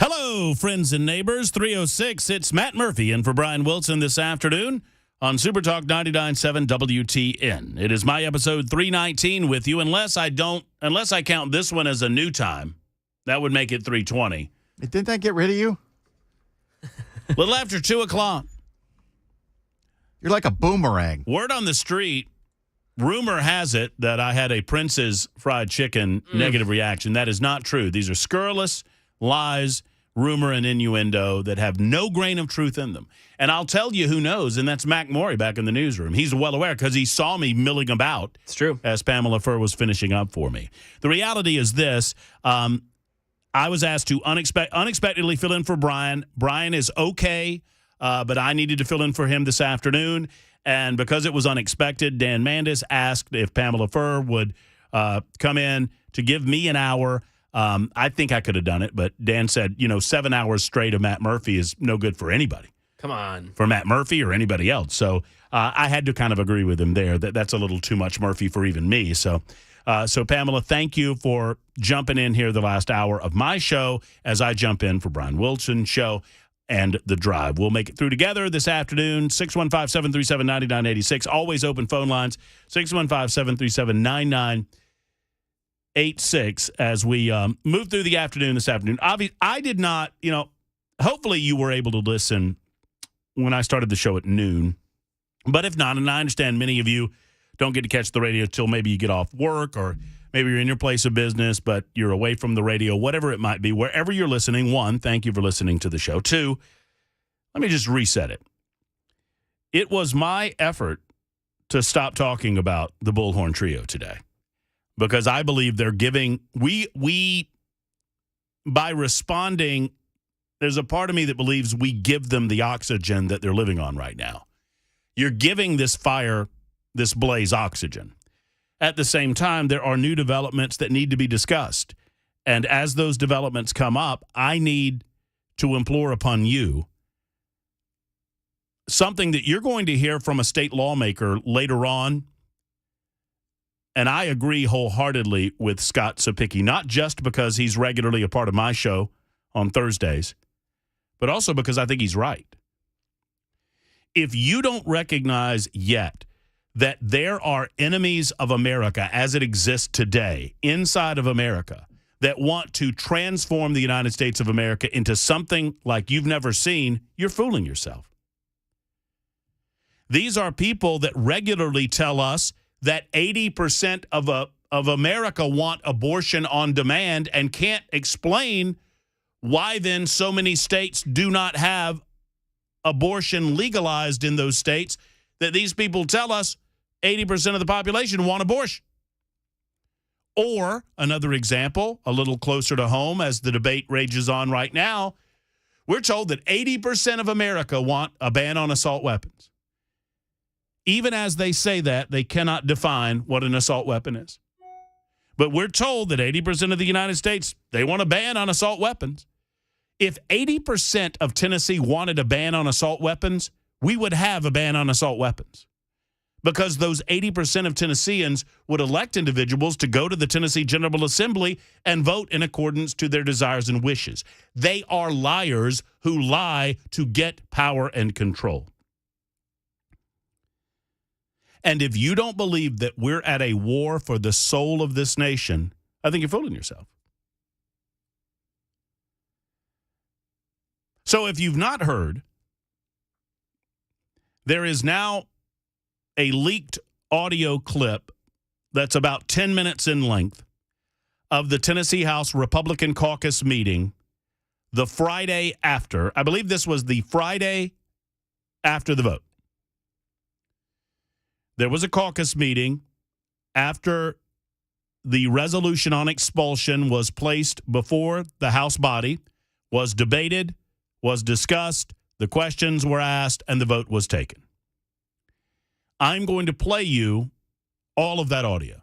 Hello, friends and neighbors. 306, it's Matt Murphy in for Brian Wilson this afternoon on Super Talk 99.7 WTN. It is my episode 319 with you, unless I count this one as a new time. That would make it 320. Didn't that get rid of you? A little after 2 o'clock. You're like a boomerang. Word on the street, rumor has it that I had a Prince's fried chicken negative reaction. That is not true. These are scurrilous lies, rumor, and innuendo that have no grain of truth in them. And I'll tell you who knows, and that's Mac Morey back in the newsroom. He's well aware because he saw me milling about. It's true. As Pamela Furr was finishing up for me. The reality is this. I was asked to unexpectedly fill in for Brian. Brian is okay, but I needed to fill in for him this afternoon. And because it was unexpected, Dan Mandis asked if Pamela Furr would come in to give me an hour. I think I could have done it, but Dan said, 7 hours straight of Matt Murphy is no good for anybody. Come on. For Matt Murphy or anybody else. So I had to kind of agree with him there. That's a little too much Murphy for even me. So Pamela, thank you for jumping in here the last hour of my show as I jump in for Brian Wilson's show and The Drive. We'll make it through together this afternoon, 615-737-9986. Always open phone lines, 615-737-9986 as we move through the afternoon this afternoon. Obviously, I did not, hopefully you were able to listen when I started the show at noon. But if not, and I understand many of you don't get to catch the radio till maybe you get off work or maybe you're in your place of business, but you're away from the radio, whatever it might be, wherever you're listening. One, thank you for listening to the show. Two, let me just reset it. It was my effort to stop talking about the Bullhorn Trio today because I believe they're giving, we by responding, there's a part of me that believes we give them the oxygen that they're living on right now. You're giving this fire, this blaze, oxygen. At the same time, there are new developments that need to be discussed. And as those developments come up, I need to implore upon you something that you're going to hear from a state lawmaker later on. And I agree wholeheartedly with Scott Sapicki, not just because he's regularly a part of my show on Thursdays, but also because I think he's right. If you don't recognize yet that there are enemies of America as it exists today inside of America that want to transform the United States of America into something like you've never seen, you're fooling yourself. These are people that regularly tell us that 80% of America want abortion on demand and can't explain why then so many states do not have abortion legalized in those states that these people tell us 80% of the population want abortion. Or another example, a little closer to home as the debate rages on right now, we're told that 80% of America want a ban on assault weapons. Even as they say that, they cannot define what an assault weapon is. But we're told that 80% of the United States, they want a ban on assault weapons. If 80% of Tennessee wanted a ban on assault weapons, we would have a ban on assault weapons. Because those 80% of Tennesseans would elect individuals to go to the Tennessee General Assembly and vote in accordance to their desires and wishes. They are liars who lie to get power and control. And if you don't believe that we're at a war for the soul of this nation, I think you're fooling yourself. So if you've not heard, there is now a leaked audio clip that's about 10 minutes in length of the Tennessee House Republican Caucus meeting the Friday after. I believe this was the Friday after the vote. There was a caucus meeting after the resolution on expulsion was placed before the House body, was debated, was discussed, the questions were asked, and the vote was taken. I'm going to play you all of that audio.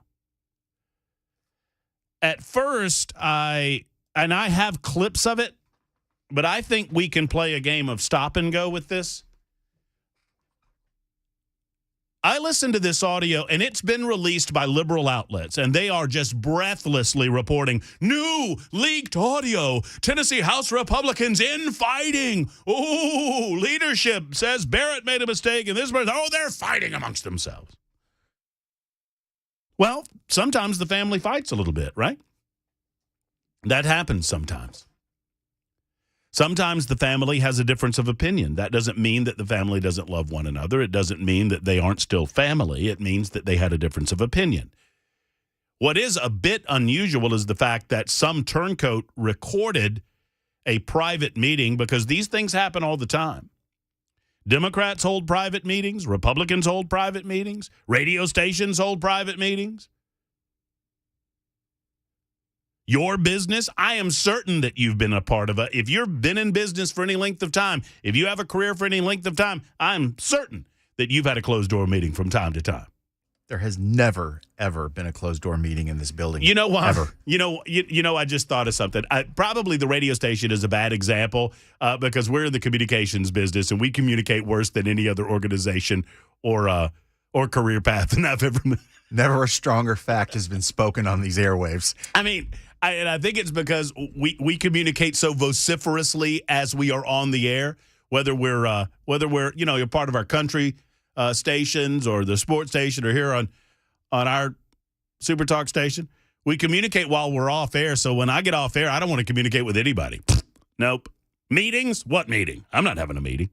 At first, I have clips of it, but I think we can play a game of stop and go with this. I listened to this audio, and it's been released by liberal outlets, and they are just breathlessly reporting new leaked audio. Tennessee House Republicans infighting. Oh, leadership says Barrett made a mistake, and this person, they're fighting amongst themselves. Well, sometimes the family fights a little bit, right? That happens sometimes. Sometimes the family has a difference of opinion. That doesn't mean that the family doesn't love one another. It doesn't mean that they aren't still family. It means that they had a difference of opinion. What is a bit unusual is the fact that some turncoat recorded a private meeting, because these things happen all the time. Democrats hold private meetings. Republicans hold private meetings. Radio stations hold private meetings. Your business, I am certain that you've been a part of it. If you've been in business for any length of time, if you have a career for any length of time, I'm certain that you've had a closed-door meeting from time to time. There has never, ever been a closed-door meeting in this building. You know why? Ever. You know, I just thought of something. Probably the radio station is a bad example because we're in the communications business, and we communicate worse than any other organization or career path than I've ever met. Never a stronger fact has been spoken on these airwaves. I mean, I think it's because we communicate so vociferously as we are on the air, whether we're you're part of our country stations or the sports station or here on our Super Talk station. We communicate while we're off air. So when I get off air, I don't want to communicate with anybody. Nope. Meetings? What meeting? I'm not having a meeting.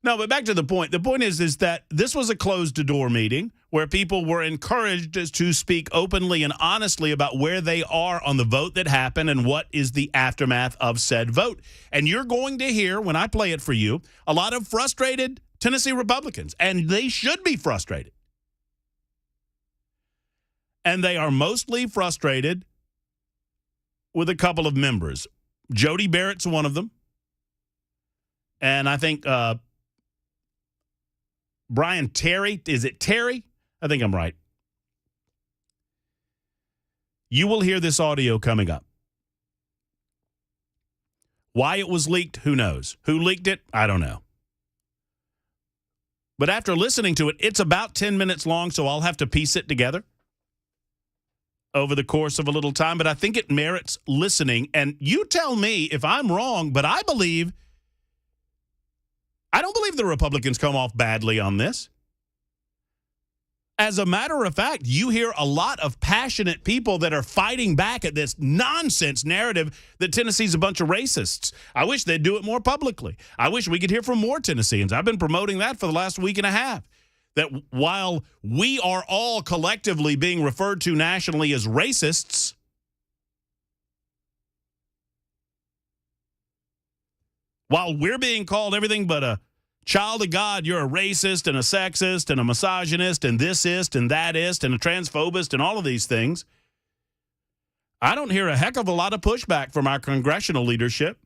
No, but back to the point. The point is that this was a closed-door meeting where people were encouraged to speak openly and honestly about where they are on the vote that happened and what is the aftermath of said vote. And you're going to hear, when I play it for you, a lot of frustrated Tennessee Republicans, and they should be frustrated. And they are mostly frustrated with a couple of members. Jody Barrett's one of them. And I think Brian Terry, is it Terry? I think I'm right. You will hear this audio coming up. Why it was leaked, who knows? Who leaked it? I don't know. But after listening to it, it's about 10 minutes long, so I'll have to piece it together over the course of a little time. But I think it merits listening. And you tell me if I'm wrong, but I don't believe the Republicans come off badly on this. As a matter of fact, you hear a lot of passionate people that are fighting back at this nonsense narrative that Tennessee's a bunch of racists. I wish they'd do it more publicly. I wish we could hear from more Tennesseans. I've been promoting that for the last week and a half. That while we are all collectively being referred to nationally as racists, while we're being called everything but a child of God, you're a racist and a sexist and a misogynist and thisist and thatist and a transphobist and all of these things, I don't hear a heck of a lot of pushback from our congressional leadership.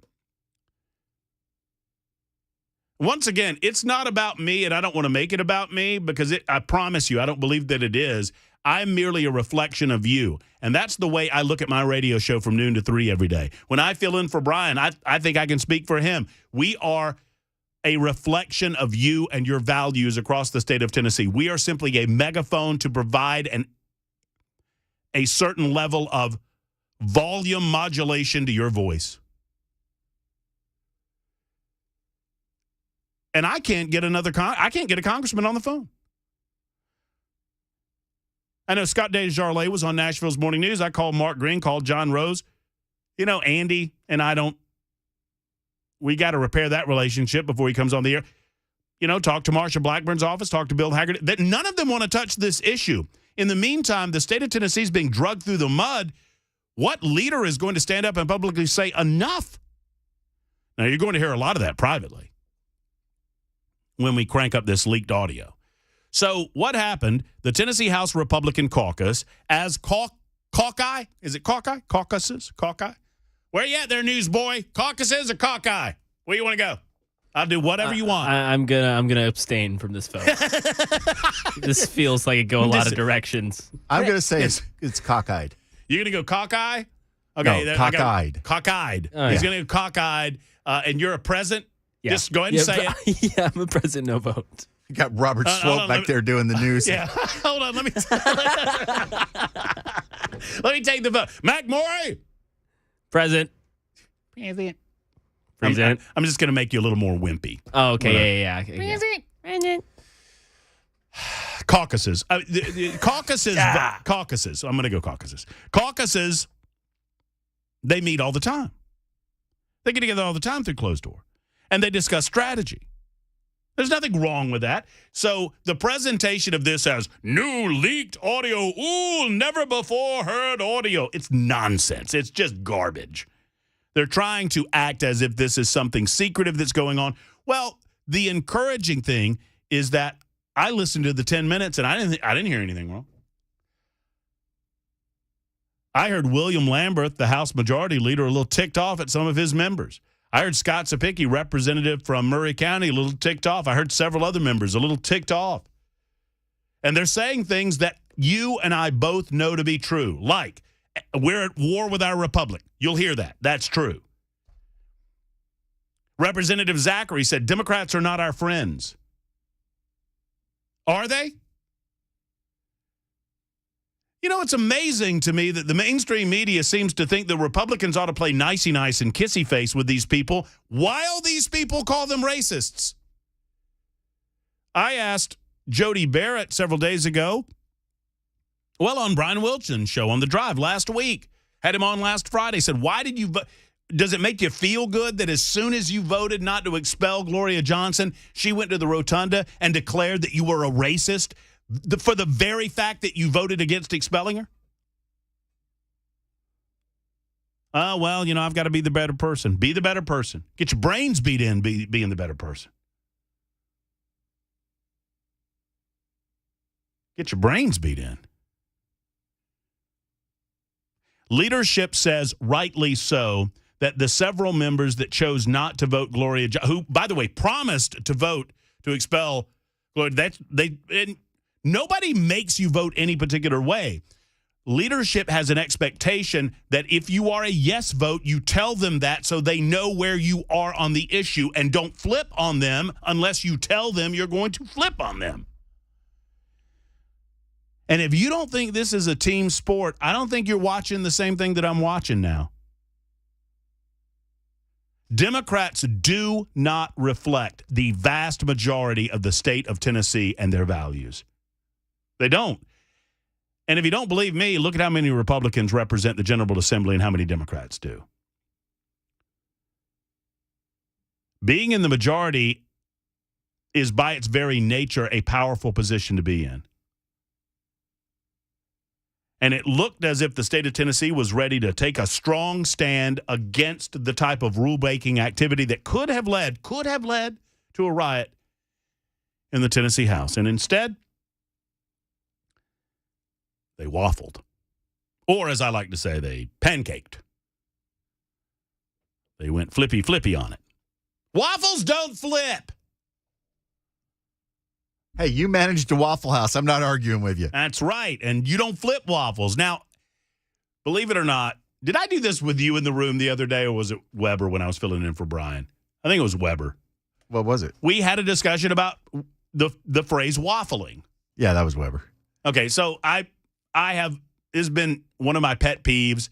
Once again, it's not about me, and I don't want to make it about me because I promise you, I don't believe that it is. I'm merely a reflection of you, and that's the way I look at my radio show from noon to 3 every day. When I fill in for Brian, I think I can speak for him. We are a reflection of you and your values across the state of Tennessee. We are simply a megaphone to provide a certain level of volume modulation to your voice. And I can't get a congressman on the phone. I know Scott Desjardins was on Nashville's Morning News. I called Mark Green, called John Rose. You know, Andy and I we got to repair that relationship before he comes on the air. You know, talk to Marsha Blackburn's office, talk to Bill Haggard. That none of them want to touch this issue. In the meantime, the state of Tennessee is being drugged through the mud. What leader is going to stand up and publicly say enough? Now, you're going to hear a lot of that privately when we crank up this leaked audio. So what happened? The Tennessee House Republican Caucus, as Caucus? Is it Caucus? Caucuses? Caucus? Where you at there, newsboy? Caucuses or Caucus? Where you want to go? I'll do whatever you want. I'm gonna abstain from this vote. This feels like it go a lot of directions. I'm going to say it's cockeyed. You're going to go cockeye? Okay, no, cockeyed. Cockeyed. Oh, He's yeah. going to go cockeyed, and you're a present? Yeah. Just go ahead and say it. Yeah, I'm a present, no vote. You got Robert hold Swope on, back there doing the news. Yeah, hold on. Let me take the vote. Mac Morey. Present. Present. Present. I'm just going to make you a little more wimpy. Oh, okay. Yeah. Present. Caucuses. Caucuses. Caucuses. I'm going to go caucuses. Caucuses, they meet all the time. They get together all the time through closed door. And they discuss strategy. There's nothing wrong with that. So the presentation of this as new leaked audio, ooh, never before heard audio, it's nonsense. It's just garbage. They're trying to act as if this is something secretive that's going on. Well, the encouraging thing is that I listened to the 10 minutes and I didn't hear anything wrong. I heard William Lamberth, the House Majority Leader, a little ticked off at some of his members. I heard Scott Sapicki, representative from Murray County, a little ticked off. I heard several other members a little ticked off. And they're saying things that you and I both know to be true, like we're at war with our republic. You'll hear that. That's true. Representative Zachary said Democrats are not our friends. Are they? You know, it's amazing to me that the mainstream media seems to think the Republicans ought to play nicey nice and kissy face with these people while these people call them racists. I asked Jody Barrett several days ago, on Brian Wilson's show on The Drive last week, had him on last Friday, said, why did you vote? Does it make you feel good that as soon as you voted not to expel Gloria Johnson, she went to the rotunda and declared that you were a racist? For the very fact that you voted against expelling her? I've got to be the better person. Be the better person. Get your brains beat in being the better person. Get your brains beat in. Leadership says, rightly so, that the several members that chose not to vote Gloria, who, by the way, promised to vote to expel Gloria, nobody makes you vote any particular way. Leadership has an expectation that if you are a yes vote, you tell them that so they know where you are on the issue and don't flip on them unless you tell them you're going to flip on them. And if you don't think this is a team sport, I don't think you're watching the same thing that I'm watching now. Democrats do not reflect the vast majority of the state of Tennessee and their values. They don't. And if you don't believe me, look at how many Republicans represent the General Assembly and how many Democrats do. Being in the majority is by its very nature a powerful position to be in. And it looked as if the state of Tennessee was ready to take a strong stand against the type of rule-breaking activity that could have led to a riot in the Tennessee House. And instead, they waffled. Or, as I like to say, they pancaked. They went flippy on it. Waffles don't flip. Hey, you managed a Waffle House. I'm not arguing with you. That's right. And you don't flip waffles. Now, believe it or not, did I do this with you in the room the other day, or was it Weber when I was filling in for Brian? I think it was Weber. What was it? We had a discussion about the phrase waffling. Yeah, that was Weber. Okay, so I have, this has been one of my pet peeves.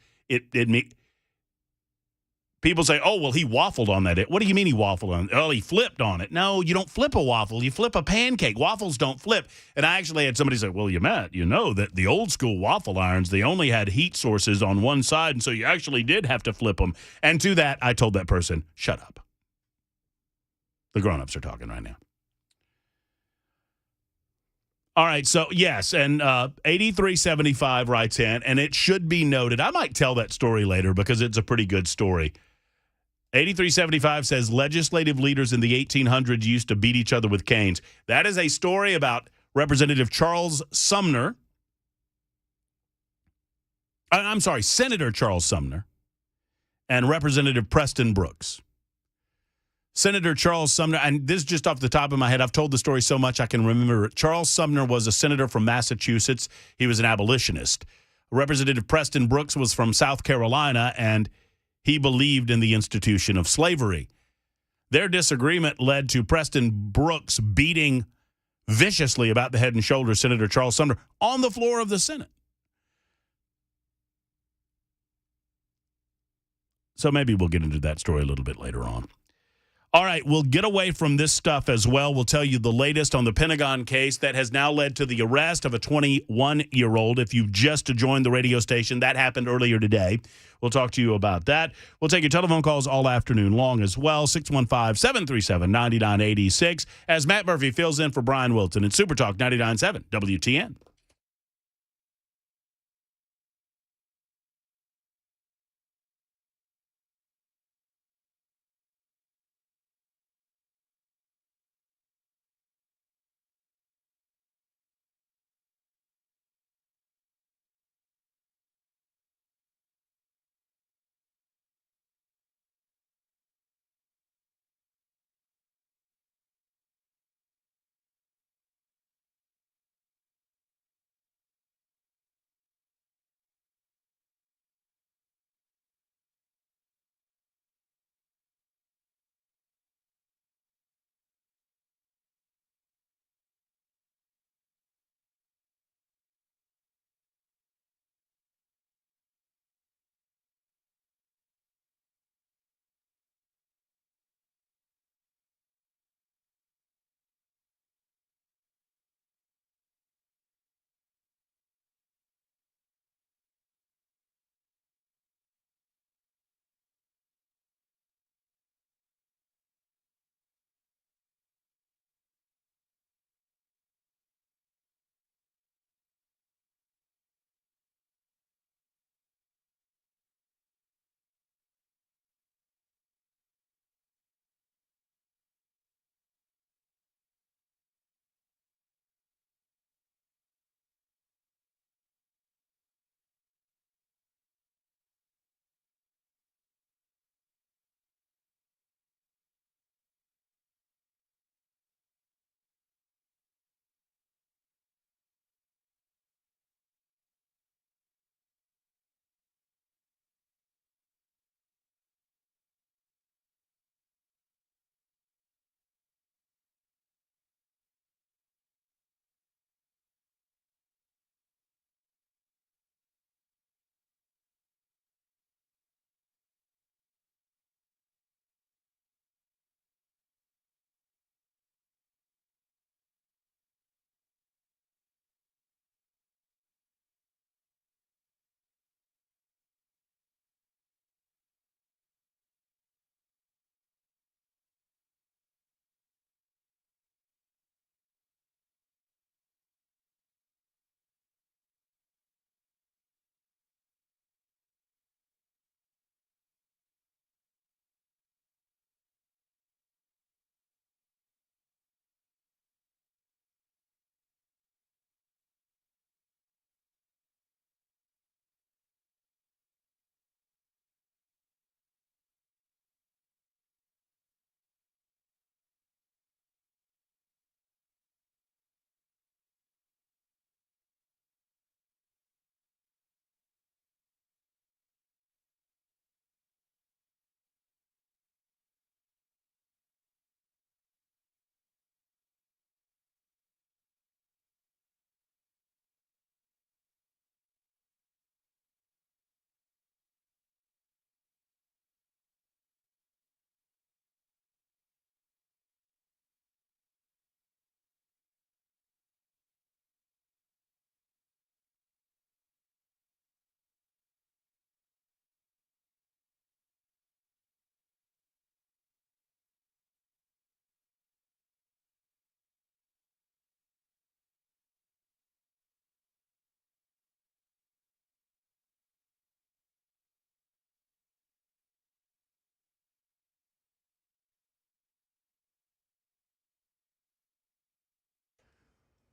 People say, oh, well, he waffled on that. What do you mean he waffled on it? Oh, he flipped on it. No, you don't flip a waffle. You flip a pancake. Waffles don't flip. And I actually had somebody say, well, Matt, you know that the old school waffle irons, they only had heat sources on one side, and so you actually did have to flip them. And to that, I told that person, shut up. The grown-ups are talking right now. All right, so yes, and 8375 writes in, and it should be noted, I might tell that story later because it's a pretty good story. 8375 says legislative leaders in the 1800s used to beat each other with canes. That is a story about Representative Charles Sumner. I'm sorry, Senator Charles Sumner and Representative Preston Brooks. Senator Charles Sumner, and this is just off the top of my head. I've told the story so much I can remember it. Charles Sumner was a senator from Massachusetts. He was an abolitionist. Representative Preston Brooks was from South Carolina, and he believed in the institution of slavery. Their disagreement led to Preston Brooks beating viciously about the Head and Shoulders Senator Charles Sumner on the floor of the Senate. So maybe we'll get into that story a little bit later on. All right, we'll get away from this stuff as well. We'll tell you the latest on the Pentagon case that has now led to the arrest of a 21-year-old. If you've just joined the radio station, that happened earlier today. We'll talk to you about that. We'll take your telephone calls all afternoon long as well, 615-737-9986, as Matt Murphy fills in for Brian Wilson in Super Talk 99.7 WTN.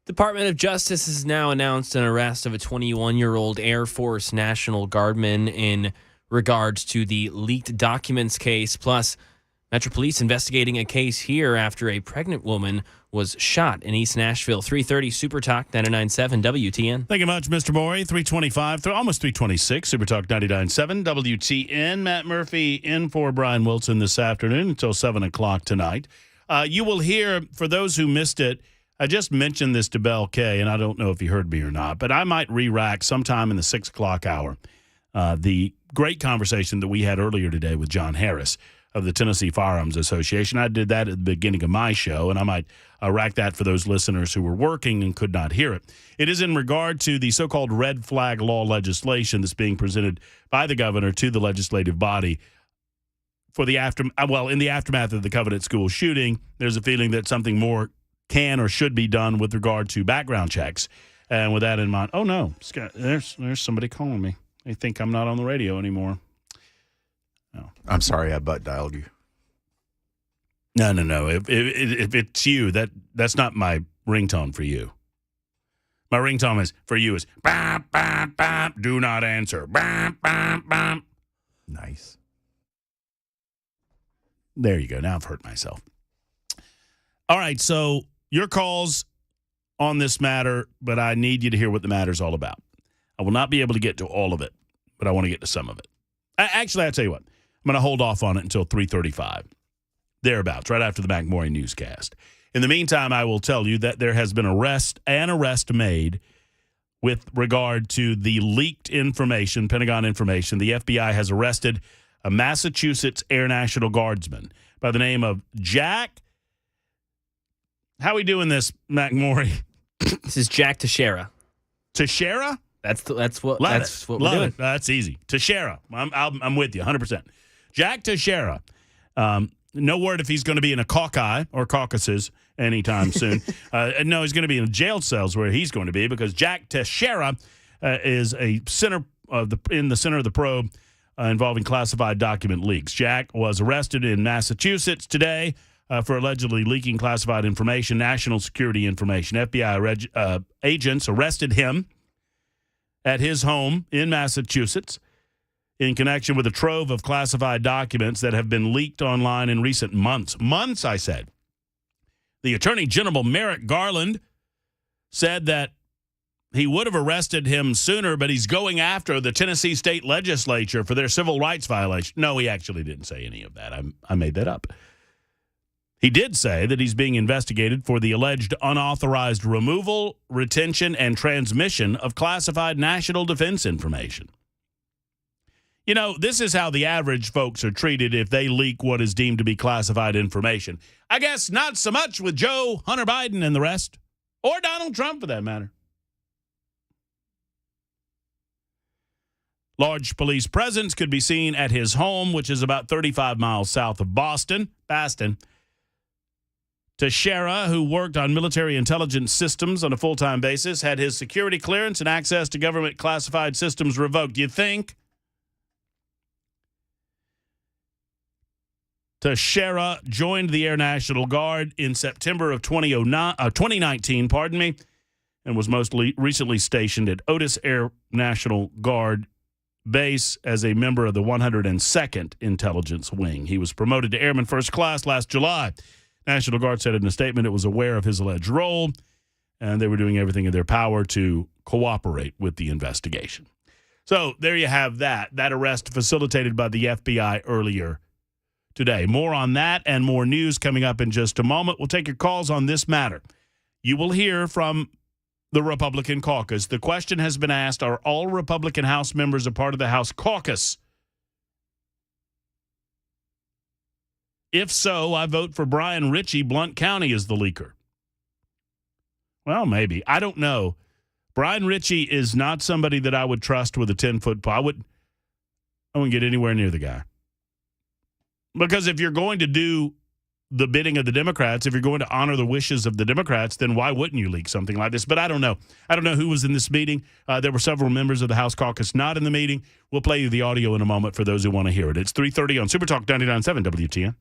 Department of Justice has now announced an arrest of a 21-year-old Air Force National Guardman in regards to the leaked documents case. Plus, Metro Police investigating a case here after a pregnant woman was shot in East Nashville. 3:30 Super Talk 99.7 WTN. Thank you much, Mr. Morey. 325, almost 326, Super Talk 99.7 WTN. Matt Murphy in for Brian Wilson this afternoon until 7 o'clock tonight. You will hear, for those who missed it, I just mentioned this to Bell K, and I don't know if he heard me or not, but I might re-rack sometime in the 6 o'clock hour the great conversation that we had earlier today with John Harris of the Tennessee Firearms Association. I did that at the beginning of my show, and I might rack that for those listeners who were working and could not hear it. It is in regard to the so-called red flag law legislation that's being presented by the governor to the legislative body for the in the aftermath of the Covenant School shooting. There's a feeling that something more can or should be done with regard to background checks. And with that in mind, oh no, Scott, there's somebody calling me. They think I'm not on the radio anymore. No. I'm sorry I butt dialed you. No. If it's you, that's not my ringtone for you. My ringtone for you is bam, bam, bam, do not answer. Bam, bam, bam. Nice. There you go. Now I've hurt myself. All right, so your calls on this matter, but I need you to hear what the matter's all about. I will not be able to get to all of it, but I want to get to some of it. Actually, I'll tell you what. I'm going to hold off on it until 3:35, thereabouts, right after the McMurray newscast. In the meantime, I will tell you that there has been an arrest made with regard to the leaked information, Pentagon information. The FBI has arrested a Massachusetts Air National Guardsman by the name of Jack. How are we doing this, McMurray? This is Jack Teixeira. Teixeira? That's what we're Love doing. it. That's easy. Teixeira. I'm with you 100%. Jack Teixeira. No word if he's going to be in a caucus or caucuses anytime soon. No, he's going to be in jail cells where he's going to be, because Jack Teixeira is in the center of the probe involving classified document leaks. Jack was arrested in Massachusetts today for allegedly leaking classified information, national security information. FBI agents arrested him at his home in Massachusetts in connection with a trove of classified documents that have been leaked online in recent months. Months, I said. The Attorney General Merrick Garland said that he would have arrested him sooner, but he's going after the Tennessee State Legislature for their civil rights violation. No, he actually didn't say any of that. I made that up. He did say that he's being investigated for the alleged unauthorized removal, retention, and transmission of classified national defense information. You know, this is how the average folks are treated if they leak what is deemed to be classified information. I guess not so much with Joe, Hunter Biden, and the rest, or Donald Trump for that matter. Large police presence could be seen at his home, which is about 35 miles south of Boston. Teixeira, who worked on military intelligence systems on a full-time basis, had his security clearance and access to government classified systems revoked. You think? Teixeira joined the Air National Guard in September of 2019, and was most recently stationed at Otis Air National Guard Base as a member of the 102nd Intelligence Wing. He was promoted to Airman First Class last July. National Guard said in a statement it was aware of his alleged role, and they were doing everything in their power to cooperate with the investigation. So there you have that arrest facilitated by the FBI earlier today. More on that and more news coming up in just a moment. We'll take your calls on this matter. You will hear from the Republican caucus. The question has been asked, are all Republican House members a part of the House caucus? If so, I vote for Brian Ritchie. Blount County is the leaker. Well, maybe. I don't know. Brian Ritchie is not somebody that I would trust with a 10-foot pole. I wouldn't get anywhere near the guy. Because if you're going to do the bidding of the Democrats, if you're going to honor the wishes of the Democrats, then why wouldn't you leak something like this? But I don't know. I don't know who was in this meeting. There were several members of the House caucus not in the meeting. We'll play you the audio in a moment for those who want to hear it. It's 3:30 on Super Talk 99.7 WTN.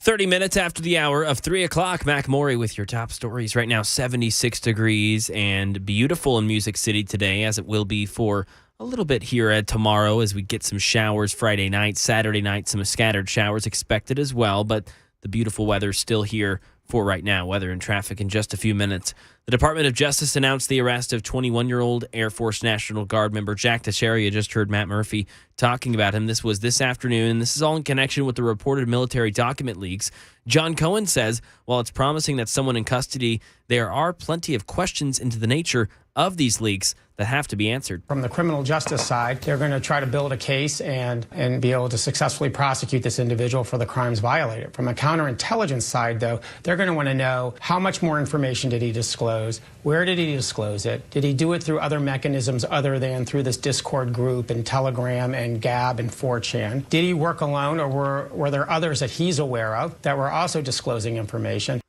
Thirty minutes after the hour of 3 o'clock, McMurray with your top stories. Right now, 76 degrees and beautiful in Music City today, as it will be for a little bit here at tomorrow as we get some showers Friday night, Saturday night, some scattered showers expected as well. But the beautiful weather still here for right now. Weather and traffic in just a few minutes. The Department of Justice announced the arrest of 21-year-old Air Force National Guard member Jack Teixeira. You just heard Matt Murphy talking about him. This was this afternoon. This is all in connection with the reported military document leaks. John Cohen says, while it's promising that someone in custody, there are plenty of questions into the nature of these leaks that have to be answered. From the criminal justice side, they're going to try to build a case and be able to successfully prosecute this individual for the crimes violated. From a counterintelligence side, though, they're going to want to know how much more information did he disclose? Where did he disclose it? Did he do it through other mechanisms other than through this Discord group and Telegram and Gab and 4chan? Did he work alone, or were there others that he's aware of that were also disclosing information?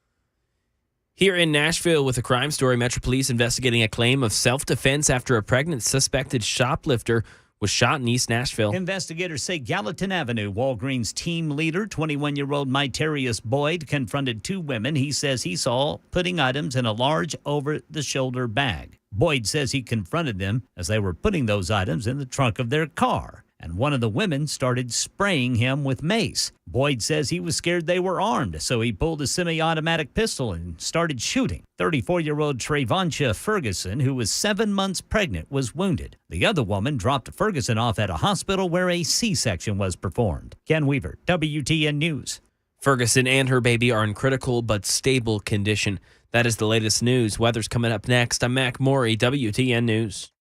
Here in Nashville with a crime story, Metro Police investigating a claim of self-defense after a pregnant suspected shoplifter was shot in East Nashville. Investigators say Gallatin Avenue Walgreens team leader, 21-year-old Myterius Boyd, confronted two women he says he saw putting items in a large over-the-shoulder bag. Boyd says he confronted them as they were putting those items in the trunk of their car, and one of the women started spraying him with mace. Boyd says he was scared they were armed, so he pulled a semi-automatic pistol and started shooting. 34-year-old Trayvoncha Ferguson, who was 7 months pregnant, was wounded. The other woman dropped Ferguson off at a hospital where a C-section was performed. Ken Weaver, WTN News. Ferguson and her baby are in critical but stable condition. That is the latest news. Weather's coming up next. I'm Mac Morey, WTN News.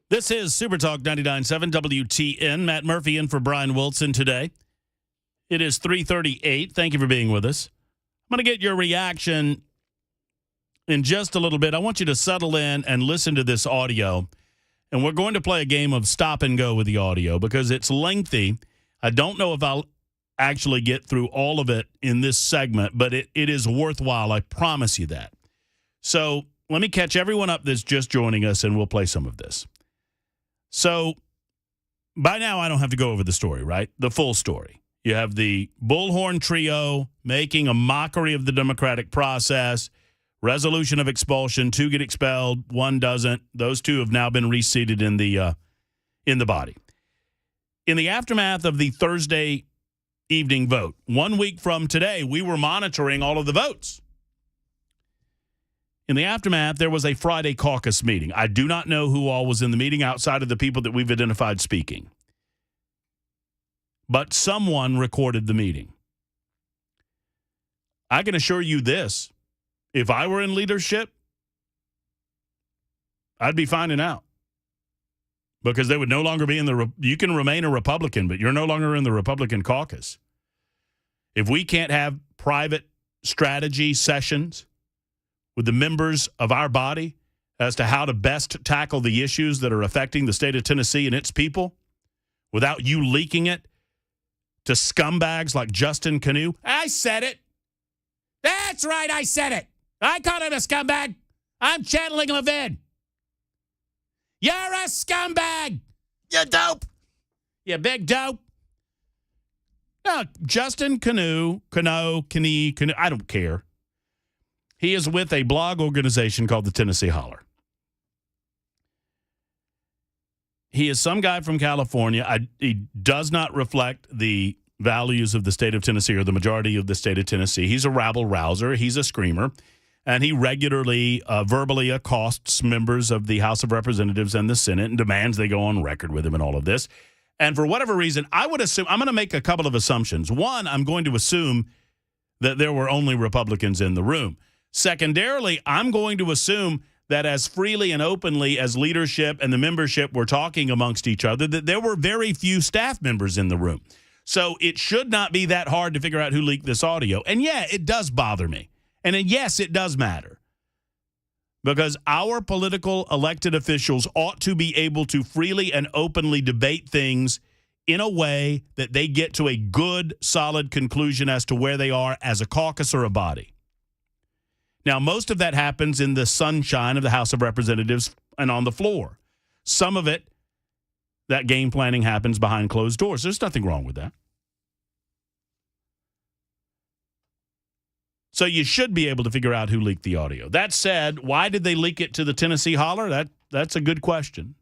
This is Super Talk 99.7 WTN. Matt Murphy in for Brian Wilson today. It is 3:38. Thank you for being with us. I'm going to get your reaction in just a little bit. I want you to settle in and listen to this audio. And we're going to play a game of stop and go with the audio because it's lengthy. I don't know if I'll actually get through all of it in this segment, but it is worthwhile. I promise you that. So let me catch everyone up that's just joining us, and we'll play some of this. So by now, I don't have to go over the story, right? The full story. You have the Bullhorn trio making a mockery of the democratic process, resolution of expulsion, 2 get expelled, 1 doesn't. Those 2 have now been reseated in the body. In the aftermath of the Thursday evening vote, 1 week from today, we were monitoring all of the votes. In the aftermath, there was a Friday caucus meeting. I do not know who all was in the meeting outside of the people that we've identified speaking. But someone recorded the meeting. I can assure you this. If I were in leadership, I'd be finding out. Because they would no longer be in the... You can remain a Republican, but you're no longer in the Republican caucus. If we can't have private strategy sessions with the members of our body as to how to best tackle the issues that are affecting the state of Tennessee and its people without you leaking it to scumbags like Justin Canoe. I said it. That's right, I said it. I called him a scumbag. I'm channeling Levin. You're a scumbag. You dope. You big dope. No, Justin Canoe, I don't care. He is with a blog organization called the Tennessee Holler. He is some guy from California. He does not reflect the values of the state of Tennessee or the majority of the state of Tennessee. He's a rabble-rouser. He's a screamer. And he regularly verbally accosts members of the House of Representatives and the Senate and demands they go on record with him and all of this. And for whatever reason, I would assume, I'm going to make a couple of assumptions. One, I'm going to assume that there were only Republicans in the room. Secondarily, I'm going to assume that as freely and openly as leadership and the membership were talking amongst each other, that there were very few staff members in the room. So it should not be that hard to figure out who leaked this audio. And yeah, it does bother me. And yes, it does matter. Because our political elected officials ought to be able to freely and openly debate things in a way that they get to a good, solid conclusion as to where they are as a caucus or a body. Now, most of that happens in the sunshine of the House of Representatives and on the floor. Some of it, that game planning happens behind closed doors. There's nothing wrong with that. So you should be able to figure out who leaked the audio. That said, why did they leak it to the Tennessee Holler? That's a good question.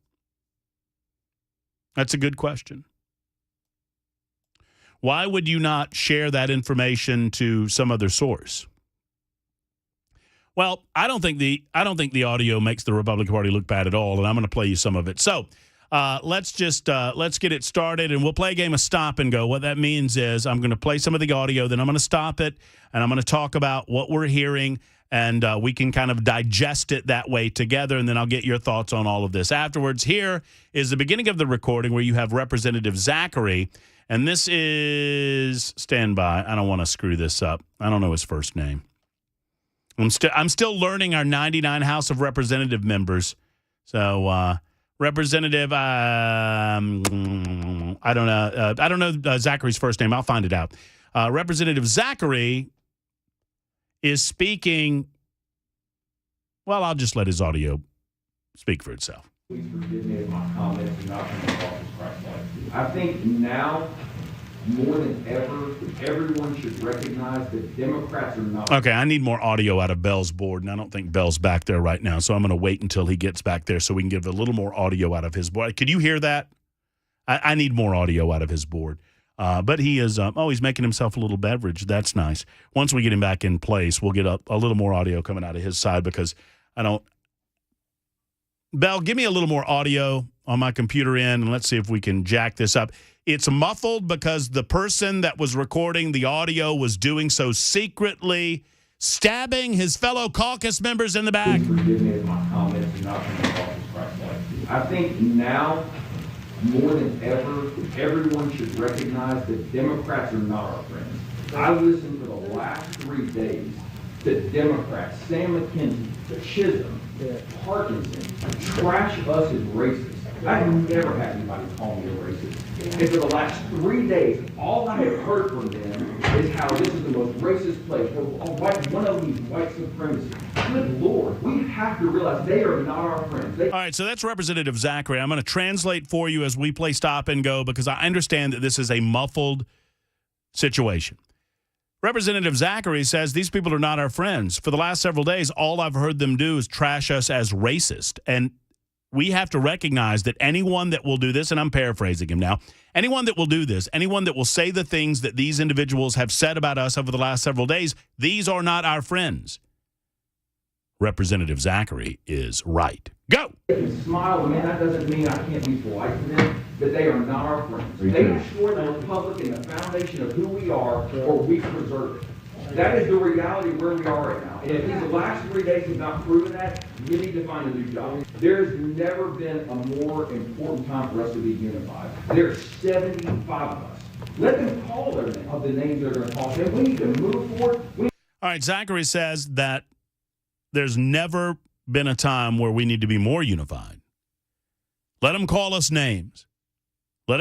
That's a good question. Why would you not share that information to some other source? Well, I don't think the audio makes the Republican Party look bad at all, and I'm going to play you some of it. So let's get it started, and we'll play a game of stop and go. What that means is I'm going to play some of the audio, then I'm going to stop it, and I'm going to talk about what we're hearing, and we can kind of digest it that way together, and then I'll get your thoughts on all of this afterwards. Here is the beginning of the recording where you have Representative Zachary, and this is, stand by, I don't want to screw this up. I don't know his first name. I'm still learning our 99 House of Representative members. So Representative, I don't know Zachary's first name. I'll find it out. Representative Zachary is speaking. Well, I'll just let his audio speak for itself. Please forgive me if my comments do not come across as Christ-like. I think now, more than ever, everyone should recognize that Democrats are not. Okay, I need more audio out of Bell's board, and I don't think Bell's back there right now, so I'm going to wait until he gets back there so we can give a little more audio out of his board. Could you hear that? I need more audio out of his board. But he is, he's making himself a little beverage. That's nice. Once we get him back in place, we'll get a little more audio coming out of his side because Bell, give me a little more audio on my computer end, and let's see if we can jack this up. It's muffled because the person that was recording the audio was doing so secretly stabbing his fellow caucus members in the back. Please forgive me if my comments do not come across as Christ-like. I think now, more than ever, everyone should recognize that Democrats are not our friends. I listened for the last 3 days to Democrats, Sam McKenzie, Chisholm, Parkinson, trash us as racist. I've never had anybody call me a racist. And for the last 3 days, all I have heard from them is how this is the most racist place. One of these white supremacists. Good Lord, we have to realize they are not our friends. All right, so that's Representative Zachary. I'm going to translate for you as we play stop and go because I understand that this is a muffled situation. Representative Zachary says these people are not our friends. For the last several days, all I've heard them do is trash us as racist. And we have to recognize that anyone that will do this, and I'm paraphrasing him now, anyone that will do this, anyone that will say the things that these individuals have said about us over the last several days, these are not our friends. Representative Zachary is right. Go. They can smile, man, that doesn't mean I can't be polite to them, but they are not our friends. They destroy the republic and the foundation of who we are, or we preserve it. That is the reality where we are right now. And if these last 3 days have not proven that, we need to find a new job. There's never been a more important time for us to be unified. There's 75 of us. Let them call their name, of the names they're going to call them. We need to move forward. All right, Zachary says that there's never been a time where we need to be more unified. Let them call us names. Let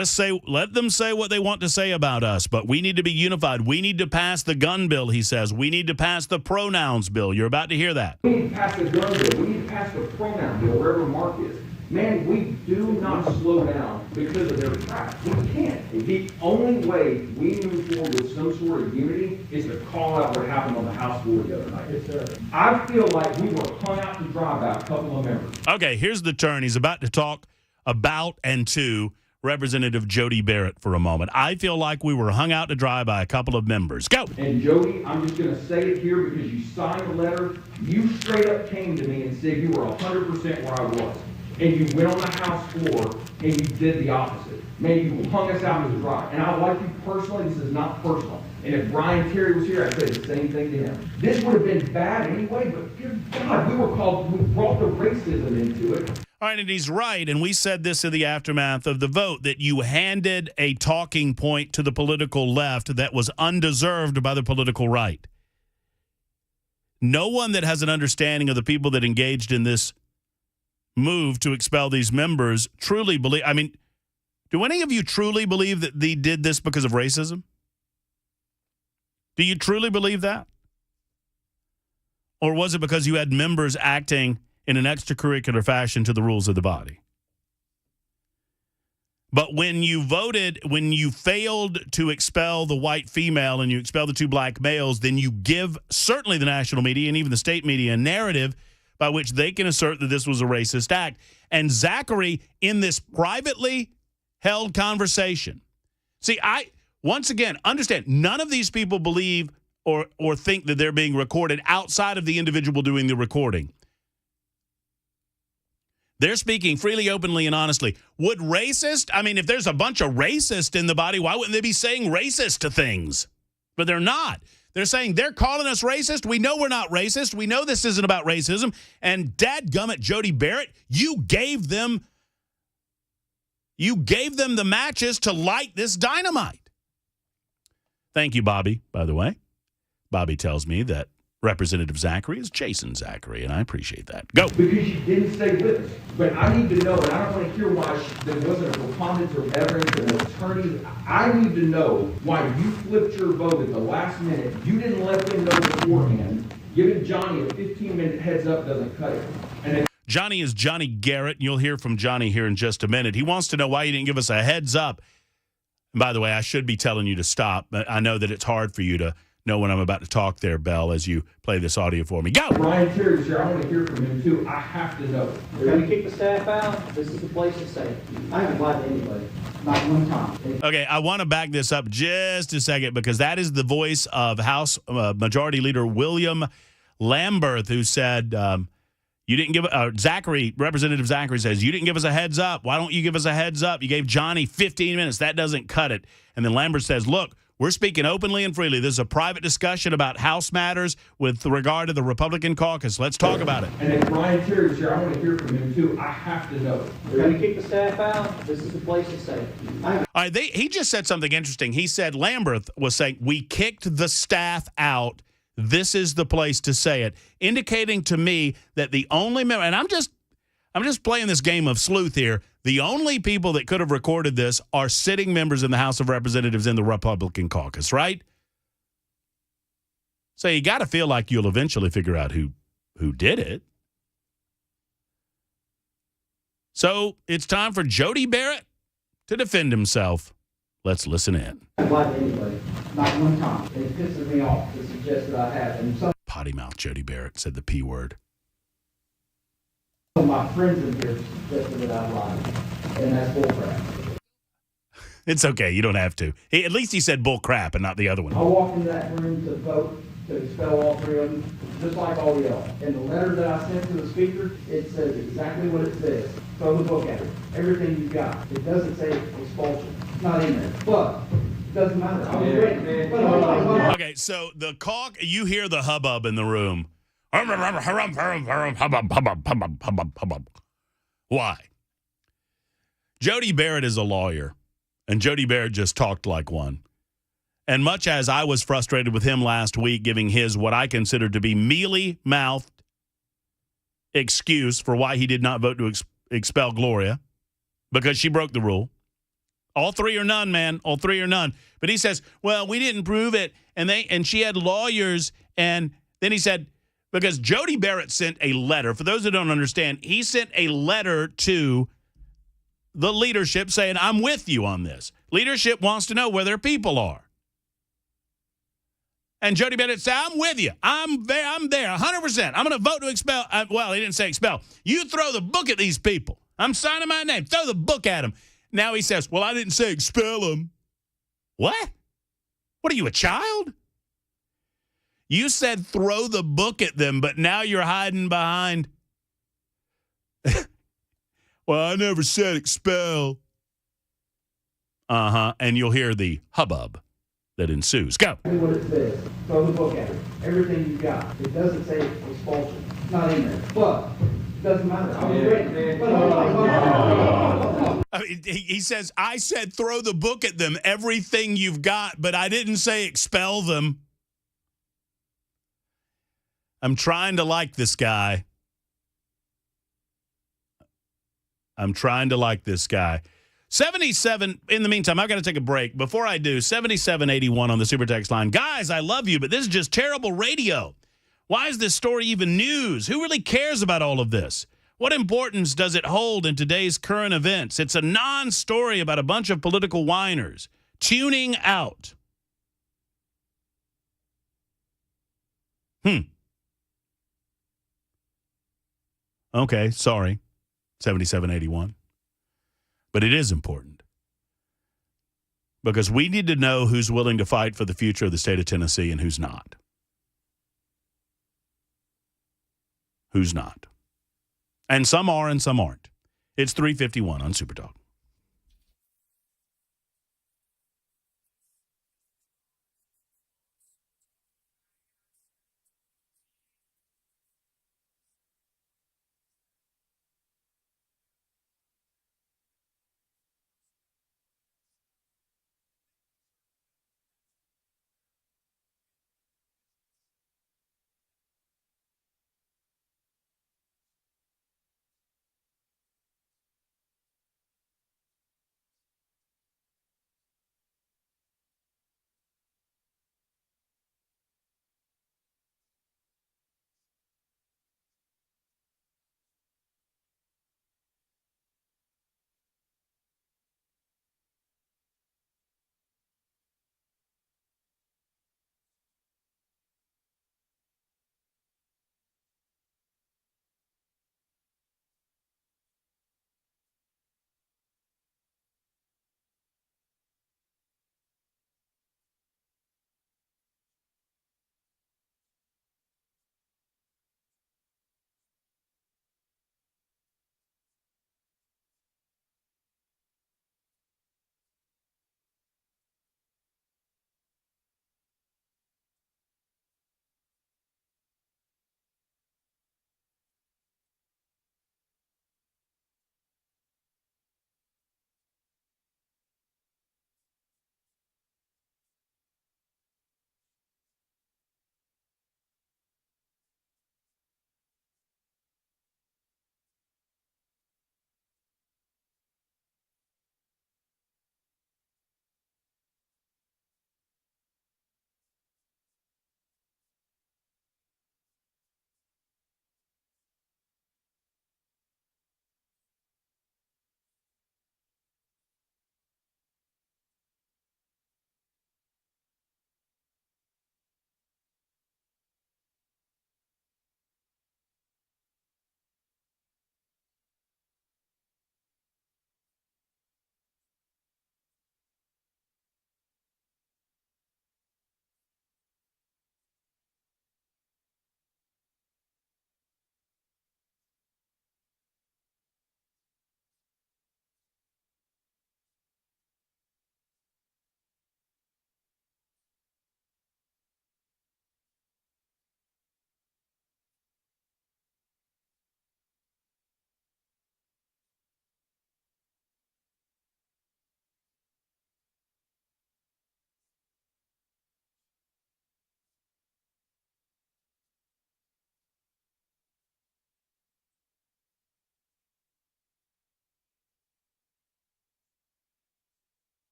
them say what they want to say about us, but we need to be unified. We need to pass the gun bill, he says. We need to pass the pronouns bill. You're about to hear that. We need to pass the gun bill. We need to pass the pronoun bill, wherever Mark is. Man, we do not slow down because of their crap. We can't. The only way we move forward with some sort of unity is to call out what happened on the House floor the other night. Yes, sir. I feel like we were hung out to dry by a couple of members. Okay, here's the turn. He's about to talk about and to Representative Jody Barrett for a moment. I feel like we were hung out to dry by a couple of members. Go. And Jody, I'm just going to say it here because you signed the letter. You straight up came to me and said you were 100% where I was. And you went on the House floor and you did the opposite. Man, you hung us out to dry. And I like you personally. This is not personal. And if Brian Terry was here, I'd say the same thing to him. This would have been bad anyway, but good God, we brought the racism into it. All right, and he's right, and we said this in the aftermath of the vote, that you handed a talking point to the political left that was undeserved by the political right. No one that has an understanding of the people that engaged in this move to expel these members truly believe, I mean, do any of you truly believe that they did this because of racism? Do you truly believe that? Or was it because you had members acting in an extracurricular fashion to the rules of the body? But when you voted, when you failed to expel the white female and you expel the two black males, then you give certainly the national media and even the state media a narrative by which they can assert that this was a racist act. And Zachary, in this privately held conversation, see, once again, understand, none of these people believe or think that they're being recorded outside of the individual doing the recording. They're speaking freely, openly, and honestly. Would racist, I mean, if there's a bunch of racists in the body, why wouldn't they be saying racist to things? But they're not. They're saying they're calling us racist. We know we're not racist. We know this isn't about racism. And dadgummit, Jody Barrett, you gave them the matches to light this dynamite. Thank you, Bobby, by the way. Bobby tells me that Representative Zachary is Jason Zachary, and I appreciate that. Go. Because you didn't stay with us. But I need to know, and I don't want to hear why there wasn't a preponderance of evidence and an attorney. I need to know why you flipped your vote at the last minute. You didn't let them know beforehand. Giving Johnny a 15-minute heads up doesn't cut it. And then Johnny is Johnny Garrett. You'll hear from Johnny here in just a minute. He wants to know why you didn't give us a heads up. And by the way, I should be telling you to stop, but I know that it's hard for you to know when I'm about to talk there, Bell, as you play this audio for me. Go! Brian Terry was here. I want to hear from him, too. I have to know. We're going to kick the staff out. This is the place to say it. I haven't lied to anybody. Not one time. Okay, I want to back this up just a second because that is the voice of House Majority Leader William Lamberth, who said, you didn't give Representative Zachary says, you didn't give us a heads up. Why don't you give us a heads up? You gave Johnny 15 minutes. That doesn't cut it. And then Lamberth says, look, We're speaking openly and freely. This is a private discussion about House matters with regard to the Republican caucus. Let's talk about it. And if Brian Terry's here, I want to hear from him too. I have to know. We're going to keep the staff out. This is the place to stay. All right, he just said something interesting. He said Lamberth was saying, we kicked the staff out. This is the place to say it, indicating to me that the only member, and I'm just playing this game of sleuth here, the only people that could have recorded this are sitting members in the House of Representatives in the Republican caucus, right? So you got to feel like you'll eventually figure out who did it. So it's time for Jody Barrett to defend himself. Let's listen in. I've lied to anybody, not one time. And it pisses me off to suggest that I have. And some Potty mouth Jody Barrett said the P word. of my friends in here suggested that I lied. And that's bullcrap. It's okay. You don't have to. At least he said bull crap and not the other I one. walked into that room to vote to expel all three of them, just like all y'all. And the letter that I sent to the speaker, it says exactly what it says. Throw the book at it. Everything you've got. It doesn't say expulsion. It's not in there. But it doesn't matter. I was ready. But hold on. Okay, so you hear the hubbub in the room. Why? Jody Barrett is a lawyer, and Jody Barrett just talked like one. And much as I was frustrated with him last week, giving his what I consider to be mealy-mouthed excuse for why he did not vote to expel Gloria, because she broke the rule. All three or none, man. All three or none. But he says, well, we didn't prove it, and she had lawyers, and then he said, because Jody Barrett sent a letter. For those that don't understand, he sent a letter to the leadership saying, I'm with you on this. Leadership wants to know where their people are. And Jody Barrett said, I'm with you. I'm there, 100%. I'm going to vote to expel. Well, he didn't say expel. You throw the book at these people. I'm signing my name. Throw the book at them. Now he says, well, I didn't say expel them. What? What are you, a child? You said throw the book at them, but now you're hiding behind. Well, I never said expel. And you'll hear the hubbub that ensues. Go. What it says. Throw the book at it. Everything you've got. It doesn't say expulsion. It's not in there. But it doesn't matter. I was ready. But hold on. I mean, he says, I said throw the book at them, everything you've got, but I didn't say expel them. I'm trying to like this guy. I'm trying to like this guy. 77, in the meantime, I've got to take a break. Before I do, 7781 on the super text line. Guys, I love you, but this is just terrible radio. Why is this story even news? Who really cares about all of this? What importance does it hold in today's current events? It's a non-story about a bunch of political whiners. Tuning out. Okay, sorry, 7781. But it is important. Because we need to know who's willing to fight for the future of the state of Tennessee and who's not. Who's not. And some are and some aren't. It's 3:51 on Super Talk.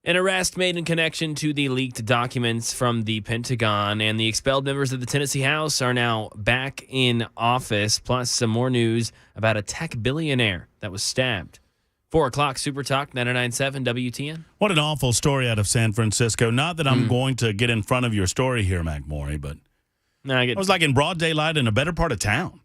An arrest made in connection to the leaked documents from the Pentagon, and the expelled members of the Tennessee House are now back in office, plus some more news about a tech billionaire that was stabbed. 4 o'clock, Super Talk, 99.7 WTN. What an awful story out of San Francisco. Not that I'm going to get in front of your story here, McMaury, but it was like in broad daylight in a better part of town.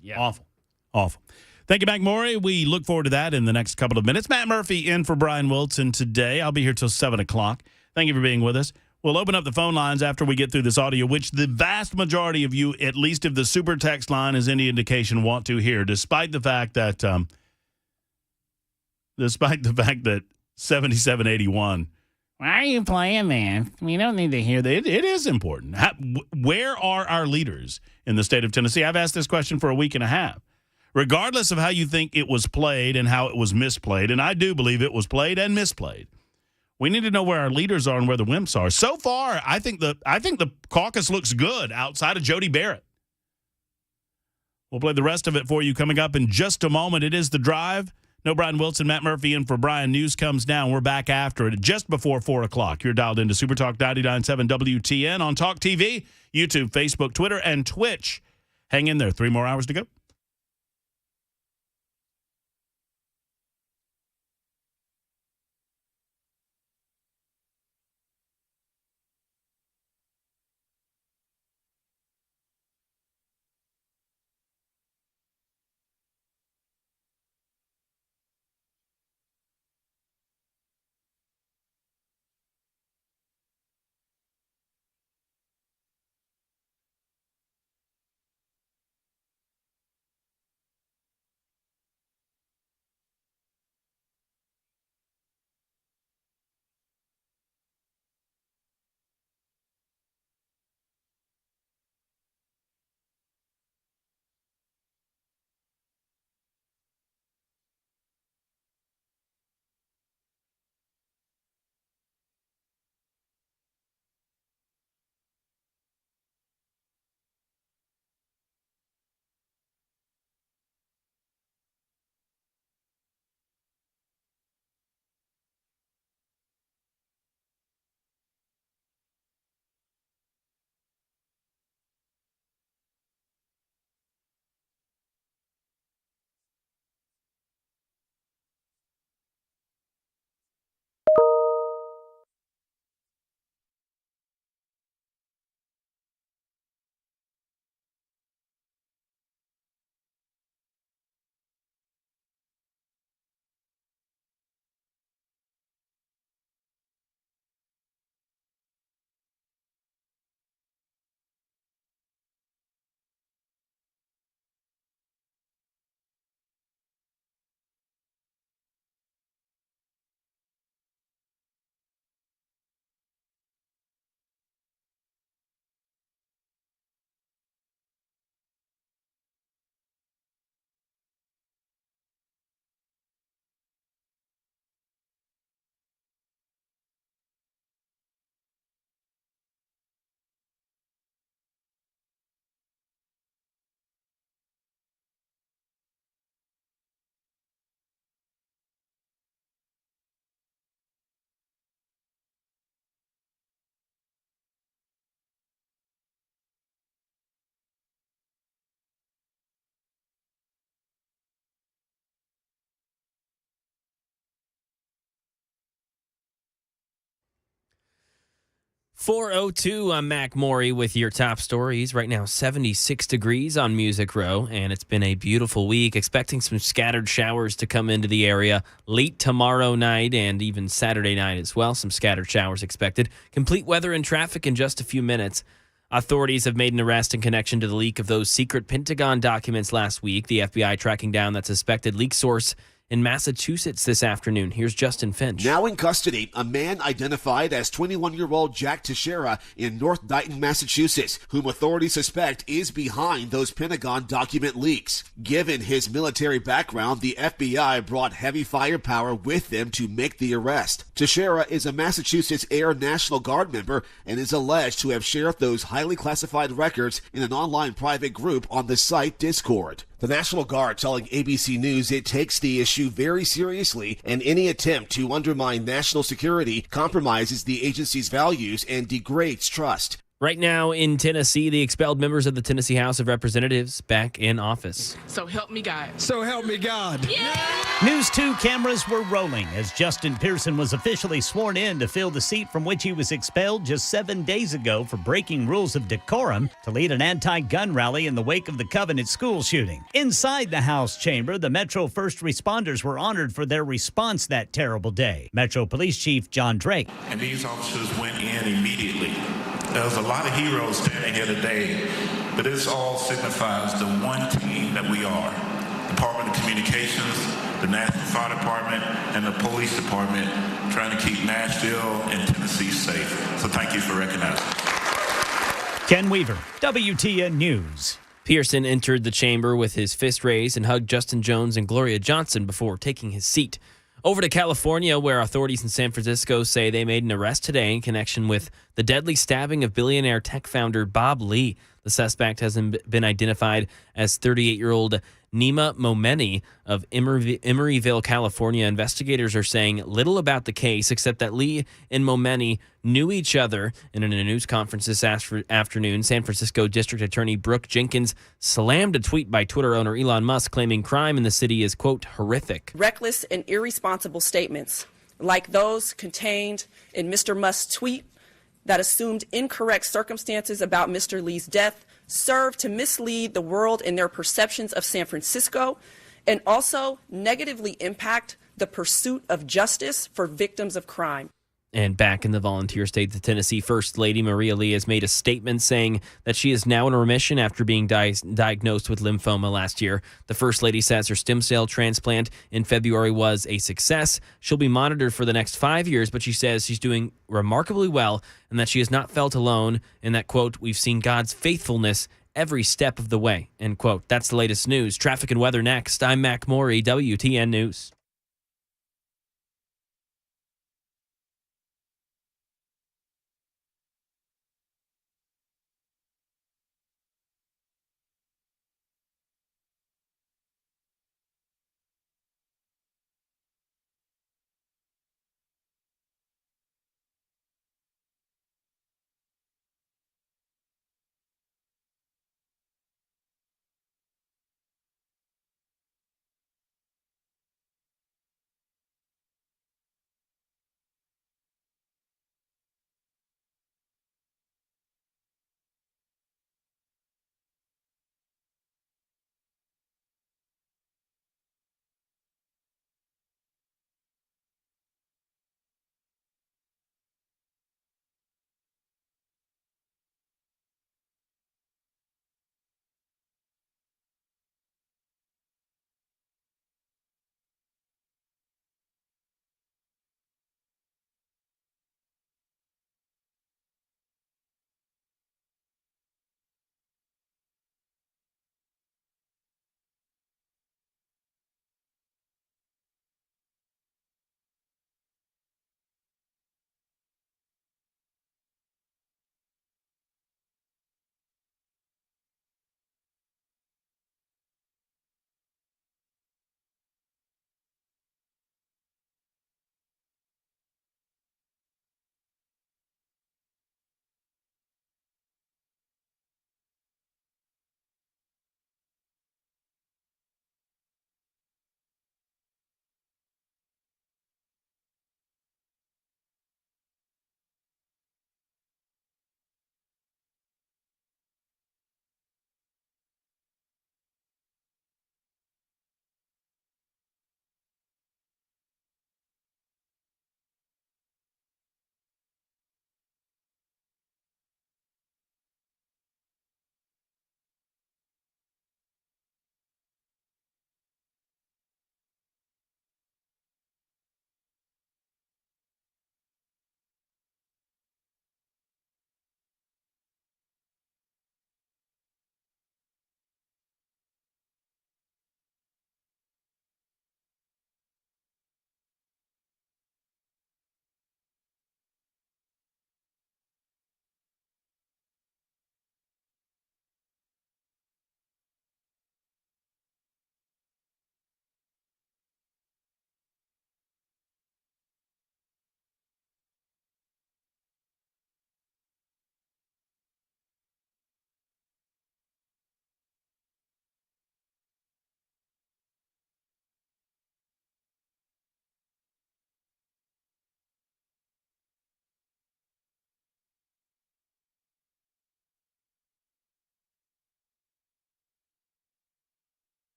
Yeah. Awful. Awful. Thank you, McMaury. We look forward to that in the next couple of minutes. Matt Murphy in for Brian Wilson today. I'll be here till 7 o'clock. Thank you for being with us. We'll open up the phone lines after we get through this audio, which the vast majority of you, at least if the super text line is any indication, want to hear, despite the fact that 7781, why are you playing, man? We don't need to hear that. It is important. Where are our leaders in the state of Tennessee? I've asked this question for a week and a half. Regardless of how you think it was played and how it was misplayed, and I do believe it was played and misplayed, we need to know where our leaders are and where the wimps are. So far, I think the caucus looks good outside of Jody Barrett. We'll play the rest of it for you coming up in just a moment. It is The Drive. No Brian Wilson, Matt Murphy in for Brian. News comes down. We're back after it just before 4 o'clock. You're dialed into Super Talk 99.7 WTN on Talk TV, YouTube, Facebook, Twitter, and Twitch. Hang in there. 3 more hours to go. .402, I'm Mac Maury with your top stories. Right now, 76 degrees on Music Row, and it's been a beautiful week. Expecting some scattered showers to come into the area late tomorrow night and even Saturday night as well. Some scattered showers expected. Complete weather and traffic in just a few minutes. Authorities have made an arrest in connection to the leak of those secret Pentagon documents last week. The FBI tracking down that suspected leak source in Massachusetts this afternoon. Here's Justin Finch. Now in custody, a man identified as 21-year-old Jack Teixeira in North Dighton, Massachusetts, whom authorities suspect is behind those Pentagon document leaks. Given his military background, the FBI brought heavy firepower with them to make the arrest. Teixeira is a Massachusetts Air National Guard member and is alleged to have shared those highly classified records in an online private group on the site Discord. The National Guard telling ABC News it takes the issue very seriously, and any attempt to undermine national security compromises the agency's values and degrades trust. Right now in Tennessee, the expelled members of the Tennessee House of Representatives back in office. So help me God. So help me God. News 2 cameras were rolling as Justin Pearson was officially sworn in to fill the seat from which he was expelled just 7 days ago for breaking rules of decorum to lead an anti-gun rally in the wake of the Covenant school shooting. Inside the House chamber, the Metro first responders were honored for their response that terrible day. Metro Police Chief John Drake. And these officers went in immediately. There's a lot of heroes standing here today, but this all signifies the one team that we are. Department of Communications, the National Fire Department, and the Police Department trying to keep Nashville and Tennessee safe. So thank you for recognizing. Ken Weaver, WTN News. Pearson entered the chamber with his fist raised and hugged Justin Jones and Gloria Johnson before taking his seat. Over to California, where authorities in San Francisco say they made an arrest today in connection with the deadly stabbing of billionaire tech founder Bob Lee. The suspect has been identified as 38-year-old Nima Momeni of Emeryville, California. Investigators are saying little about the case except that Lee and Momeni knew each other. And in a news conference this afternoon, San Francisco District Attorney Brooke Jenkins slammed a tweet by Twitter owner Elon Musk claiming crime in the city is, quote, horrific. Reckless and irresponsible statements like those contained in Mr. Musk's tweet that assumed incorrect circumstances about Mr. Lee's death serve to mislead the world in their perceptions of San Francisco and also negatively impact the pursuit of justice for victims of crime. And back in the volunteer state, the Tennessee First Lady Maria Lee has made a statement saying that she is now in remission after being diagnosed with lymphoma last year. The First Lady says her stem cell transplant in February was a success. She'll be monitored for the next 5 years, but she says she's doing remarkably well and that she has not felt alone and that, quote, we've seen God's faithfulness every step of the way, end quote. That's the latest news. Traffic and weather next. I'm Mac Morey, WTN News.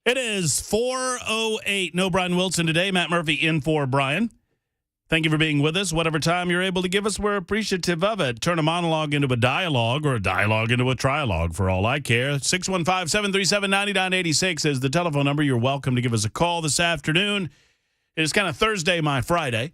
It is 4:08. No Brian Wilson today. Matt Murphy in for Brian. Thank you for being with us. Whatever time you're able to give us, we're appreciative of it. Turn a monologue into a dialogue or a dialogue into a trialogue for all I care. 615-737-9986 is the telephone number. You're welcome to give us a call this afternoon. It is kind of Thursday, my Friday,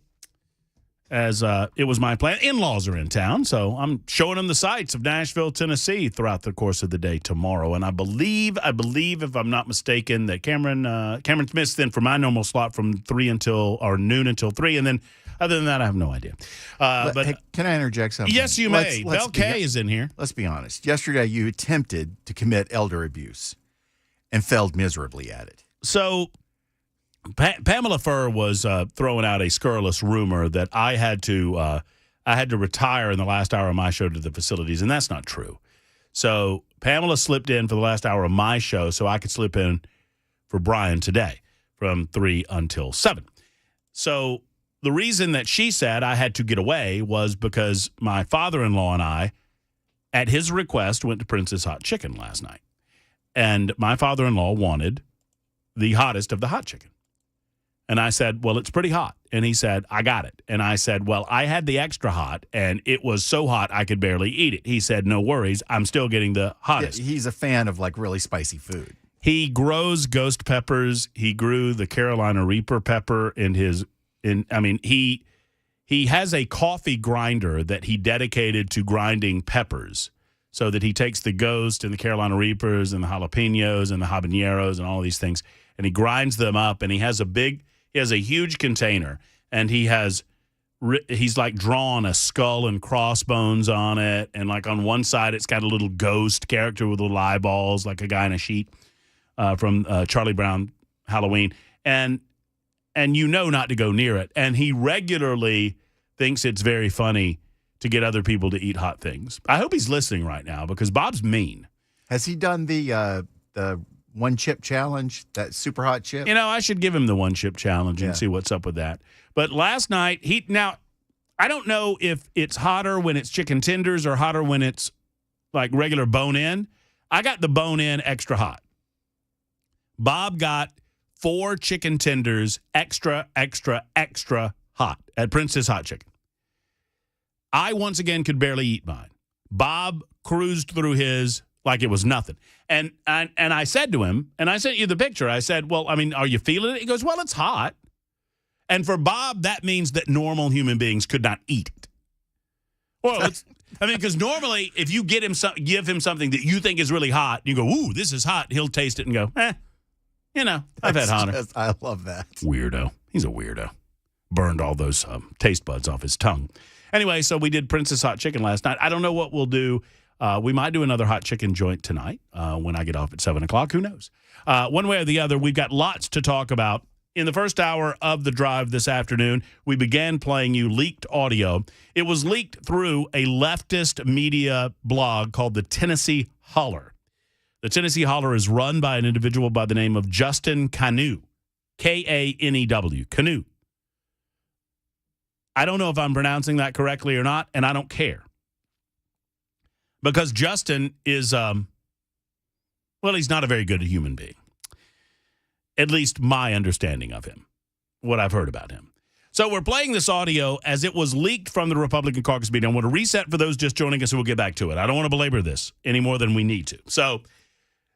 as it was my plan. In-laws are in town, so I'm showing them the sights of Nashville, Tennessee throughout the course of the day tomorrow. And I believe, if I'm not mistaken, that Cameron Smith's then for my normal slot from noon until 3, and then other than that, I have no idea. But hey, can I interject something? Yes, you may. Bel K is in here. Let's be honest. Yesterday, you attempted to commit elder abuse and failed miserably at it. So Pamela Furr was throwing out a scurrilous rumor that I had to retire in the last hour of my show to the facilities, and that's not true. So Pamela slipped in for the last hour of my show so I could slip in for Brian today from 3 until 7. So the reason that she said I had to get away was because my father-in-law and I, at his request, went to Prince's Hot Chicken last night. And my father-in-law wanted the hottest of the hot chicken. And I said, well, it's pretty hot. And he said, I got it. And I said, well, I had the extra hot, and it was so hot I could barely eat it. He said, no worries. I'm still getting the hottest. Yeah, he's a fan of, like, really spicy food. He grows ghost peppers. He grew the Carolina Reaper pepper he has a coffee grinder that he dedicated to grinding peppers, so that he takes the Ghost and the Carolina Reapers and the jalapenos and the habaneros and all these things, and he grinds them up, and he has a huge container, and he's like drawn a skull and crossbones on it, and like on one side it's got a little ghost character with little eyeballs like a guy in a sheet from Charlie Brown Halloween, and you know not to go near it. And he regularly thinks it's very funny to get other people to eat hot things. I hope he's listening right now because Bob's mean. Has he done the one chip challenge, that super hot chip? You know, I should give him the one chip challenge and see what's up with that. But last night, I don't know if it's hotter when it's chicken tenders or hotter when it's like regular bone-in. I got the bone-in extra hot. Bob got 4 chicken tenders extra, extra, extra hot at Prince's Hot Chicken. I, once again, could barely eat mine. Bob cruised through his like it was nothing. And I said to him, and I sent you the picture, I said, well, I mean, are you feeling it? He goes, well, it's hot. And for Bob, that means that normal human beings could not eat it. Well, because normally if you give him something that you think is really hot, you go, ooh, this is hot, he'll taste it and go, I've had hotter. I love that. Weirdo. He's a weirdo. Burned all those taste buds off his tongue. Anyway, so we did Prince's Hot Chicken last night. I don't know what we'll do. We might do another hot chicken joint tonight when I get off at 7 o'clock. Who knows? One way or the other, we've got lots to talk about. In the first hour of the drive this afternoon, we began playing you leaked audio. It was leaked through a leftist media blog called the Tennessee Holler. The Tennessee Holler is run by an individual by the name of Justin Kanew, K-A-N-E-W, Kanew. I don't know if I'm pronouncing that correctly or not, and I don't care. Because Justin is, he's not a very good human being. At least my understanding of him, what I've heard about him. So we're playing this audio as it was leaked from the Republican caucus meeting. I want to reset for those just joining us, and we'll get back to it. I don't want to belabor this any more than we need to.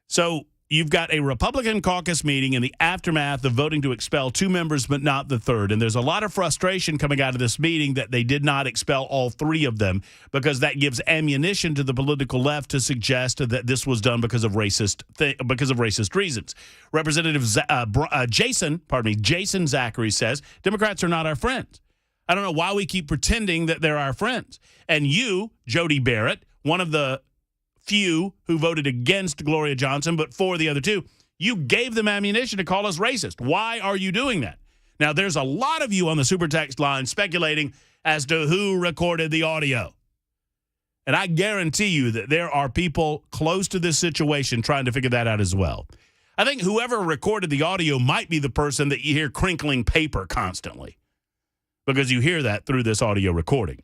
So you've got a Republican caucus meeting in the aftermath of voting to expel 2 members, but not the third. And there's a lot of frustration coming out of this meeting that they did not expel all 3 of them, because that gives ammunition to the political left to suggest that this was done because of racist reasons. Representative Jason Zachary says Democrats are not our friends. I don't know why we keep pretending that they're our friends. And you, Jody Barrett, one of the few who voted against Gloria Johnson, but for the other 2, you gave them ammunition to call us racist. Why are you doing that? Now, there's a lot of you on the super text line speculating as to who recorded the audio. And I guarantee you that there are people close to this situation trying to figure that out as well. I think whoever recorded the audio might be the person that you hear crinkling paper constantly, because you hear that through this audio recording.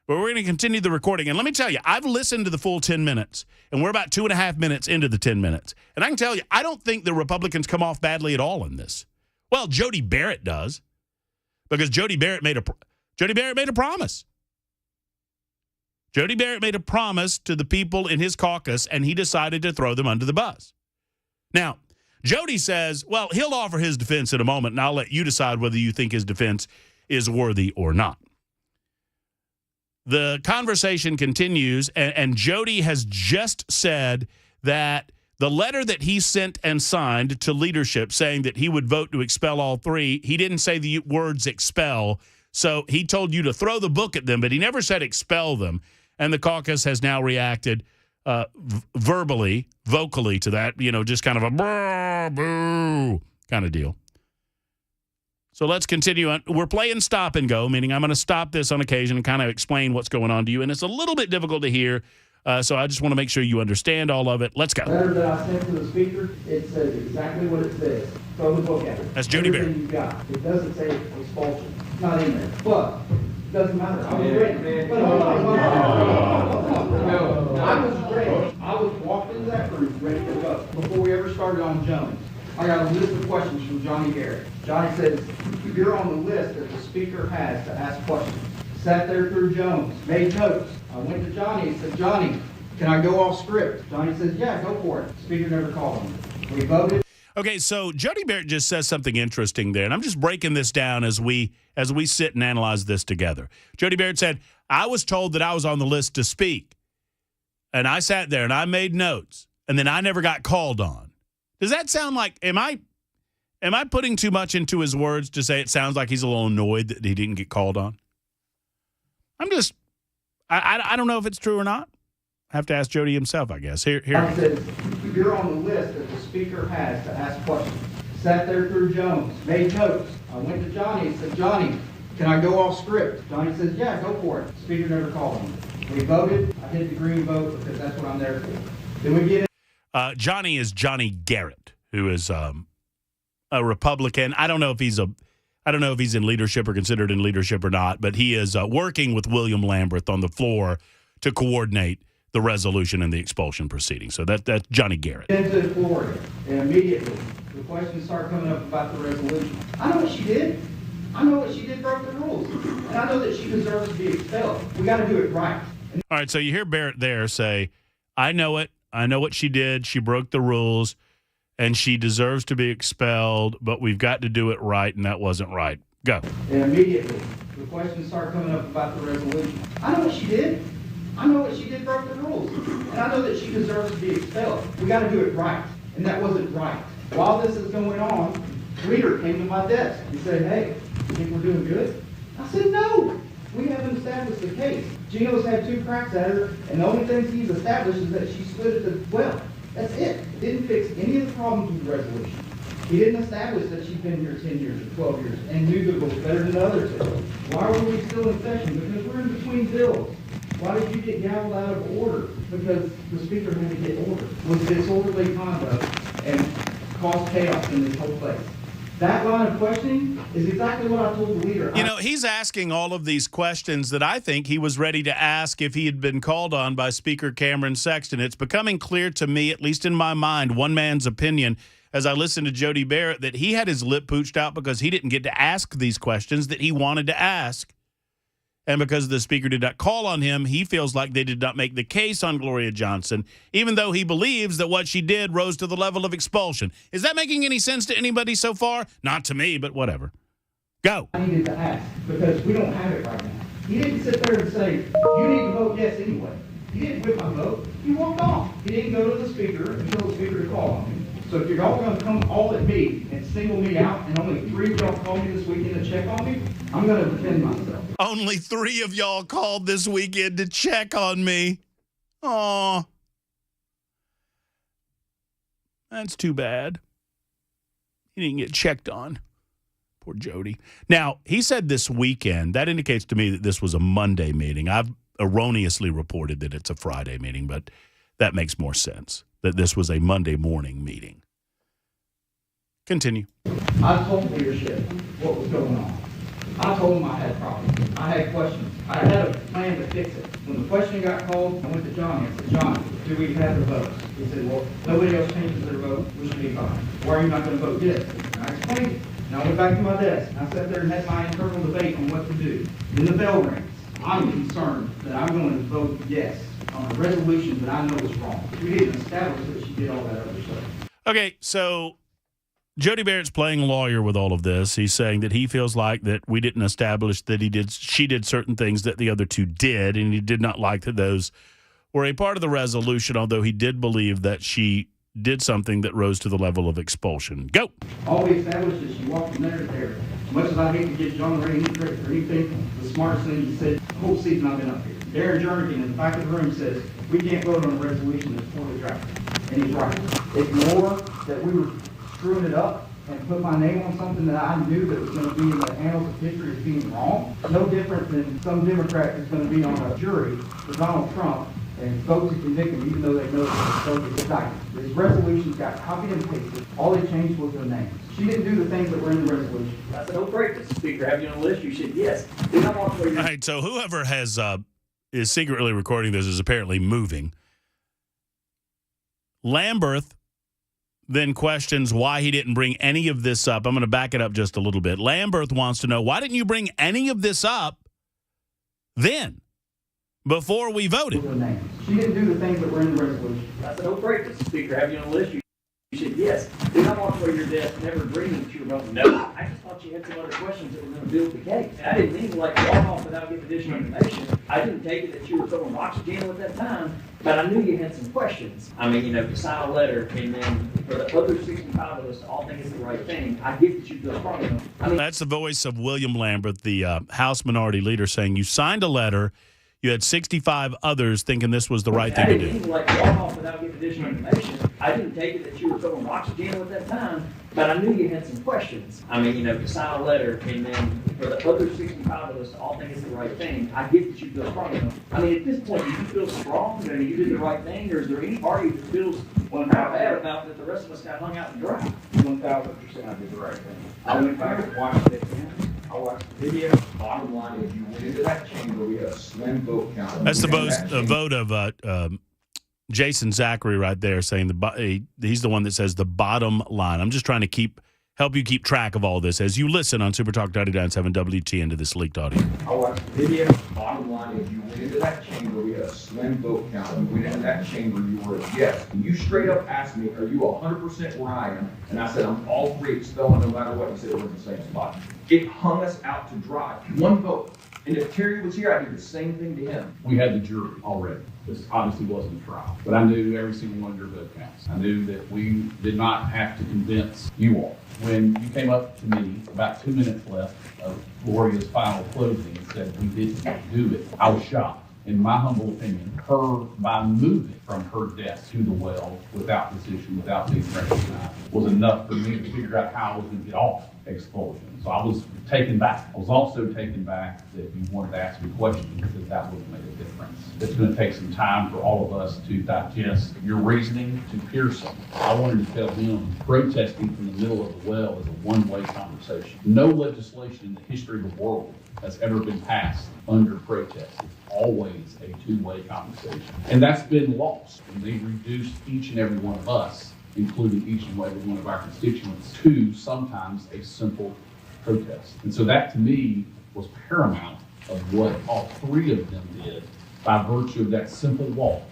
But we're going to continue the recording. And let me tell you, I've listened to the full 10 minutes, and we're about 2.5 minutes into the 10 minutes. And I can tell you, I don't think the Republicans come off badly at all in this. Well, Jody Barrett does, because Jody Barrett made a promise. Jody Barrett made a promise to the people in his caucus, and he decided to throw them under the bus. Now, Jody says, well, he'll offer his defense in a moment, and I'll let you decide whether you think his defense is worthy or not. The conversation continues, and Jody has just said that the letter that he sent and signed to leadership saying that he would vote to expel all three, he didn't say the words expel, so he told you to throw the book at them, but he never said expel them. And the caucus has now reacted vocally to that, just kind of a boo kind of deal. So let's continue on. We're playing stop and go, meaning I'm going to stop this on occasion and kind of explain what's going on to you. And it's a little bit difficult to hear, so I just want to make sure you understand all of it. Let's go. The letter that I sent to the speaker, it says exactly what it says. Throw the book at it. That's Jody Barrett. Everything you've got. It doesn't say expulsion. It's not in there. But it doesn't matter. I was ready. But hold on. I was ready. I was walked into that room ready to go before we ever started on Jones. I got a list of questions from Johnny Garrett. Johnny says, you're on the list that the speaker has to ask questions. Sat there through Jones, made notes. I went to Johnny and said, Johnny, can I go off script? Johnny says, yeah, go for it. Speaker never called him. We voted. Okay, so Jody Barrett just says something interesting there, and I'm just breaking this down as we sit and analyze this together. Jody Barrett said, I was told that I was on the list to speak, and I sat there and I made notes, and then I never got called on. Does that sound like, am I putting too much into his words to say it sounds like he's a little annoyed that he didn't get called on? I don't know if it's true or not. I have to ask Jody himself, I guess. Here. I said, you're on the list that the speaker has to ask questions. Sat there through Jones, made notes. I went to Johnny and said, Johnny, can I go off script? Johnny says, yeah, go for it. Speaker never called him. We voted. I hit the green vote because that's what I'm there for. Then we get Johnny is Johnny Garrett, who is a Republican. I don't know if he's in leadership or considered in leadership or not, but he is working with William Lamberth on the floor to coordinate the resolution and the expulsion proceeding. So that's Johnny Garrett. Into the floor, and immediately the questions start coming up about the resolution. I know what she did. I know what she did, broke the rules, and I know that she deserves to be expelled. We got to do it right. All right, so you hear Barrett there say, I know it. I know what she did. She broke the rules, and she deserves to be expelled, but we've got to do it right, and that wasn't right. Go. And immediately, the questions start coming up about the resolution. I know what she did. I know what she did, broke the rules, and I know that she deserves to be expelled. We got to do it right, and that wasn't right. While this is going on, Reader came to my desk and said, hey, you think we're doing good? I said, no. We haven't established the case. Gino's had 2 cracks at her, and the only things he's established is that she slid at the well. That's it. It didn't fix any of the problems with the resolution. He didn't establish that she'd been here 10 years or 12 years and knew the rules better than others did. Why were we still in session? Because we're in between bills. Why did you get gavelled out of order? Because the speaker had to get order. Was disorderly conduct and caused chaos in this whole place. That line of questioning is exactly what I told the leader. He's asking all of these questions that I think he was ready to ask if he had been called on by Speaker Cameron Sexton. It's becoming clear to me, at least in my mind, one man's opinion, as I listened to Jody Barrett, that he had his lip pooched out because he didn't get to ask these questions that he wanted to ask. And because the speaker did not call on him, he feels like they did not make the case on Gloria Johnson, even though he believes that what she did rose to the level of expulsion. Is that making any sense to anybody so far? Not to me, but whatever. Go. I needed to ask because we don't have it right now. He didn't sit there and say, you need to vote yes anyway. He didn't whip my vote. He walked off. He didn't go to the speaker and tell the speaker to call on me. So if you're all going to come all at me and single me out and only 3 of y'all call me this weekend to check on me, I'm going to defend myself. Only 3 of y'all called this weekend to check on me. Aw. That's too bad. He didn't get checked on. Poor Jody. Now, he said this weekend. That indicates to me that this was a Monday meeting. I've erroneously reported that it's a Friday meeting, but that makes more sense, that this was a Monday morning meeting. Continue. I told leadership what was going on. I told him I had problems. I had questions. I had a plan to fix it. When the question got called, I went to Johnny. I said, John, do we have the votes? He said, well, nobody else changes their vote. We should be fine. Why are you not going to vote yes? And I explained it. And I went back to my desk. And I sat there and had my internal debate on what to do. Then the bell rings. I'm concerned that I'm going to vote yes on a resolution that I know is wrong. We didn't establish that she did all that other stuff. Okay, so Jody Barrett's playing lawyer with all of this. He's saying that he feels like that we didn't establish that she did certain things that the other two did, and he did not like that those were a part of the resolution, although he did believe that she did something that rose to the level of expulsion. Go. All we established is she walked from there to there. As much as I hate to give John Ray any credit for anything, the smartest thing he said the whole season I've been up here. Darren Jernigan in the back of the room says, we can't vote on a resolution that's poorly drafted. And he's right. Ignore that we were screwing it up and put my name on something that I knew that was going to be in the annals of history as being wrong. No different than some Democrat is going to be on a jury for Donald Trump and vote to convict him even though they know that the vote is indicted. These resolutions got copied and pasted. All they changed was their names. She didn't do the things that were in the resolution. I said, oh great, Mr. Speaker, have you on the list? You said yes. Then I'm on for you. All right, so whoever has is secretly recording this is apparently moving. Lamberth then questions why he didn't bring any of this up. I'm going to back it up just a little bit. Lamberth wants to know, why didn't you bring any of this up then, before we voted? She didn't do the things that were in the resolution. I said, oh great, Mr. Speaker, have you on the list? You said yes. Then I'm on for your desk, never agreeing that you were voting no. I just thought you had some other questions that were going to build the case. And I didn't mean to walk off without getting additional information. I didn't take it that you were throwing oxygen at that time, but I knew you had some questions. I mean, to sign a letter and then for the other 65 of us to all think it's the right thing, I get that you feel strong enough. I mean, that's the voice of William Lamberth, the House Minority Leader, saying you signed a letter. You had 65 others thinking this was the right thing to do. I didn't mean to walk off without getting additional information. I didn't take it that you were throwing oxygen at that time, but I knew you had some questions. I mean, to sign a letter and then for the other 65 of us to all think it's the right thing, I get that you feel strong enough. I mean, at this point, do you feel strong that you did the right thing, or is there any party that feels bad about that the rest of us got hung out and dry? 1,000% I did the right thing. I went back and watched it again. I watched the video. Bottom line is, you went into that chamber, we had a slim vote count. That's the vote of Jason Zachary right there, saying he's the one that says the bottom line. I'm just trying to help you keep track of all this as you listen on Super Talk 99.7 WTN to this leaked audio. I watched the video. Bottom line is, you went into that chamber, we had a slim vote count. You went into that chamber, you were a yes. And you straight up asked me, are you 100% where I am? And I said, I'm all three expelling no matter what. You said it was in the same spot. It hung us out to dry. One vote. And if Terry was here, I'd do the same thing to him. We had the jury already. This obviously wasn't a trial. But I knew every single one of your vote counts. I knew that we did not have to convince you all. When you came up to me, about 2 minutes left of Gloria's final closing, and said we didn't do it, I was shocked. In my humble opinion, her, by moving from her desk to the well without decision, without being recognized, was enough for me to figure out how I was going to get off expulsion. So I was taken back. I was also taken back that you wanted to ask me questions, because that would make a difference. It's going to take some time for all of us to digest your reasoning to Pearson. I wanted to tell him protesting from the middle of the well is a one-way conversation. No legislation in the history of the world has ever been passed under protest. It's always a two-way conversation. And that's been lost. And they reduced each and every one of us, including each and every one of our constituents, to sometimes a simple protest. And so that to me was paramount of what all three of them did by virtue of that simple walk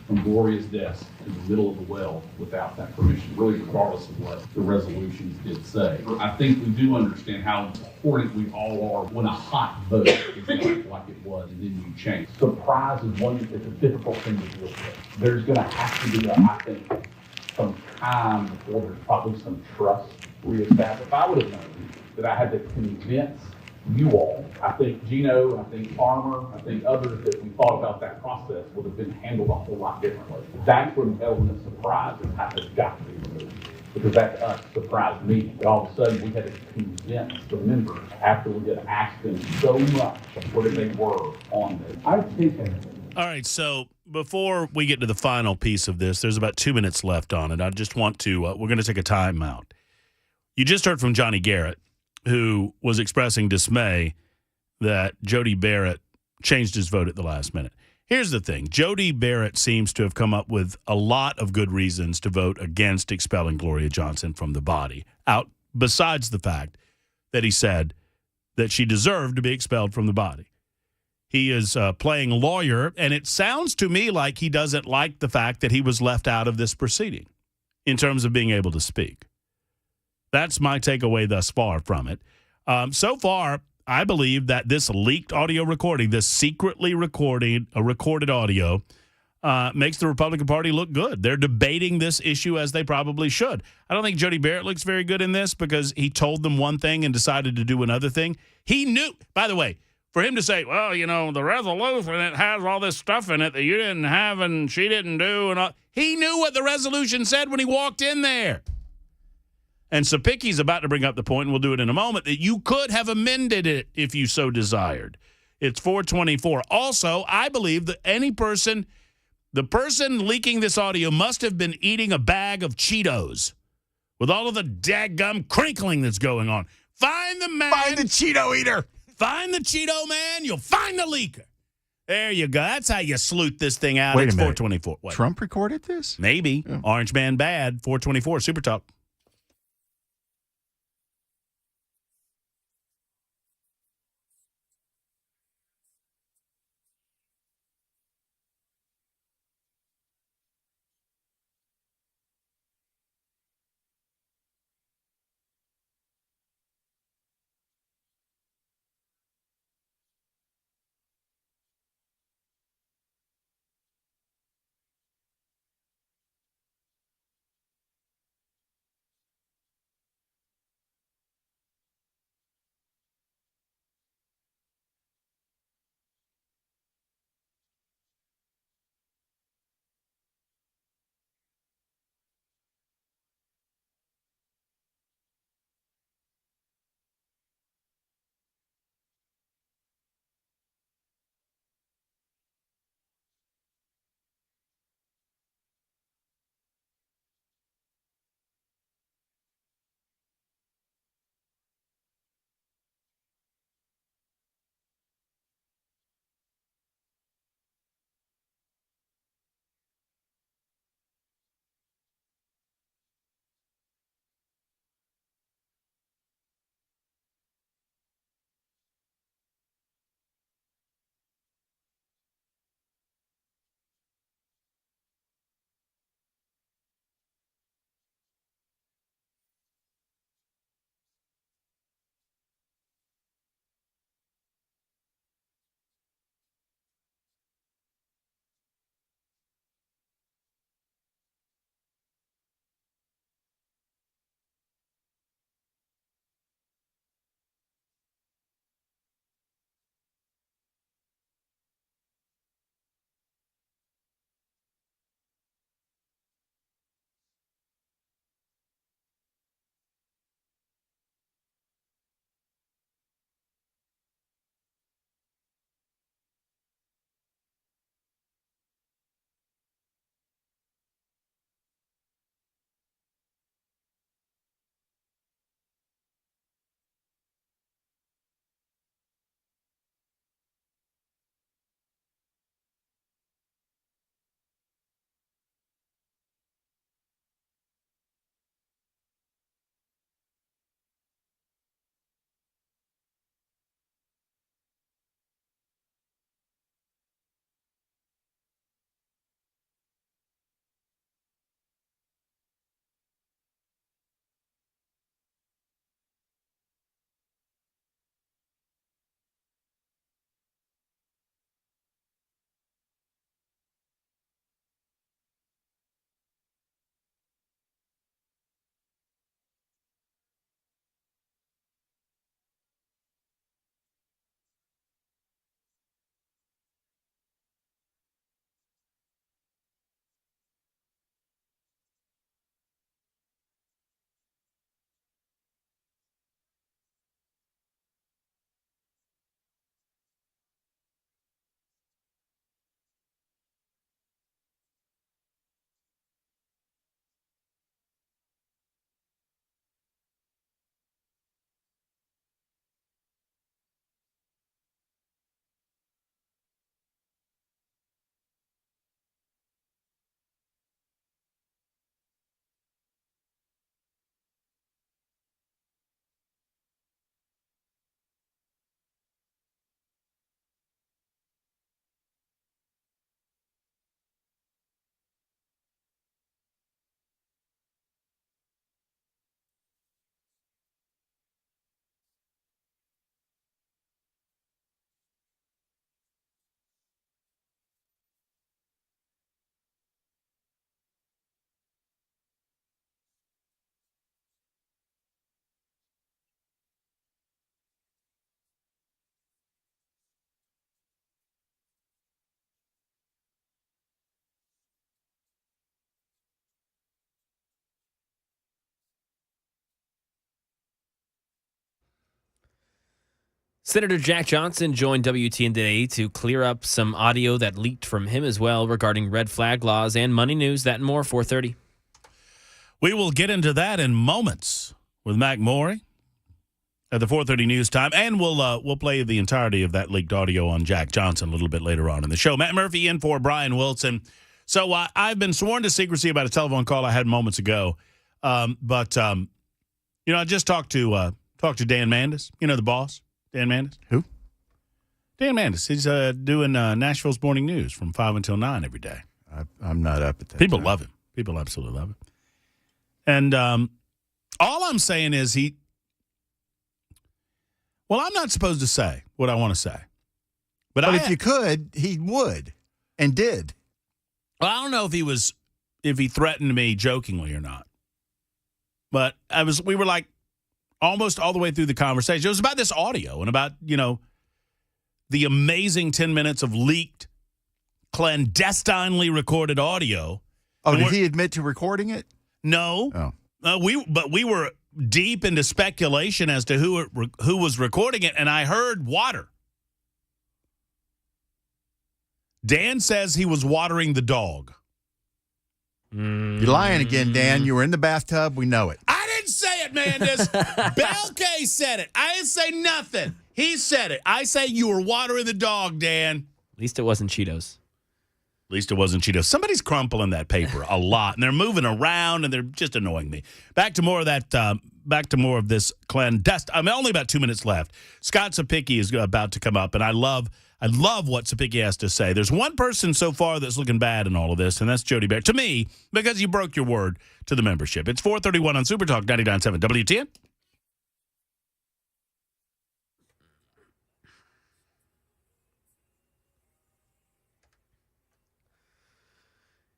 from Gloria's desk to the middle of the well without that permission, really regardless of what the resolutions did say. I think we do understand how important we all are when a hot vote is like it was and then you change. Surprise is it's a difficult thing to deal with. There's going to have to be, I think, some time before there's probably some trust reestablished. If I would have known that I had to convince you all, I think Gino, I think Farmer, I think others that we thought about that process would have been handled a whole lot differently. That's where the element of surprise has got to be removed. Because that surprised me. That all of a sudden we had to convince the members after we had asked them so much of where they were on this. I think all right, so before we get to the final piece of this, there's about 2 minutes left on it. I just want to, we're going to take a time out. You just heard from Johnny Garrett, who was expressing dismay that Jody Barrett changed his vote at the last minute. Here's the thing. Jody Barrett seems to have come up with a lot of good reasons to vote against expelling Gloria Johnson from the body, besides the fact that he said that she deserved to be expelled from the body. He is playing lawyer, and it sounds to me like he doesn't like the fact that he was left out of this proceeding in terms of being able to speak. That's my takeaway thus far from it. So far, I believe that this leaked audio recording, this secretly recorded audio, makes the Republican Party look good. They're debating this issue as they probably should. I don't think Jody Barrett looks very good in this because he told them one thing and decided to do another thing. He knew, by the way, for him to say, well, you know, the resolution, it has all this stuff in it that you didn't have and she didn't do. And all. He knew what the resolution said when he walked in there. And Sapicki's about to bring up the point, and we'll do it in a moment, that you could have amended it if you so desired. It's 424. Also, I believe that the person leaking this audio must have been eating a bag of Cheetos with all of the daggum crinkling that's going on. Find the man. Find the Cheeto eater. Find the Cheeto man. You'll find the leaker. There you go. That's how you sleuth this thing out. Wait it's a minute. 424. What? Trump recorded this? Maybe. Yeah. Orange Man bad. 424. Super Talk. Senator Jack Johnson joined WTN today to clear up some audio that leaked from him as well regarding red flag laws and money news. That and more, 4:30. We will get into that in moments with Mac Morey at the 4:30 news time, and we'll play the entirety of that leaked audio on Jack Johnson a little bit later on in the show. Matt Murphy in for Brian Wilson. So I've been sworn to secrecy about a telephone call I had moments ago, but I just talked to Dan Mandis, the boss, Dan Mandis. Who? Dan Mandis. He's doing Nashville's Morning News from 5 until 9 every day. I'm not up at that. People love him. People absolutely love him. And all I'm saying is I'm not supposed to say what I want to say. But if you could, he would and did. Well, I don't know if he threatened me jokingly or not. But we were like almost all the way through the conversation. It was about this audio and about, the amazing 10 minutes of leaked, clandestinely recorded audio. Oh, did he admit to recording it? No. Oh. We were deep into speculation as to who was recording it, and I heard water. Dan says he was watering the dog. You're lying again, Dan. You were in the bathtub. We know it. I didn't say it, Mandis. Belkay said it. I didn't say nothing. He said it. I say you were watering the dog, Dan. At least it wasn't Cheetos. At least it wasn't Cheetos. Somebody's crumpling that paper a lot, and they're moving around, and they're just annoying me. Back to more of that. Back to more of this clandestine. Only about 2 minutes left. Scott Sapicki is about to come up, and I love what Sapicki has to say. There's one person so far that's looking bad in all of this, and that's Jody Bear. To me, because you broke your word to the membership. It's 4:31 on Super Talk 99.7 WTN.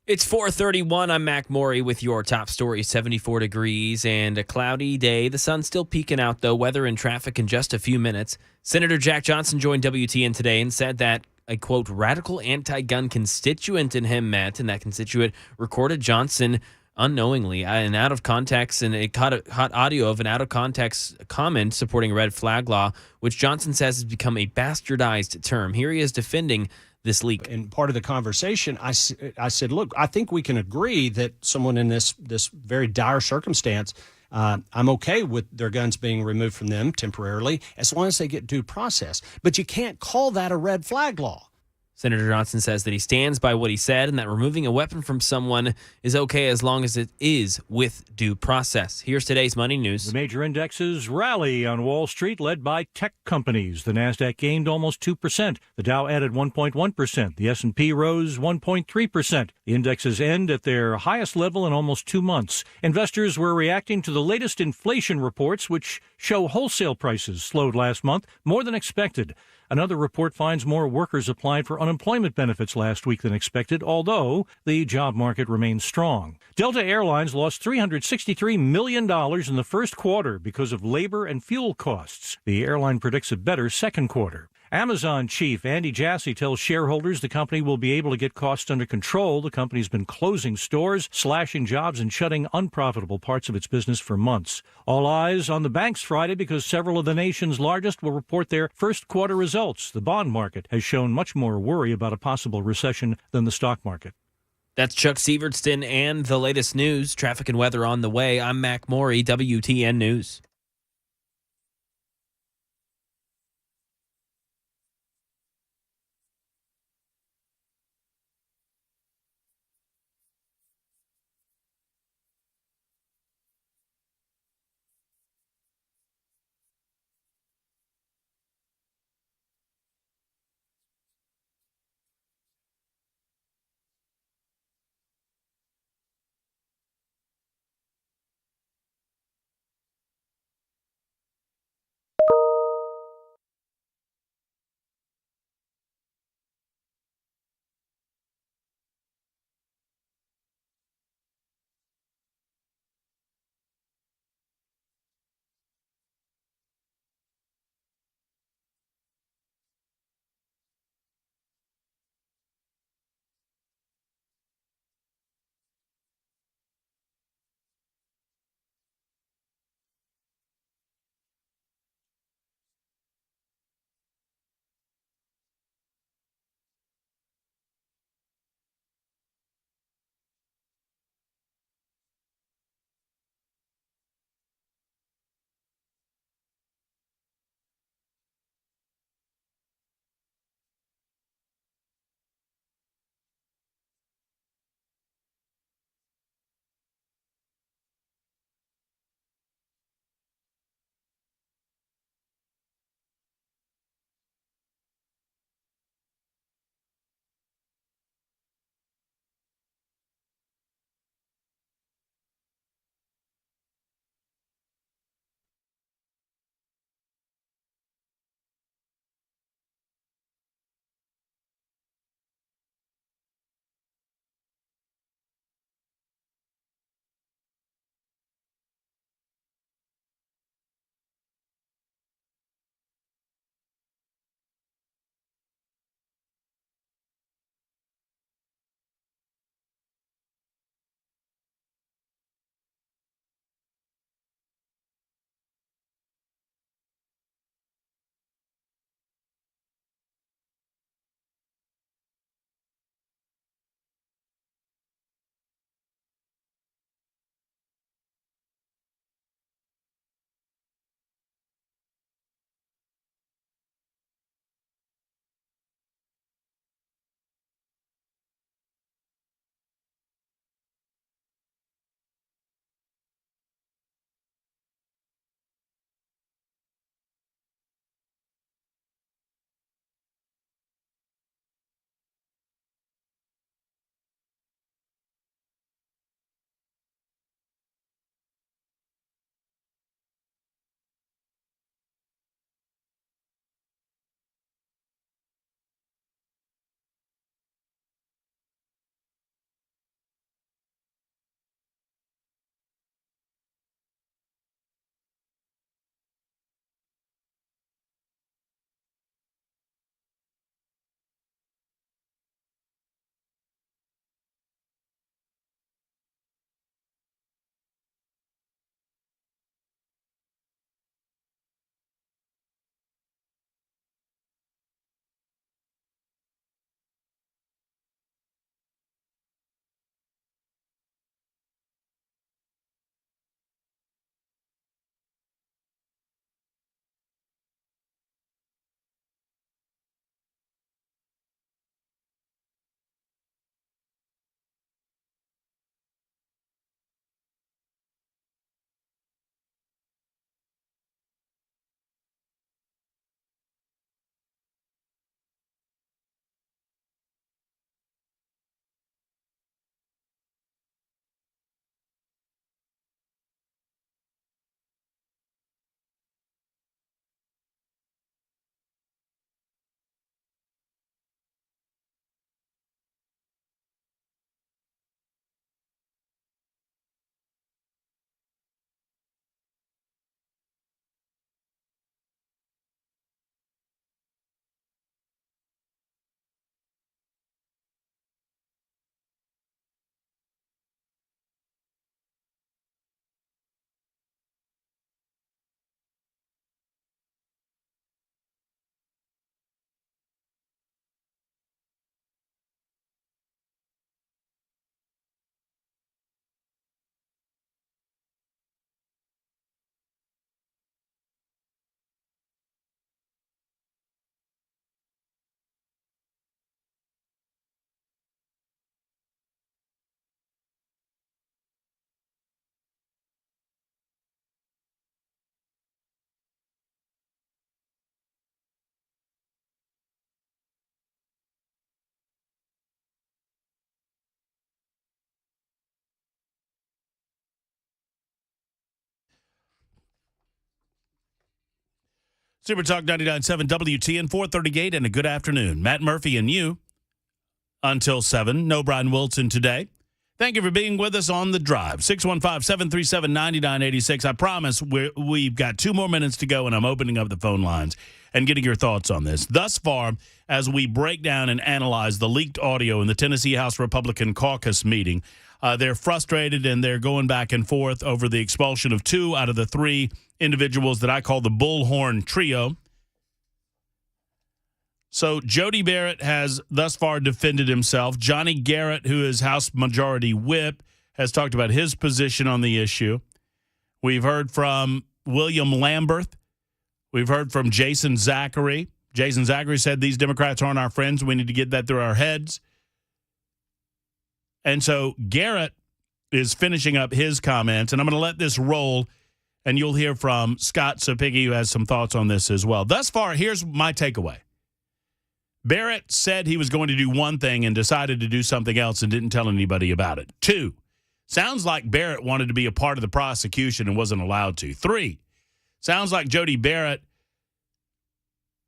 It's 4:31. I'm Mac Morey with your top story. 74 degrees and a cloudy day. The sun's still peeking out, though. Weather and traffic in just a few minutes. Senator Jack Johnson joined WTN today and said that a, quote, radical anti-gun constituent in him met, and that constituent recorded Johnson unknowingly and out of context, and it caught audio of an out-of-context comment supporting red flag law, which Johnson says has become a bastardized term. Here he is defending this leak. And part of the conversation, I said, look, I think we can agree that someone in this very dire circumstance, I'm okay with their guns being removed from them temporarily as long as they get due process. But you can't call that a red flag law. Senator Johnson says that he stands by what he said and that removing a weapon from someone is okay as long as it is with due process. Here's today's money news. The major indexes rally on Wall Street, led by tech companies. The Nasdaq gained almost 2%. The Dow added 1.1%. The S&P rose 1.3%. The indexes end at their highest level in almost 2 months. Investors were reacting to the latest inflation reports, which show wholesale prices slowed last month more than expected. Another report finds more workers applied for unemployment benefits last week than expected, although the job market remains strong. Delta Airlines lost $363 million in the first quarter because of labor and fuel costs. The airline predicts a better second quarter. Amazon chief Andy Jassy tells shareholders the company will be able to get costs under control. The company's been closing stores, slashing jobs, and shutting unprofitable parts of its business for months. All eyes on the banks Friday because several of the nation's largest will report their first quarter results. The bond market has shown much more worry about a possible recession than the stock market. That's Chuck Sievertson and the latest news. Traffic and weather on the way. I'm Mac Morey, WTN News. Super Talk 99.7 WTN 438 and a good afternoon. Matt Murphy and you until 7. No Brian Wilson today. Thank you for being with us on The Drive. 615-737-9986. I promise we've got 2 more minutes to go, and I'm opening up the phone lines and getting your thoughts on this. Thus far, as we break down and analyze the leaked audio in the Tennessee House Republican caucus meeting, they're frustrated and they're going back and forth over the expulsion of 2 out of the 3 individuals that I call the Bullhorn Trio. So Jody Barrett has thus far defended himself. Johnny Garrett, who is House Majority Whip, has talked about his position on the issue. We've heard from William Lamberth. We've heard from Jason Zachary. Jason Zachary said these Democrats aren't our friends. We need to get that through our heads. And so Garrett is finishing up his comments, and I'm going to let this roll, and you'll hear from Scott Cepicky, who has some thoughts on this as well. Thus far, here's my takeaway. Barrett said he was going to do one thing and decided to do something else and didn't tell anybody about it. 2, sounds like Barrett wanted to be a part of the prosecution and wasn't allowed to. 3, sounds like Jody Barrett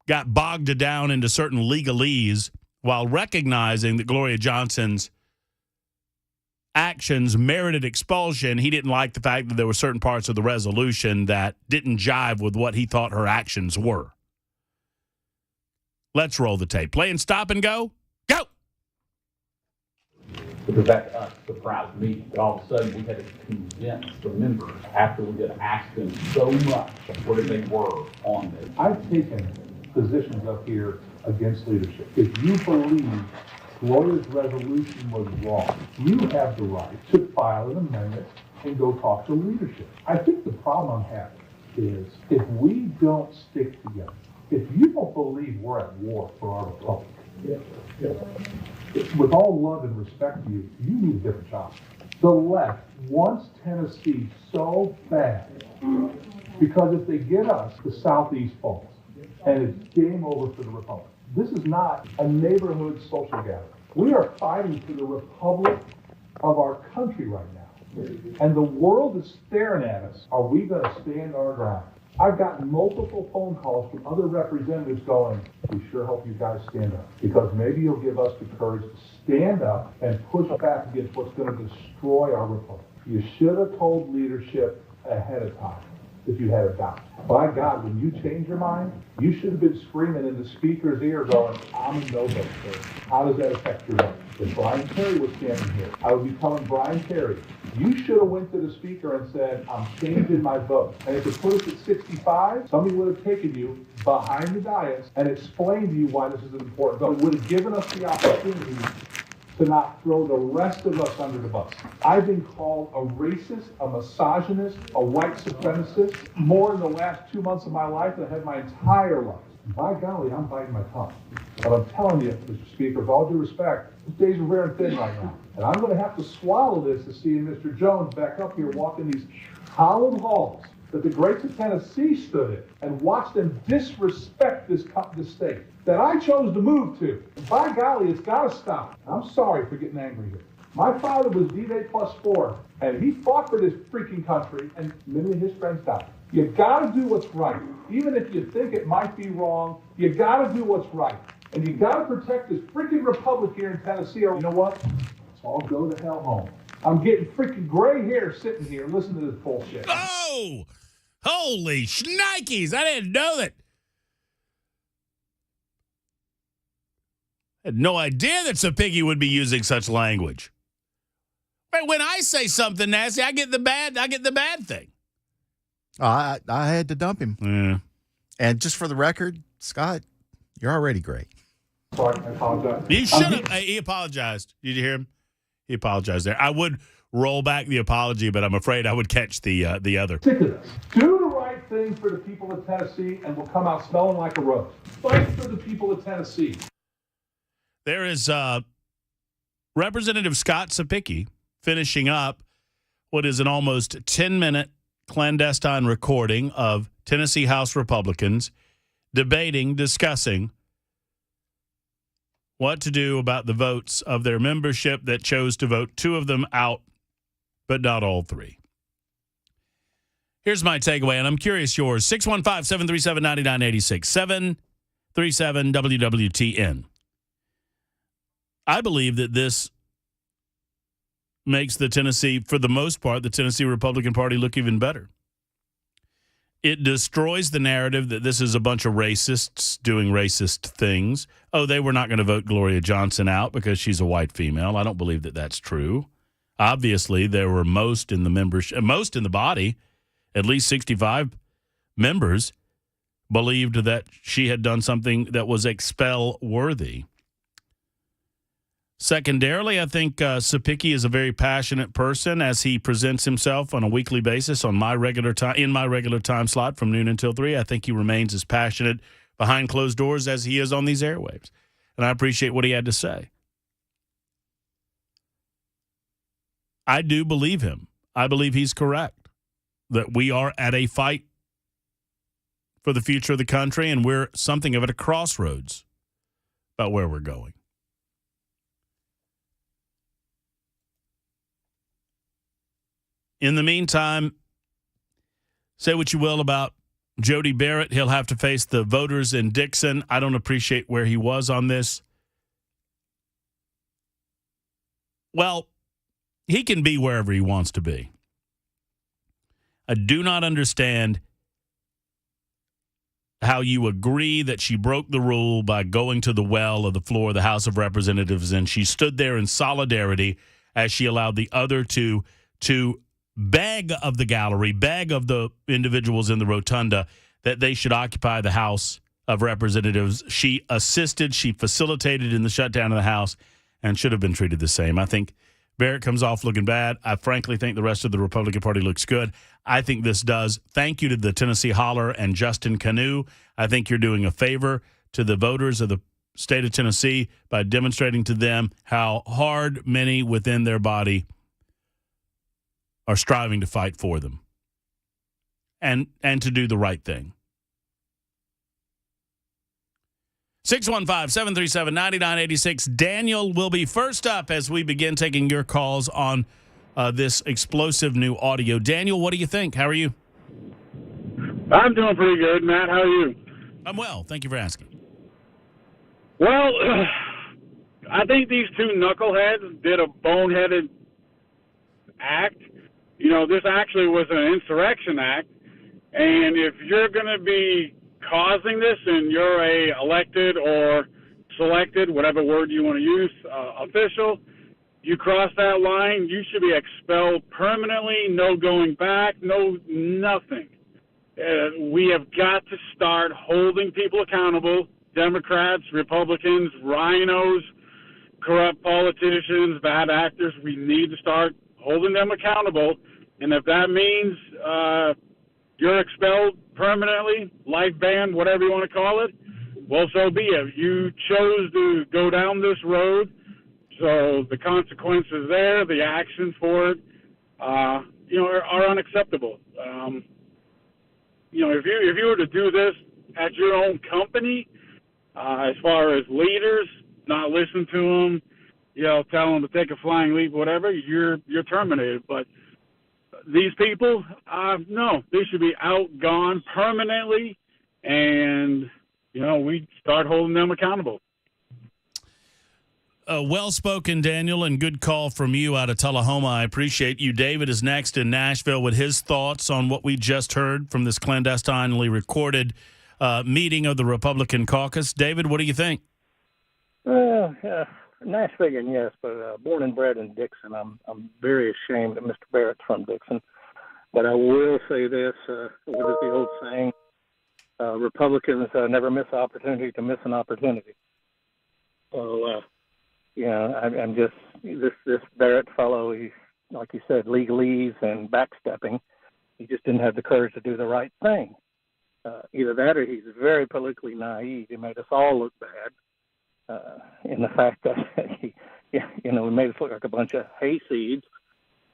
got bogged down into certain legalese while recognizing that Gloria Johnson's actions merited expulsion. He didn't like the fact that there were certain parts of the resolution that didn't jive with what he thought her actions were. Let's roll the tape. Play and stop and go. Go! Because that surprised me. That all of a sudden we had to convince the members after we had asked them so much of where they were on this. I've taken positions up here against leadership. If you believe Gloria's resolution was wrong, you have the right to file an amendment and go talk to leadership. I think the problem I'm having is if we don't stick together, if you don't believe we're at war for our republic, with all love and respect to you, you need a different job. The left wants Tennessee so bad because if they get us, the Southeast falls, and it's game over for the republic. This is not a neighborhood social gathering. We are fighting for the republic of our country right now, and the world is staring at us. Are we going to stand our ground? I've gotten multiple phone calls from other representatives going, we sure hope you guys stand up, because maybe you'll give us the courage to stand up and push back against what's going to destroy our republic. You should have told leadership ahead of time if you had a doubt. By God, when you change your mind, you should have been screaming in the speaker's ear going, I'm a no vote, sir. How does that affect your vote? If Brian Terry was standing here, I would be telling Brian Terry, you should have went to the speaker and said, I'm changing my vote. And if it put us at 65, somebody would have taken you behind the dais and explained to you why this is an important vote. It would have given us the opportunity to not throw the rest of us under the bus. I've been called a racist, a misogynist, a white supremacist more in the last 2 months of my life than I had my entire life. And by golly, I'm biting my tongue. But I'm telling you, Mr. Speaker, with all due respect, these days are very thin right now. And I'm going to have to swallow this to see Mr. Jones back up here walking these hallowed halls that the greats of Tennessee stood in and watch them disrespect this state that I chose to move to. And by golly, it's got to stop. I'm sorry for getting angry here. My father was D-Day +4, and he fought for this freaking country, and many of his friends died. You got to do what's right. Even if you think it might be wrong, you got to do what's right. And you got to protect this freaking republic here in Tennessee, or you know what? Let's all go to hell home. I'm getting freaking gray hair sitting here listening to this bullshit. Oh! Holy shnikes! I didn't know that. I had no idea that Cepicky would be using such language. But when I say something nasty, I get the bad thing. I had to dump him. Yeah. And just for the record, Scott, you're already great. Sorry, I apologize. You should have. He apologized. Did you hear him? He apologized there. I would roll back the apology, but I'm afraid I would catch the other. Sick of this. Do the right thing for the people of Tennessee, and we'll come out smelling like a rose. Fight for the people of Tennessee. There is Representative Scott Cepicky finishing up what is an almost 10-minute clandestine recording of Tennessee House Republicans discussing what to do about the votes of their membership that chose to vote 2 of them out, but not all 3. Here's my takeaway, and I'm curious yours. 615-737-9986, 737-WWTN. I believe that this makes the Tennessee, for the most part, the Tennessee Republican Party look even better. It destroys the narrative that this is a bunch of racists doing racist things. Oh, they were not going to vote Gloria Johnson out because she's a white female. I don't believe that that's true. Obviously, there were most in the body, at least 65 members, believed that she had done something that was expel-worthy. Secondarily, I think Sapicki is a very passionate person as he presents himself on a weekly basis on my regular time slot from noon until 3. I think he remains as passionate behind closed doors as he is on these airwaves. And I appreciate what he had to say. I do believe him. I believe he's correct, that we are at a fight for the future of the country, and we're something of at a crossroads about where we're going. In the meantime, say what you will about Jody Barrett. He'll have to face the voters in Dixon. I don't appreciate where he was on this. Well, he can be wherever he wants to be. I do not understand how you agree that she broke the rule by going to the well of the floor of the House of Representatives, and she stood there in solidarity as she allowed the other to beg of the gallery, beg of the individuals in the rotunda that they should occupy the House of Representatives. She assisted, she facilitated in the shutdown of the House, and should have been treated the same. I think Barrett comes off looking bad. I frankly think the rest of the Republican Party looks good. I think this does. Thank you to the Tennessee Holler and Justin Canoe. I think you're doing a favor to the voters of the state of Tennessee by demonstrating to them how hard many within their body are striving to fight for them and to do the right thing. 615-737-9986. Daniel will be first up as we begin taking your calls on this explosive new audio. Daniel, what do you think? How are you? I'm doing pretty good, Matt. How are you? I'm well. Thank you for asking. Well, I think these two knuckleheads did a boneheaded act. You know, this actually was an insurrection act, and if you're going to be causing this and you're a elected or selected, whatever word you want to use, official, you cross that line, you should be expelled permanently, no going back, no nothing. We have got to start holding people accountable, Democrats, Republicans, rhinos, corrupt politicians, bad actors. We need to start holding them accountable, and if that means you're expelled permanently, life ban, whatever you want to call it, well, so be it. You chose to go down this road, so the consequences there, the actions for it, are unacceptable. If you were to do this at your own company, as far as leaders, not listen to them, tell them to take a flying leap, whatever, you're terminated. But these people, no, they should be outgone permanently, and, we start holding them accountable. Well-spoken, Daniel, and good call from you out of Tullahoma. I appreciate you. David is next in Nashville with his thoughts on what we just heard from this clandestinely recorded meeting of the Republican caucus. David, what do you think? Nice figuring, yes, but born and bred in Dixon, I'm very ashamed that Mr. Barrett's from Dixon. But I will say this, what is the old saying? Republicans never miss an opportunity to miss an opportunity. So, I'm just, this Barrett fellow, he's, like you said, legalese and backstepping. He just didn't have the courage to do the right thing. Either that or he's very politically naive. He made us all look bad. In the fact that he made us look like a bunch of hayseeds.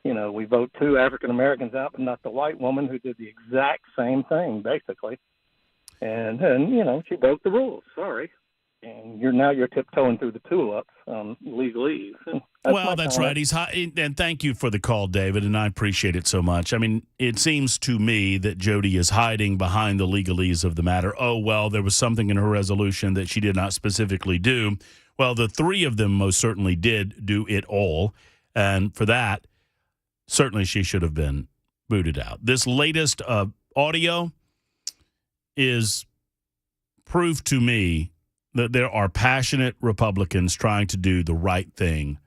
We vote 2 African Americans out, but not the white woman who did the exact same thing, basically. And she broke the rules. Sorry. and you're tiptoeing through the tulips, legalese. Well, that's right. He's high, and thank you for the call, David, and I appreciate it so much. I mean, it seems to me that Jody is hiding behind the legalese of the matter. Oh, well, there was something in her resolution that she did not specifically do. Well, the three of them most certainly did do it all, and for that, certainly she should have been booted out. This latest audio is proof to me that there are passionate Republicans trying to do the right thing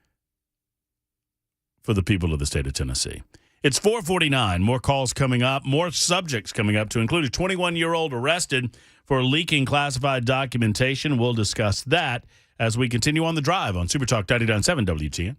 for the people of the state of Tennessee. It's 4:49. More calls coming up. More subjects coming up, to include a 21-year-old arrested for leaking classified documentation. We'll discuss that as we continue on the drive on Super Talk 99.7 WTN.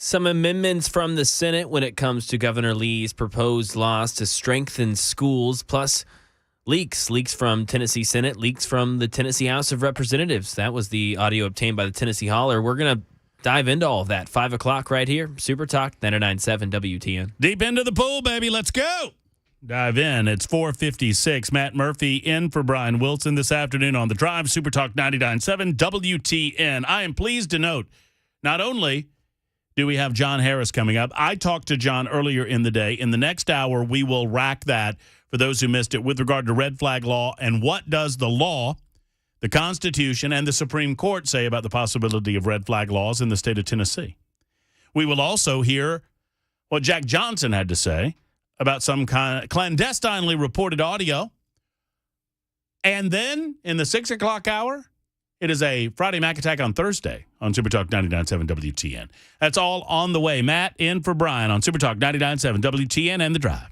Some amendments from the Senate when it comes to Governor Lee's proposed laws to strengthen schools, plus leaks from Tennessee Senate, leaks from the Tennessee House of Representatives. That was the audio obtained by the Tennessee Holler. We're going to dive into all of that. 5 o'clock right here, Super Talk 99.7 WTN. Deep into the pool, baby. Let's go. Dive in. It's 4:56. Matt Murphy in for Brian Wilson this afternoon on The Drive, Super Talk 99.7 WTN. I am pleased to note, not only do we have John Harris coming up, I talked to John earlier in the day. In the next hour, we will rack that, for those who missed it, with regard to red flag law and what does the law, the Constitution, and the Supreme Court say about the possibility of red flag laws in the state of Tennessee. We will also hear what Jack Johnson had to say about some kind of clandestinely reported audio. And then in the 6 o'clock hour, it is a Friday Mac Attack on Thursday on Super Talk 99.7 WTN. That's all on the way. Matt in for Brian on Super Talk 99.7 WTN and The Drive.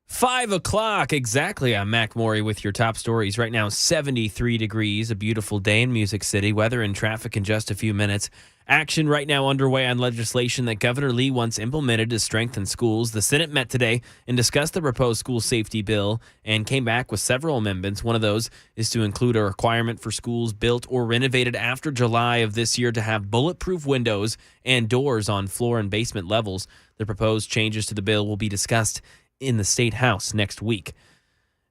Five o'clock exactly. I'm Mac Morey with your top stories. Right now, 73 degrees, a beautiful day in Music City. Weather and traffic in just a few minutes. Action right now underway on legislation that Governor Lee wants implemented to strengthen schools. The Senate met today and discussed the proposed school safety bill and came back with several amendments. One of those is to include a requirement for schools built or renovated after July of this year to have bulletproof windows and doors on floor and basement levels. The proposed changes to the bill will be discussed in the State House next week.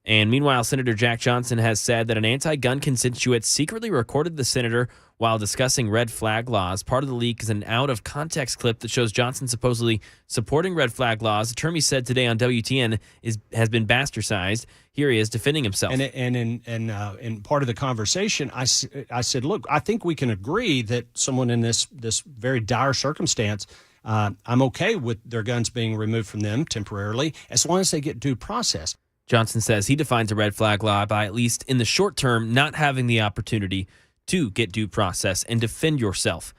And meanwhile, Senator Jack Johnson has said that an anti-gun constituent secretly recorded the senator while discussing red flag laws. Part of the leak is an out-of-context clip that shows Johnson supposedly supporting red flag laws. The term he said today on WTN has been bastardized. Here he is defending himself. And in part of the conversation, I said, look, I think we can agree that someone in this very dire circumstance, I'm okay with their guns being removed from them temporarily as long as they get due process. Johnson says he defines a red flag law by, at least in the short term, not having the opportunity to get due process and defend yourself.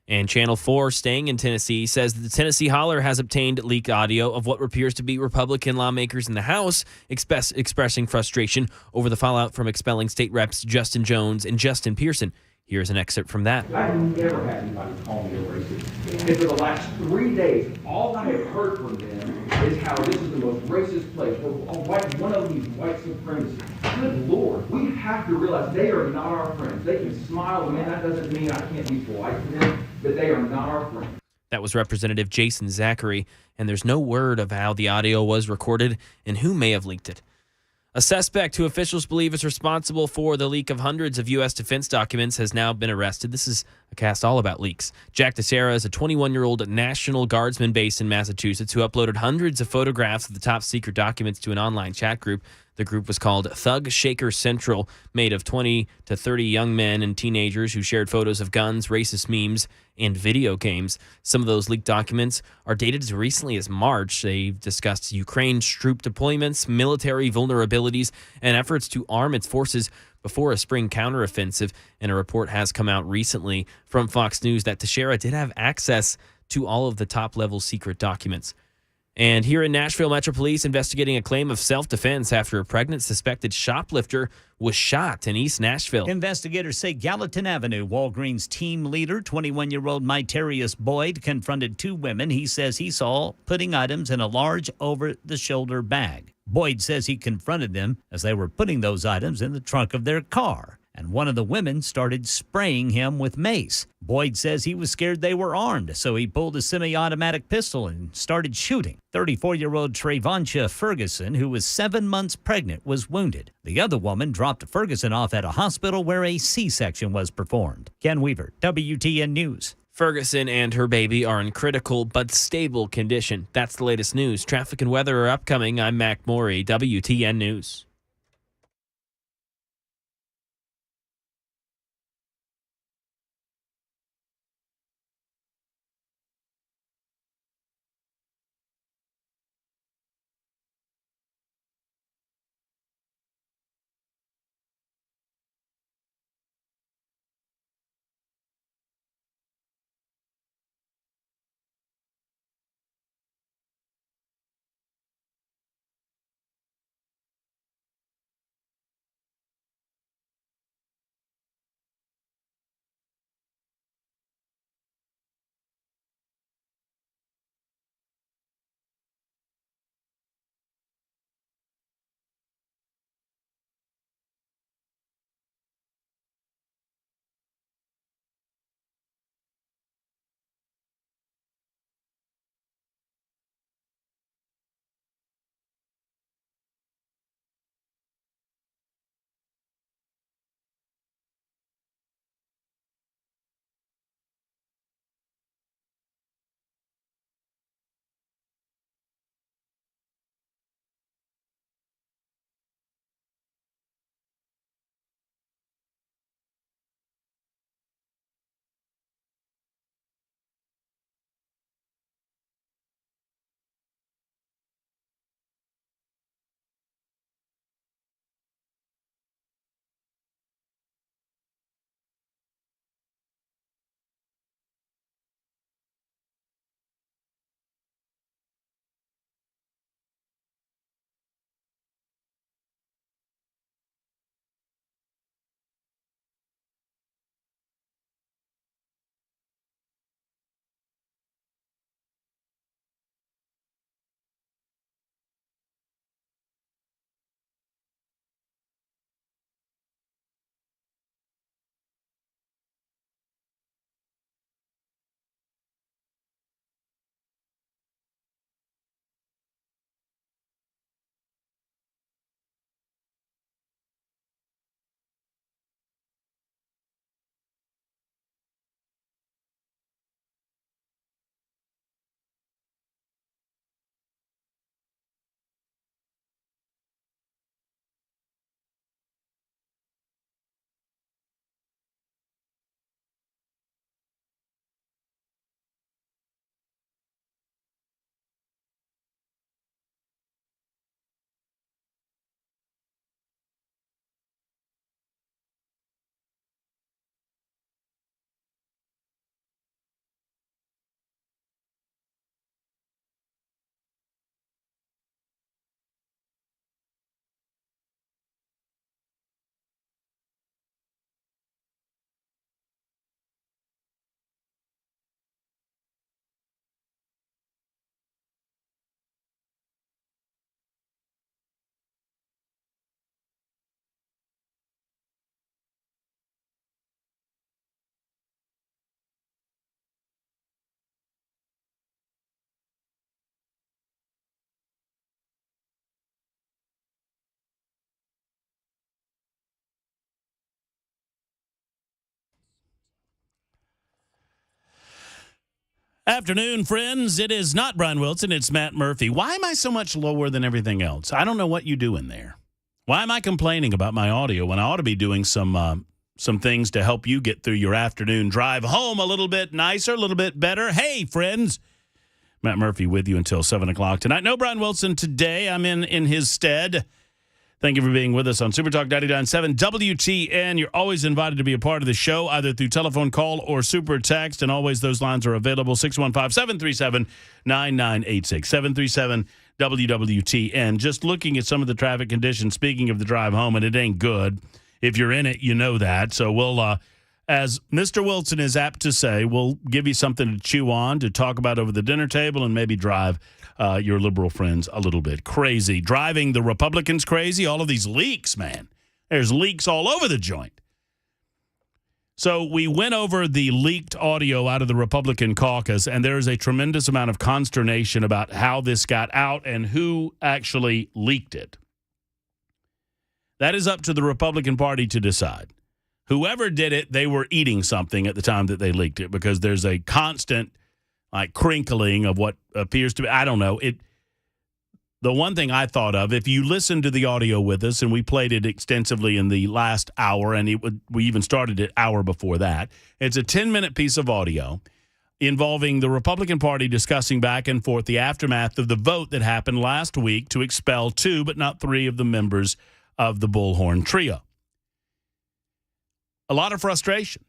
And Channel 4, staying in Tennessee, says that the Tennessee Holler has obtained leaked audio of what appears to be Republican lawmakers in the House expressing frustration over the fallout from expelling state reps Justin Jones and Justin Pearson. Here's an excerpt from that. I've never had anybody call me a racist. And for the last 3 days, all I have heard from them is how this is the most racist place. One of these white supremacists. Good Lord, we have to realize they are not our friends. They can smile, man, that doesn't mean I can't be polite to them, but they are not our friends. That was Representative Jason Zachary, and there's no word of how the audio was recorded and who may have leaked it. A suspect who officials believe is responsible for the leak of hundreds of U.S. defense documents has now been arrested. This is a cast all about leaks. Jack Teixeira is a 21-year-old National Guardsman based in Massachusetts who uploaded hundreds of photographs of the top secret documents to an online chat group. The group was called Thug Shaker Central, made of 20 to 30 young men and teenagers who shared photos of guns, racist memes, and video games. Some of those leaked documents are dated as recently as March. They discussed Ukraine's troop deployments, military vulnerabilities, and efforts to arm its forces before a spring counteroffensive. And a report has come out recently from Fox News that Teixeira did have access to all of the top-level secret documents. And here in Nashville, Metro Police investigating a claim of self-defense after a pregnant suspected shoplifter was shot in East Nashville. Investigators say Gallatin Avenue Walgreens team leader, 21-year-old Myterius Boyd, confronted two women he says he saw putting items in a large over-the-shoulder bag. Boyd says he confronted them as they were putting those items in the trunk of their car, and one of the women started spraying him with mace. Boyd says he was scared they were armed, so he pulled a semi-automatic pistol and started shooting. 34-year-old Trayvoncha Ferguson, who was 7 months pregnant, was wounded. The other woman dropped Ferguson off at a hospital where a C-section was performed. Ken Weaver, WTN News. Ferguson and her baby are in critical but stable condition. That's the latest news. Traffic and weather are upcoming. I'm Mac Morey, WTN News. Afternoon, friends. It is not Brian Wilson. It's Matt Murphy. Why am I so much lower than everything else? I don't know what you do in there. Why am I complaining about my audio when I ought to be doing some things to help you get through your afternoon drive home a little bit nicer, a little bit better? Hey, friends. Matt Murphy with you until 7 o'clock tonight. No Brian Wilson today. I'm in his stead. Thank you for being with us on Super Talk 99.7 WTN. You're always invited to be a part of the show, either through telephone call or super text, and always those lines are available, 615-737-9986, 737-WWTN. Just looking at some of the traffic conditions, speaking of the drive home, and it ain't good. If you're in it, you know that. So we'll, as Mr. Wilson is apt to say, we'll give you something to chew on, to talk about over the dinner table, and maybe drive your liberal friends a little bit crazy. Driving the Republicans crazy, all of these leaks, man. There's leaks all over the joint. So we went over the leaked audio out of the Republican caucus, and there is a tremendous amount of consternation about how this got out and who actually leaked it. That is up to the Republican Party to decide. Whoever did it, they were eating something at the time that they leaked it, because there's a constant crinkling of what appears to be, I don't know. The one thing I thought of, if you listen to the audio with us, and we played it extensively in the last hour, and we even started it hour before that, it's a 10-minute piece of audio involving the Republican Party discussing back and forth the aftermath of the vote that happened last week to expel 2 but not 3 of the members of the Bullhorn Trio. A lot of frustration.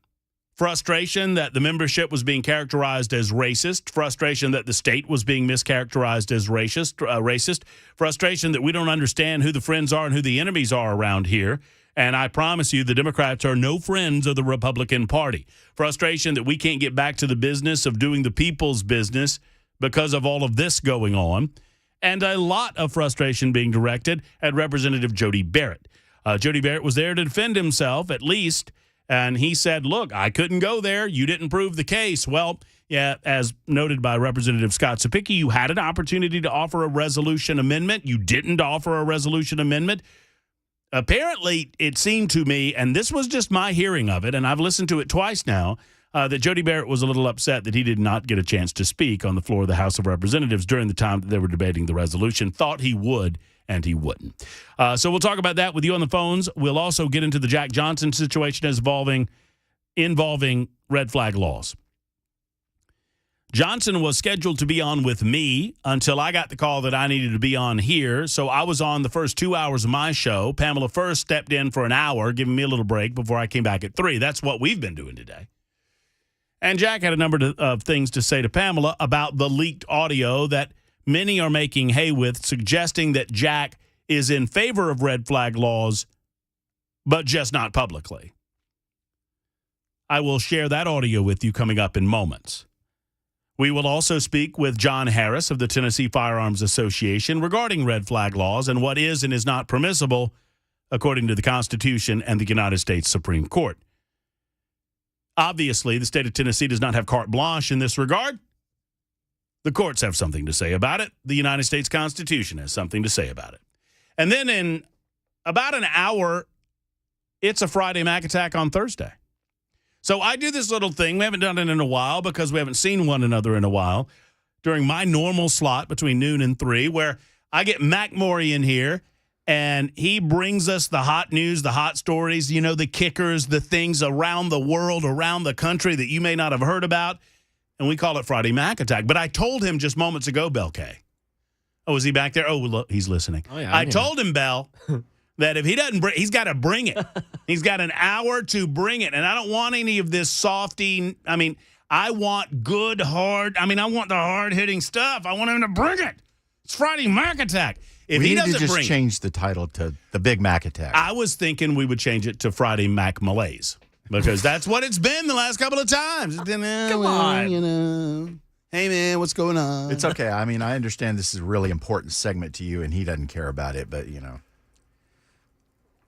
Frustration that the membership was being characterized as racist. Frustration that the state was being mischaracterized as racist. Frustration that we don't understand who the friends are and who the enemies are around here. And I promise you, the Democrats are no friends of the Republican Party. Frustration that we can't get back to the business of doing the people's business because of all of this going on. And a lot of frustration being directed at Representative Jody Barrett. Jody Barrett was there to defend himself, at least. And he said, look, I couldn't go there. You didn't prove the case. Well, yeah, as noted by Representative Scott Cepicky, you had an opportunity to offer a resolution amendment. You didn't offer a resolution amendment. Apparently, it seemed to me, and this was just my hearing of it, and I've listened to it twice now, that Jody Barrett was a little upset that he did not get a chance to speak on the floor of the House of Representatives during the time that they were debating the resolution. Thought he would, and he wouldn't. So we'll talk about that with you on the phones. We'll also get into the Jack Johnson situation as involving red flag laws. Johnson was scheduled to be on with me until I got the call that I needed to be on here. So I was on the first 2 hours of my show. Pamela first stepped in for an hour, giving me a little break before I came back at 3. That's what we've been doing today. And Jack had a number of things to say to Pamela about the leaked audio that many are making hay with, suggesting that Jack is in favor of red flag laws, but just not publicly. I will share that audio with you coming up in moments. We will also speak with John Harris of the Tennessee Firearms Association regarding red flag laws and what is and is not permissible according to the Constitution and the United States Supreme Court. Obviously, the state of Tennessee does not have carte blanche in this regard. The courts have something to say about it. The United States Constitution has something to say about it. And then in about an hour, it's a Friday Mac Attack on Thursday. So I do this little thing. We haven't done it in a while because we haven't seen one another in a while. During my normal slot between noon and 3, where I get Mac Morey in here, and he brings us the hot news, the hot stories, you know, the kickers, the things around the world, around the country that you may not have heard about. And we call it Friday Mac Attack. But I told him just moments ago, Bell K. Oh, is he back there? Oh, look, he's listening. Oh, yeah, I told him, Bell, that if he doesn't bring, he's got to bring it. He's got an hour to bring it. And I don't want any of this softy. I mean, I want good, hard. I mean, I want the hard-hitting stuff. I want him to bring it. It's Friday Mac Attack. If we he need doesn't to just bring change the title to the Big Mac Attack. I was thinking we would change it to Friday Mac Malaise. Because that's what it's been the last couple of times. Come on. You know. Hey, man, what's going on? It's okay. I mean, I understand this is a really important segment to you, and he doesn't care about it, but, you know.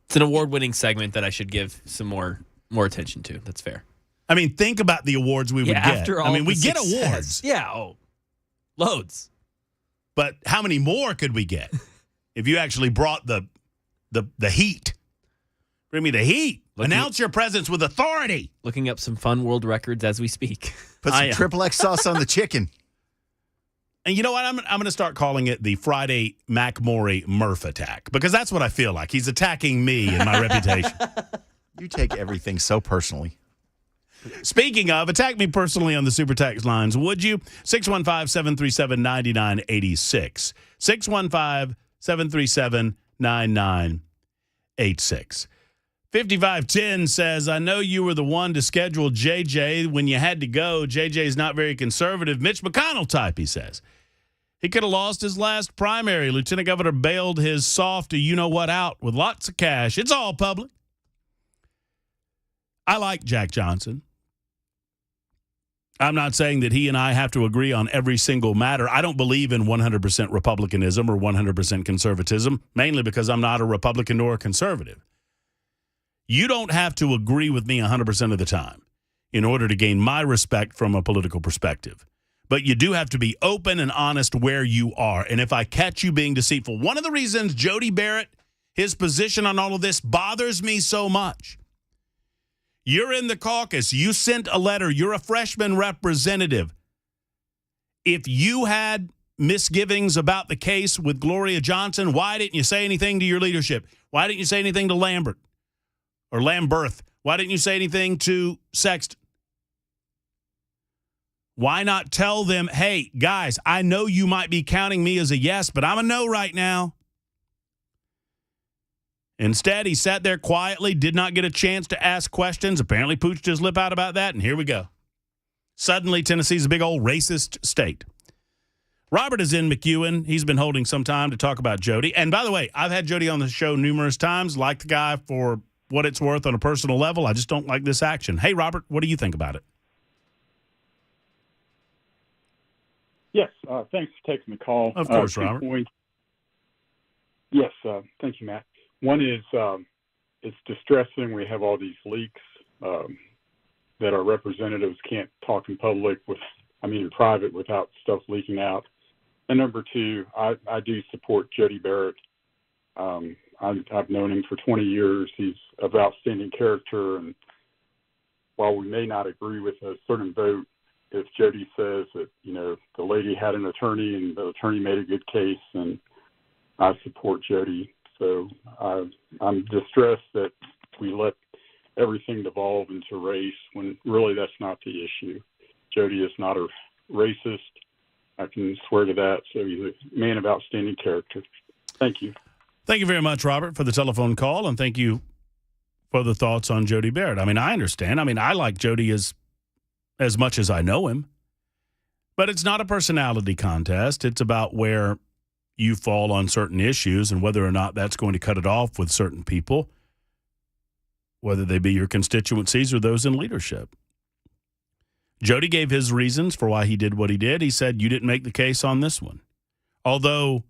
It's an award-winning segment that I should give some more attention to. That's fair. I mean, think about the awards we would get. After all, I mean, we get success. awards. Yeah, loads. But how many more could we get if you actually brought the heat? Bring me the heat. Announce your presence with authority. Looking up some fun world records as we speak. Put some triple X sauce on the chicken. And you know what? I'm going to start calling it the Friday McMaury Murph attack, because that's what I feel like. He's attacking me and my reputation. You take everything so personally. Speaking of, attack me personally on the super text lines, would you? 615-737-9986. 615-737-9986. 5510 says, I know you were the one to schedule JJ when you had to go. JJ's not very conservative. Mitch McConnell type, he says. He could have lost his last primary. Lieutenant Governor bailed his soft you-know-what out with lots of cash. It's all public. I like Jack Johnson. I'm not saying that he and I have to agree on every single matter. I don't believe in 100% Republicanism or 100% conservatism, mainly because I'm not a Republican nor a conservative. You don't have to agree with me 100% of the time in order to gain my respect from a political perspective. But you do have to be open and honest where you are. And if I catch you being deceitful, one of the reasons Jody Barrett, his position on all of this bothers me so much. You're in the caucus. You sent a letter. You're a freshman representative. If you had misgivings about the case with Gloria Johnson, why didn't you say anything to your leadership? Why didn't you say anything to Lambert? Or Lamberth? Why didn't you say anything to Sexton? Why not tell them, hey, guys, I know you might be counting me as a yes, but I'm a no right now. Instead, he sat there quietly, did not get a chance to ask questions, apparently pooched his lip out about that, and here we go. Suddenly, Tennessee's a big old racist state. Robert is in McEwen. He's been holding some time to talk about Jody. And by the way, I've had Jody on the show numerous times, like the guy for what it's worth on a personal level. I just don't like this action. Hey, Robert, what do you think about it? Yes, thanks for taking the call. Of course, Robert. Yes, thank you, Matt. One is it's distressing we have all these leaks that our representatives can't talk in public in private without stuff leaking out. And number two, I do support Jody Barrett. I've known him for 20 years. He's of outstanding character, and while we may not agree with a certain vote, if Jody says that, the lady had an attorney and the attorney made a good case, and I support Jody. So I'm distressed that we let everything devolve into race when really that's not the issue. Jody is not a racist. I can swear to that. So he's a man of outstanding character. Thank you. Thank you very much, Robert, for the telephone call, and thank you for the thoughts on Jody Barrett. I understand. I like Jody as much as I know him. But it's not a personality contest. It's about where you fall on certain issues and whether or not that's going to cut it off with certain people, whether they be your constituencies or those in leadership. Jody gave his reasons for why he did what he did. He said, you didn't make the case on this one. Although,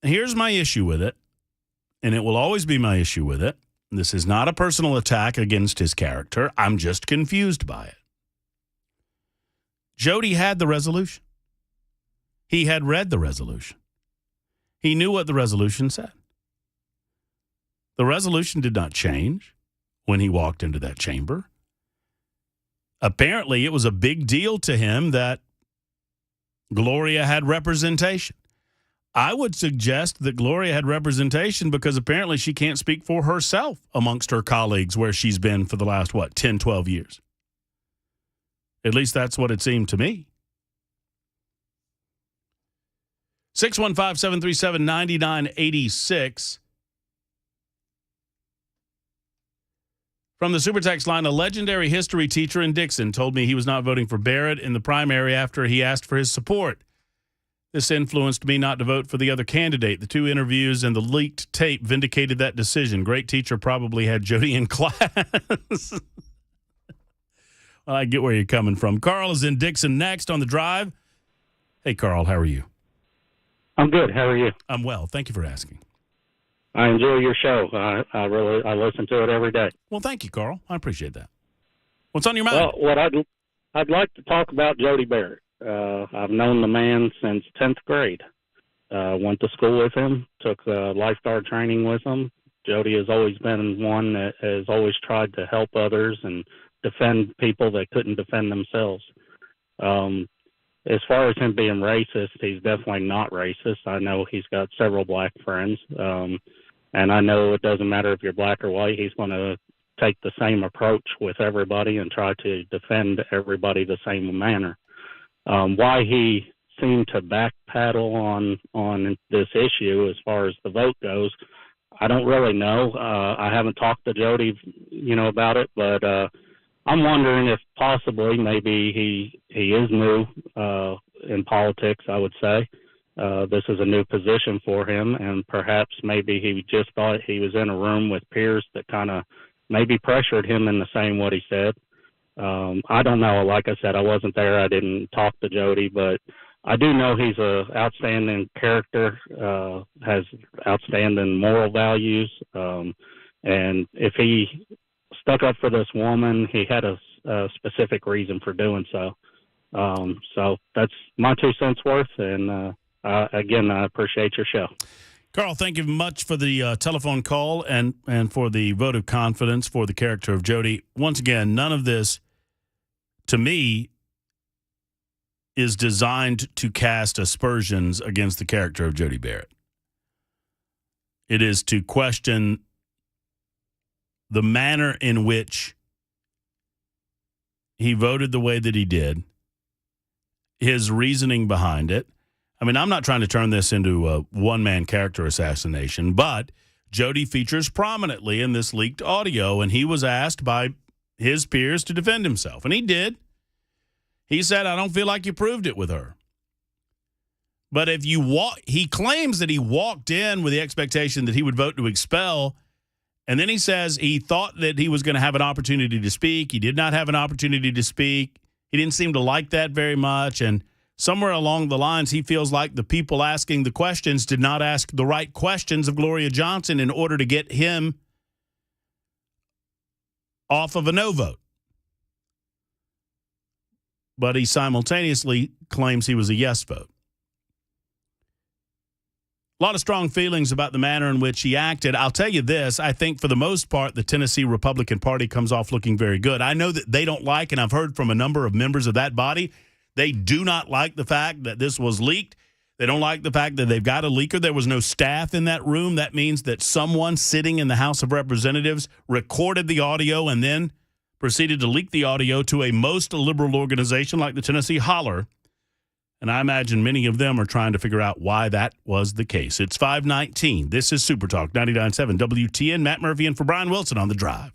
here's my issue with it, and it will always be my issue with it. This is not a personal attack against his character. I'm just confused by it. Jody had the resolution. He had read the resolution. He knew what the resolution said. The resolution did not change when he walked into that chamber. Apparently, it was a big deal to him that Gloria had representation. I would suggest that Gloria had representation because apparently she can't speak for herself amongst her colleagues where she's been for the last, 10, 12 years. At least that's what it seemed to me. 615-737-9986. From the super text line, a legendary history teacher in Dixon told me he was not voting for Barrett in the primary after he asked for his support. This influenced me not to vote for the other candidate. The 2 interviews and the leaked tape vindicated that decision. Great teacher, probably had Jody in class. Well, I get where you're coming from. Carl is in Dixon next on the drive. Hey, Carl, how are you? I'm good. How are you? I'm well. Thank you for asking. I enjoy your show. I listen to it every day. Well, thank you, Carl. I appreciate that. What's on your mind? Well, what I'd like to talk about Jody Barrett. I've known the man since 10th grade. Went to school with him, took lifeguard training with him, Jody has always been one that has always tried to help others and defend people that couldn't defend themselves. As far as him being racist, he's definitely not racist. I know he's got several black friends, and I know it doesn't matter if you're black or white. He's going to take the same approach with everybody and try to defend everybody the same manner. Why he seemed to backpedal on this issue as far as the vote goes, I don't really know. I haven't talked to Jody, about it, but I'm wondering if possibly maybe he is new in politics, I would say. This is a new position for him, and perhaps maybe he just thought he was in a room with peers that kind of maybe pressured him into saying what he said. I don't know. Like I said, I wasn't there. I didn't talk to Jody, but I do know he's a outstanding character, has outstanding moral values, and if he stuck up for this woman, he had a specific reason for doing so. So that's my 2 cents worth, and again, I appreciate your show. Carl, thank you much for the telephone call and for the vote of confidence for the character of Jody. Once again, none of this, to me, is designed to cast aspersions against the character of Jody Barrett. It is to question the manner in which he voted the way that he did, his reasoning behind it. I mean, I'm not trying to turn this into a one-man character assassination, but Jody features prominently in this leaked audio, and he was asked by his peers to defend himself, and he did. He said, I don't feel like you proved it with her. But if he claims that he walked in with the expectation that he would vote to expel, and then he says he thought that he was going to have an opportunity to speak. He did not have an opportunity to speak. He didn't seem to like that very much, and somewhere along the lines, he feels like the people asking the questions did not ask the right questions of Gloria Johnson in order to get him off of a no vote. But he simultaneously claims he was a yes vote. A lot of strong feelings about the manner in which he acted. I'll tell you this, I think for the most part, the Tennessee Republican Party comes off looking very good. I know that they don't like, and I've heard from a number of members of that body, they do not like the fact that this was leaked. They don't like the fact that they've got a leaker. There was no staff in that room. That means that someone sitting in the House of Representatives recorded the audio and then proceeded to leak the audio to a most liberal organization like the Tennessee Holler. And I imagine many of them are trying to figure out why that was the case. It's 5:19. This is Super Talk 99.7 WTN. Matt Murphy and for Brian Wilson on The Drive.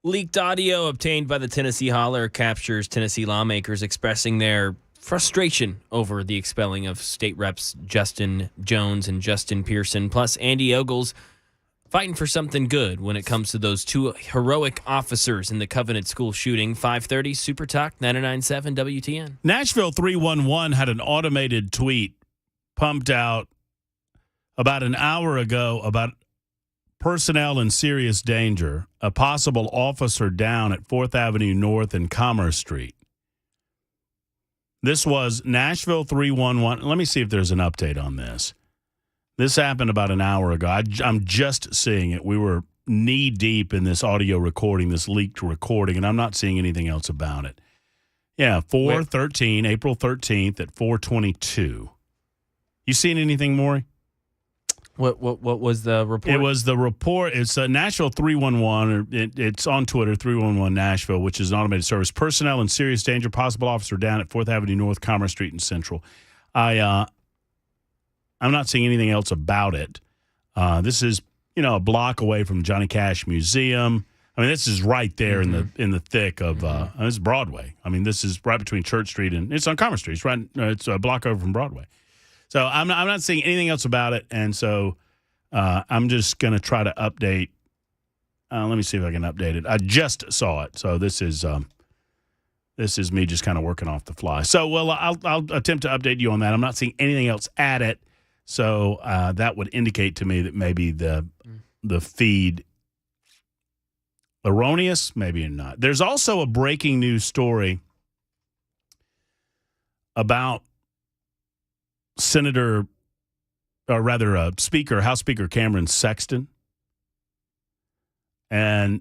Leaked audio obtained by the Tennessee Holler captures Tennessee lawmakers expressing their frustration over the expelling of state reps Justin Jones and Justin Pearson, plus Andy Ogles fighting for something good when it comes to those two heroic officers in the Covenant School shooting. 5:30 Super Talk 99.7 WTN. Nashville 311 had an automated tweet pumped out about an hour ago about personnel in serious danger, a possible officer down at 4th Avenue North and Commerce Street. This was Nashville 311. Let me see if there's an update on this. This happened about an hour ago. I'm just seeing it. We were knee-deep in this audio recording, this leaked recording, and I'm not seeing anything else about it. Yeah, 4/13, April 13th at 4:22. You seen anything, Maury? What was the report? It was the report. It's Nashville 311. It's on Twitter, 311 Nashville, which is an automated service. Personnel in serious danger, possible officer down at 4th Avenue North, Commerce Street, and Central. I'm not seeing anything else about it. This is, a block away from Johnny Cash Museum. I mean, this is right there in the thick of it's Broadway. I mean, this is right between Church Street and it's on Commerce Street. It's right. It's a block over from Broadway. So I'm not seeing anything else about it, and so I'm just going to try to update. Let me see if I can update it. I just saw it, so this is me just kind of working off the fly. So, I'll attempt to update you on that. I'm not seeing anything else at it, so that would indicate to me that maybe the feed erroneous, maybe not. There's also a breaking news story about Speaker, House Speaker Cameron Sexton. And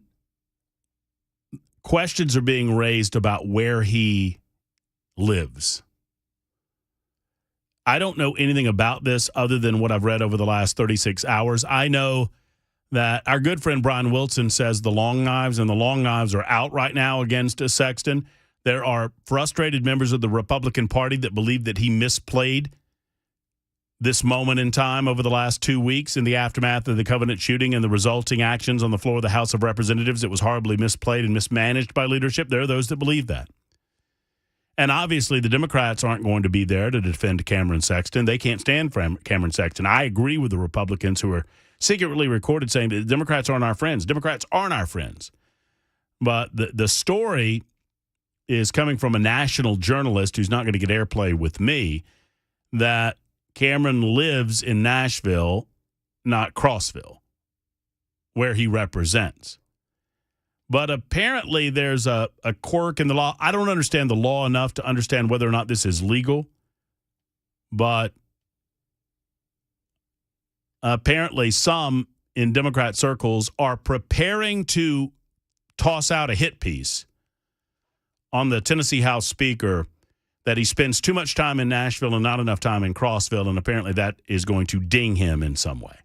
questions are being raised about where he lives. I don't know anything about this other than what I've read over the last 36 hours. I know that our good friend Brian Wilson says the long knives are out right now against Sexton. There are frustrated members of the Republican Party that believe that he misplayed this moment in time over the last 2 weeks in the aftermath of the Covenant shooting and the resulting actions on the floor of the House of Representatives. It was horribly misplayed and mismanaged by leadership. There are those that believe that. And obviously the Democrats aren't going to be there to defend Cameron Sexton. They can't stand for Cameron Sexton. I agree with the Republicans who are secretly recorded saying that the Democrats aren't our friends. Democrats aren't our friends. But the story is coming from a national journalist who's not going to get airplay with me, that Cameron lives in Nashville, not Crossville, where he represents. But apparently there's a quirk in the law. I don't understand the law enough to understand whether or not this is legal. But apparently some in Democrat circles are preparing to toss out a hit piece on the Tennessee House Speaker that he spends too much time in Nashville and not enough time in Crossville, and apparently that is going to ding him in some way.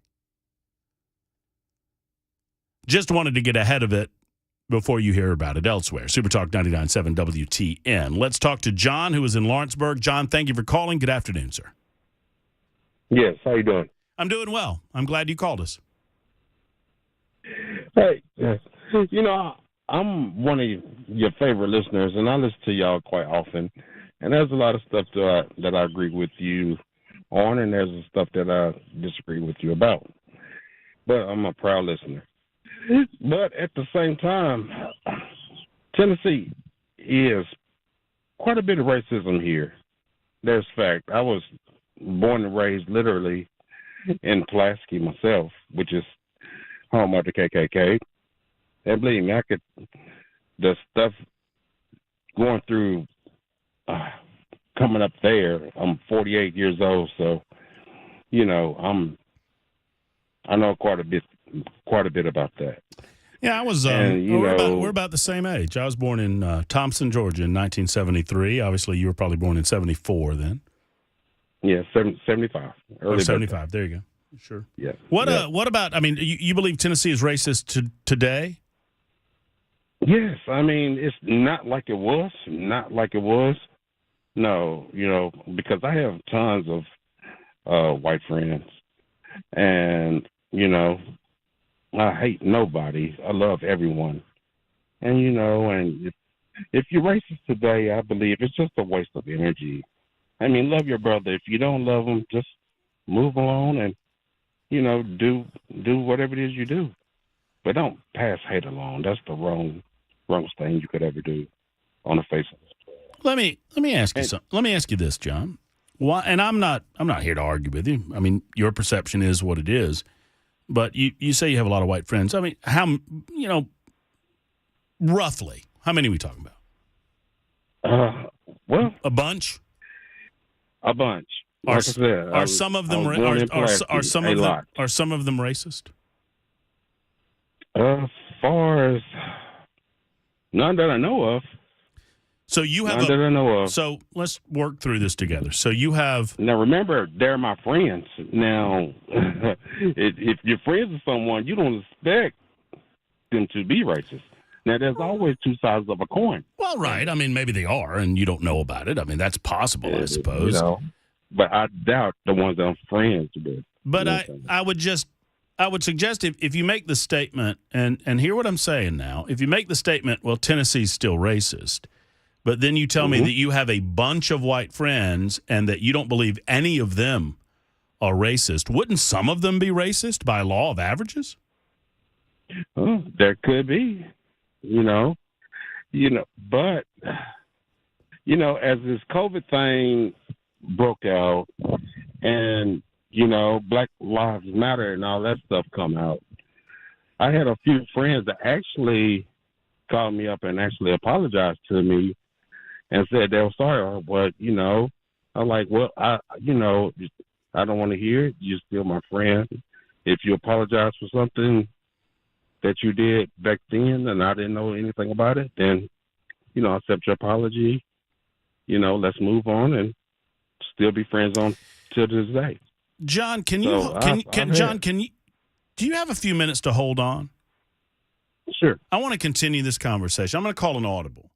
Just wanted to get ahead of it before you hear about it elsewhere. Super Talk 99.7 WTN. Let's talk to John, who is in Lawrenceburg. John, thank you for calling. Good afternoon, sir. Yes, how you doing? I'm doing well. I'm glad you called us. Hey, I'm one of your favorite listeners, and I listen to y'all quite often. And there's a lot of stuff that I agree with you on, and there's stuff that I disagree with you about. But I'm a proud listener. But at the same time, Tennessee is quite a bit of racism here. There's fact. I was born and raised literally in Pulaski myself, which is home of the KKK. And believe me, the stuff going through coming up there, I'm 48 years old, so I know quite a bit about that. Yeah, I was. We're about the same age. I was born in Thompson, Georgia, in 1973. Obviously, you were probably born in '74 then. Yeah, 75. Early 75. There you go. Sure. Yeah. What about? I mean, you believe Tennessee is racist today? Yes. I mean, it's not like it was. Not like it was. No, because I have tons of white friends, and I hate nobody. I love everyone. And, and if you're racist today, I believe it's just a waste of energy. I mean, love your brother. If you don't love him, just move along and, do whatever it is you do. But don't pass hate along. That's the wrong thing you could ever do on the face of it. Let me ask you something. Let me ask you this, John. Why? And I'm not here to argue with you. I mean, your perception is what it is. But you say you have a lot of white friends. I mean, how roughly, how many are we talking about? Well, a bunch. A bunch. Like I said, are some of them are some of them racist? As far as none that I know of. So you have none that I know of. So let's work through this together. So you have now. Remember, they're my friends. Now, if you're friends with someone, you don't expect them to be racist. Now, there's always two sides of a coin. Well, right. I mean, maybe they are, and you don't know about it. I mean, that's possible, I suppose. But I doubt the ones that I'm friends with. But I would suggest if you make the statement, and hear what I'm saying now, if you make the statement, well, Tennessee's still racist, but then you tell me that you have a bunch of white friends and that you don't believe any of them are racist, wouldn't some of them be racist by law of averages? Oh, there could be, but, as this COVID thing broke out and, Black Lives Matter and all that stuff come out, I had a few friends that actually called me up and actually apologized to me and said they were sorry. But, I'm like, well, I don't want to hear it. You're still my friend. If you apologize for something that you did back then and I didn't know anything about it, then, accept your apology. Let's move on and still be friends on till this day. John, do you have a few minutes to hold on? Sure. I want to continue this conversation. I'm going to call an audible.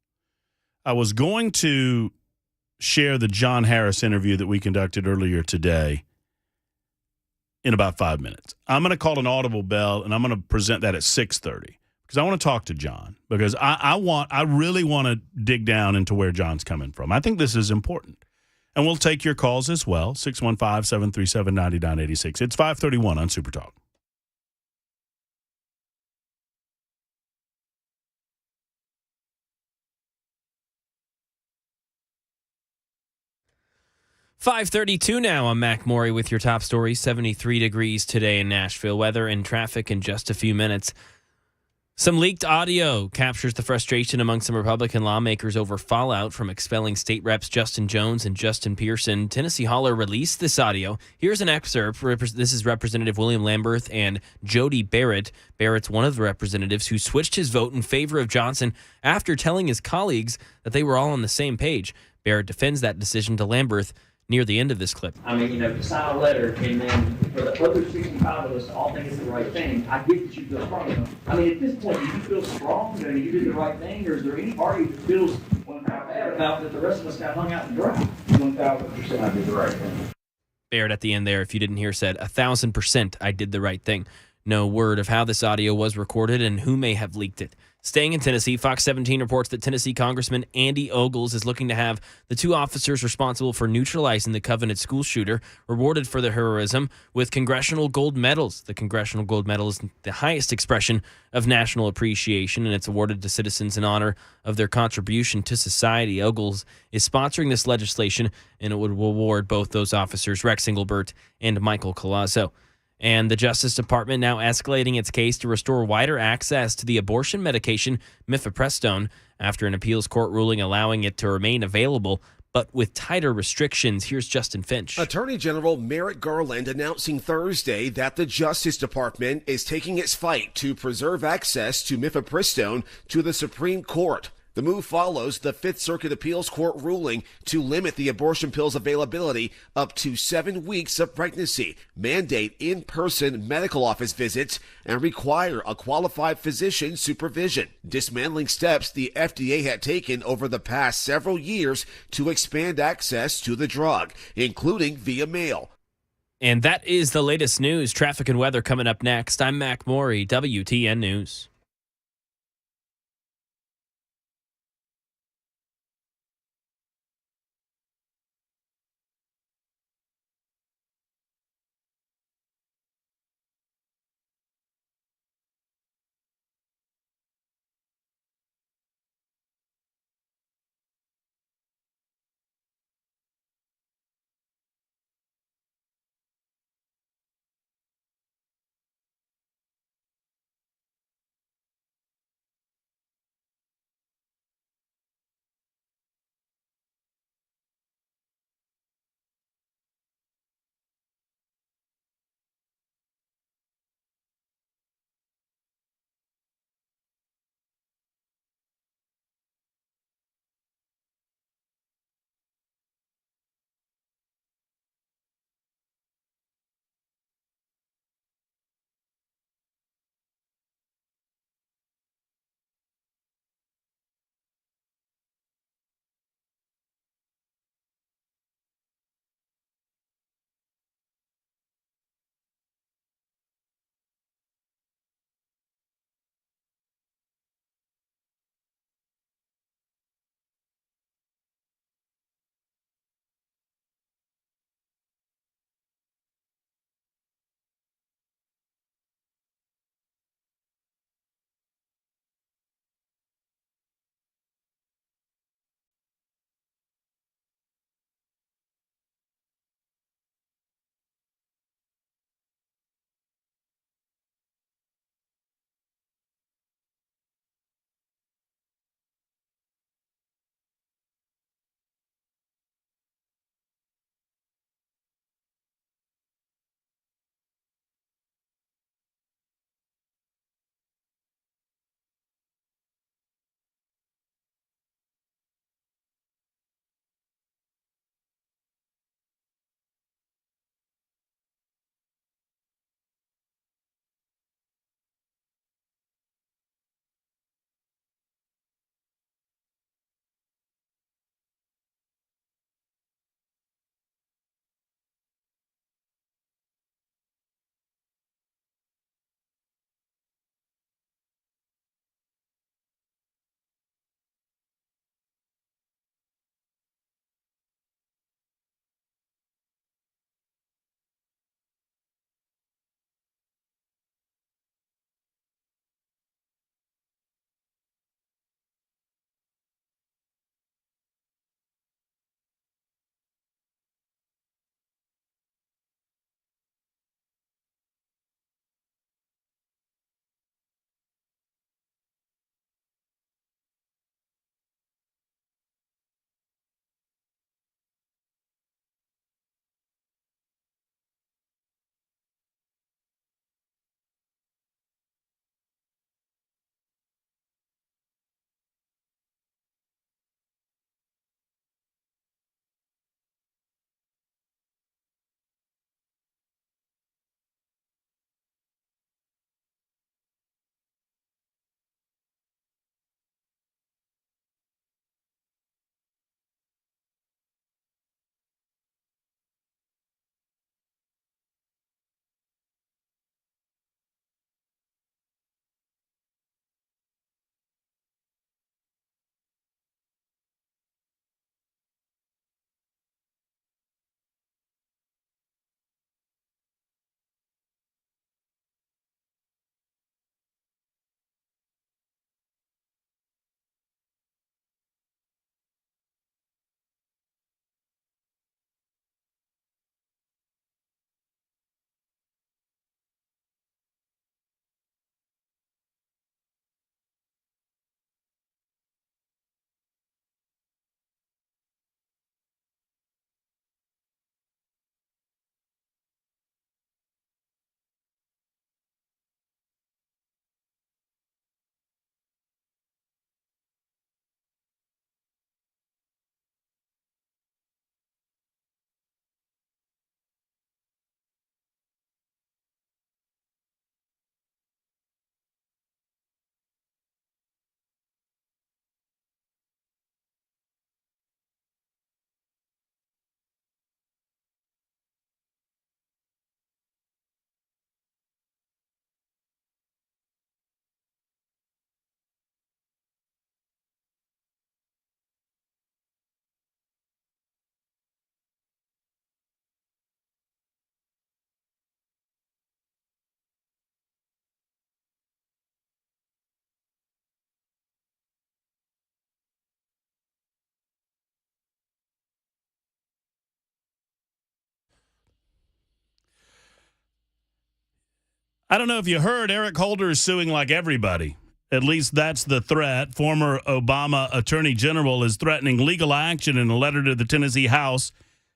I was going to share the John Harris interview that we conducted earlier today in about 5 minutes. I'm going to call an audible bell, and I'm going to present that at 6:30 because I want to talk to John because I really want to dig down into where John's coming from. I think this is important. And we'll take your calls as well, 615-737-9986. It's 531 on Super Talk. .532 now. I'm Mac Maury with your top stories. 73 degrees today in Nashville. Weather and traffic in just a few minutes. Some leaked audio captures the frustration among some Republican lawmakers over fallout from expelling state reps Justin Jones and Justin Pearson. Tennessee Holler released this audio. Here's an excerpt. This is Representative William Lamberth and Jody Barrett. Barrett's one of the representatives who switched his vote in favor of Johnson after telling his colleagues that they were all on the same page. Barrett defends that decision to Lamberth near the end of this clip. I mean, to sign a letter and then for the other 65 of us to all think it's the right thing, I get that you feel strong enough. I mean, at this point, do you feel strong that you did the right thing, or is there any party that feels bad about that the rest of us got hung out and dry? 1,000% I did the right thing. Barrett at the end there, if you didn't hear, said 1,000% I did the right thing. No word of how this audio was recorded and who may have leaked it. Staying in Tennessee, Fox 17 reports that Tennessee Congressman Andy Ogles is looking to have the two officers responsible for neutralizing the Covenant school shooter rewarded for their heroism with congressional gold medals. The Congressional Gold Medal is the highest expression of national appreciation, and it's awarded to citizens in honor of their contribution to society. Ogles is sponsoring this legislation, and it would reward both those officers, Rex Engelbert and Michael Collazo. And the Justice Department now escalating its case to restore wider access to the abortion medication mifepristone after an appeals court ruling allowing it to remain available, but with tighter restrictions. Here's Justin Finch. Attorney General Merrick Garland announcing Thursday that the Justice Department is taking its fight to preserve access to mifepristone to the Supreme Court. The move follows the Fifth Circuit Appeals Court ruling to limit the abortion pill's availability up to 7 weeks of pregnancy, mandate in-person medical office visits, and require a qualified physician supervision. Dismantling steps the FDA had taken over the past several years to expand access to the drug, including via mail. And that is the latest news. Traffic and weather coming up next. I'm Mac Maury, WTN News. I don't know if you heard, Eric Holder is suing like everybody. At least that's the threat. Former Obama Attorney General is threatening legal action in a letter to the Tennessee House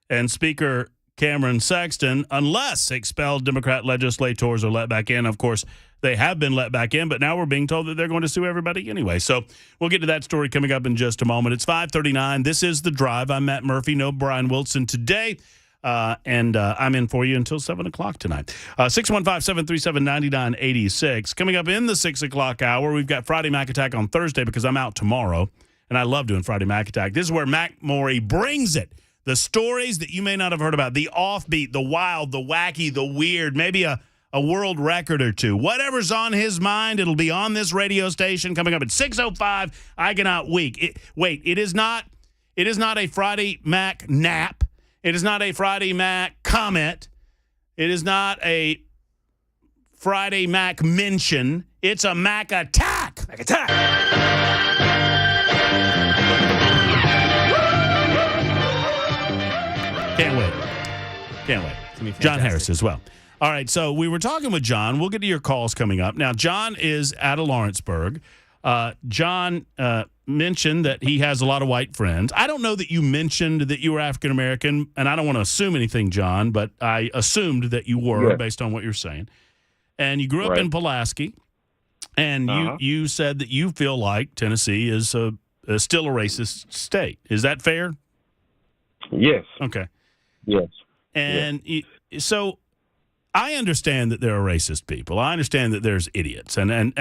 and Speaker Cameron Sexton unless expelled Democrat legislators are let back in. Of course, they have been let back in, but now we're being told that they're going to sue everybody anyway. So we'll get to that story coming up in just a moment. It's 5:39. This is The Drive. I'm Matt Murphy. No Brian Wilson today. And I'm in for you until 7 o'clock tonight. 615-737-9986. Coming up in the 6 o'clock hour, we've got Friday Mac Attack on Thursday because I'm out tomorrow, and I love doing Friday Mac Attack. This is where Mac Morey brings it. The stories that you may not have heard about, the offbeat, the wild, the wacky, the weird, maybe a world record or two. Whatever's on his mind, it'll be on this radio station coming up at 6:05. Ikenaut Week. It is not a Friday Mac nap. It is not a Friday Mac comment. It is not a Friday Mac mention. It's a Mac attack. Mac attack. Can't wait. John Harris as well. All right, so we were talking with John. We'll get to your calls coming up. Now, John is out of Lawrenceburg. John mentioned that he has a lot of white friends. I don't know that you mentioned that you were African-American, and I don't want to assume anything, John, but I assumed that you were based on what you're saying. And you grew up in Pulaski, and you said that you feel like Tennessee is still a racist state. Is that fair? Yes. Okay. Yes. And so I understand that there are racist people. I understand that there's idiots, and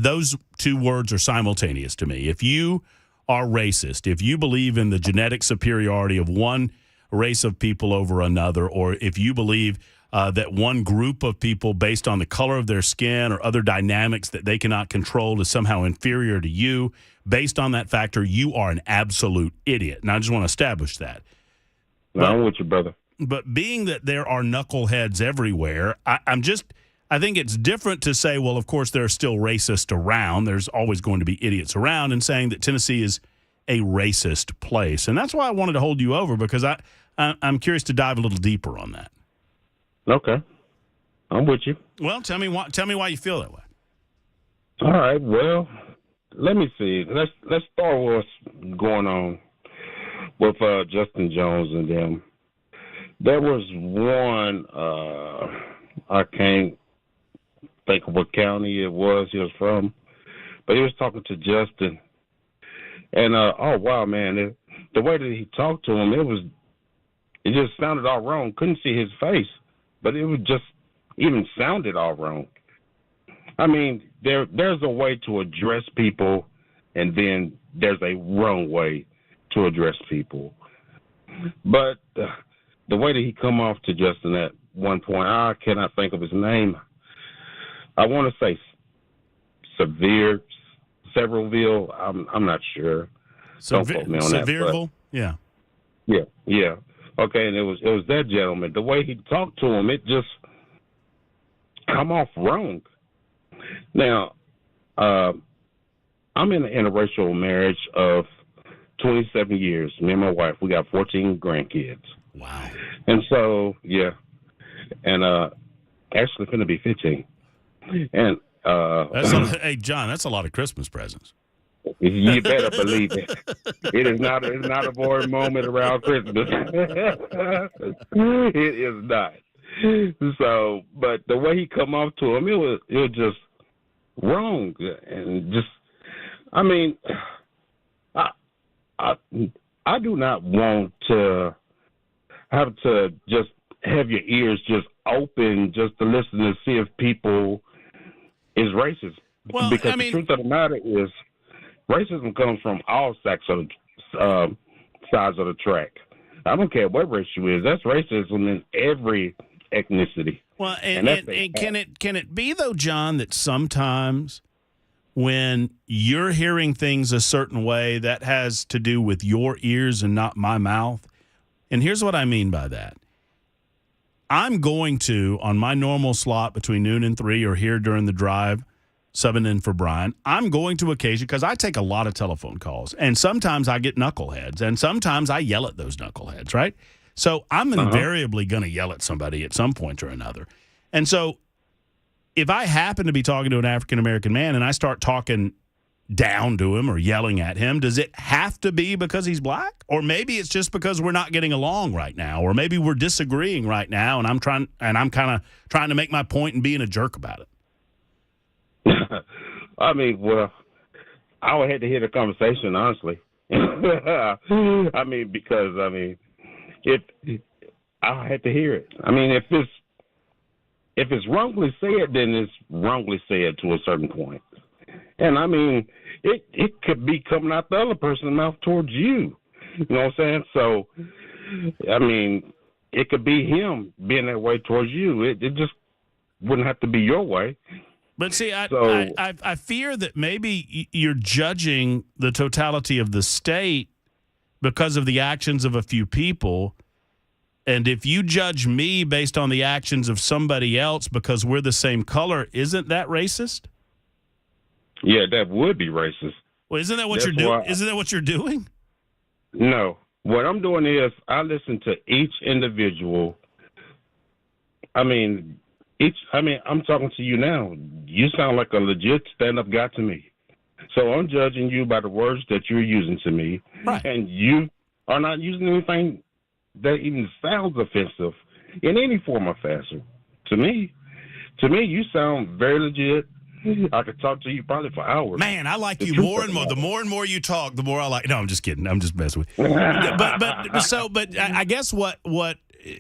those two words are simultaneous to me. If you are racist, if you believe in the genetic superiority of one race of people over another, or if you believe that one group of people based on the color of their skin or other dynamics that they cannot control is somehow inferior to you, based on that factor, you are an absolute idiot. And I just want to establish that. I'm with you, brother. But being that there are knuckleheads everywhere, I think it's different to say, well, of course, there are still racists around. There's always going to be idiots around, and saying that Tennessee is a racist place. And that's why I wanted to hold you over, because I'm curious to dive a little deeper on that. Okay. I'm with you. Well, tell me why you feel that way. All right. Well, let me see. Let's start with what's going on with Justin Jones and them. There was one, I can't think of what county it was he was from, but he was talking to Justin. And, oh, wow, man, the way that he talked to him, it just sounded all wrong. Couldn't see his face, but it was just even sounded all wrong. I mean, there's a way to address people, and then there's a wrong way to address people. But the way that he come off to Justin at one point, I cannot think of his name. I want to say Severalville. I'm not sure. Don't quote me on that. Sevierville? Yeah. Yeah. Okay, and it was that gentleman. The way he talked to him, it just come off wrong. Now, I'm in an interracial marriage of 27 years. Me and my wife, we got 14 grandkids. Wow. And so, yeah. And actually going to be 15. And hey, John, that's a lot of Christmas presents. You better believe it. It's not a boring moment around Christmas. It is not. So, but the way he come off to him, it was just wrong. And just, I mean, I do not want to have to just have your ears just open just to listen to see if people is racist. Well, because the truth of the matter is, racism comes from all sides of the track. I don't care what race you is. That's racism in every ethnicity. Well, and can it be though, John, that sometimes when you're hearing things a certain way, that has to do with your ears and not my mouth? And here's what I mean by that. I'm going to, on my normal slot between noon and 3 or here during the drive, subbing in for Brian, I'm going to occasion, because I take a lot of telephone calls, and sometimes I get knuckleheads, and sometimes I yell at those knuckleheads, right? So I'm invariably going to yell at somebody at some point or another. And so if I happen to be talking to an African American man and I start talking down to him or yelling at him, does it have to be because he's black? Or maybe it's just because we're not getting along right now, or maybe we're disagreeing right now, and I'm kind of trying to make my point and being a jerk about it. I mean, well, I would have to hear the conversation, honestly. I mean, because I had to hear it. I mean, if it's wrongly said, then it's wrongly said to a certain point. And I mean, it could be coming out the other person's mouth towards you. You know what I'm saying? So, I mean, it could be him being that way towards you. It just wouldn't have to be your way. But see, I fear that maybe you're judging the totality of the state because of the actions of a few people. And if you judge me based on the actions of somebody else because we're the same color, isn't that racist? Yeah, that would be racist. Well, isn't that what you're doing? Isn't that what you're doing? No. What I'm doing is I listen to each individual. I'm talking to you now. You sound like a legit stand-up guy to me. So I'm judging you by the words that you're using to me. Right. And you are not using anything that even sounds offensive in any form or fashion. To me, you sound very legit. I could talk to you probably for hours. Man, I like you more and more. The more and more you talk, the more I like. No, I'm just kidding. I'm just messing with you. But I guess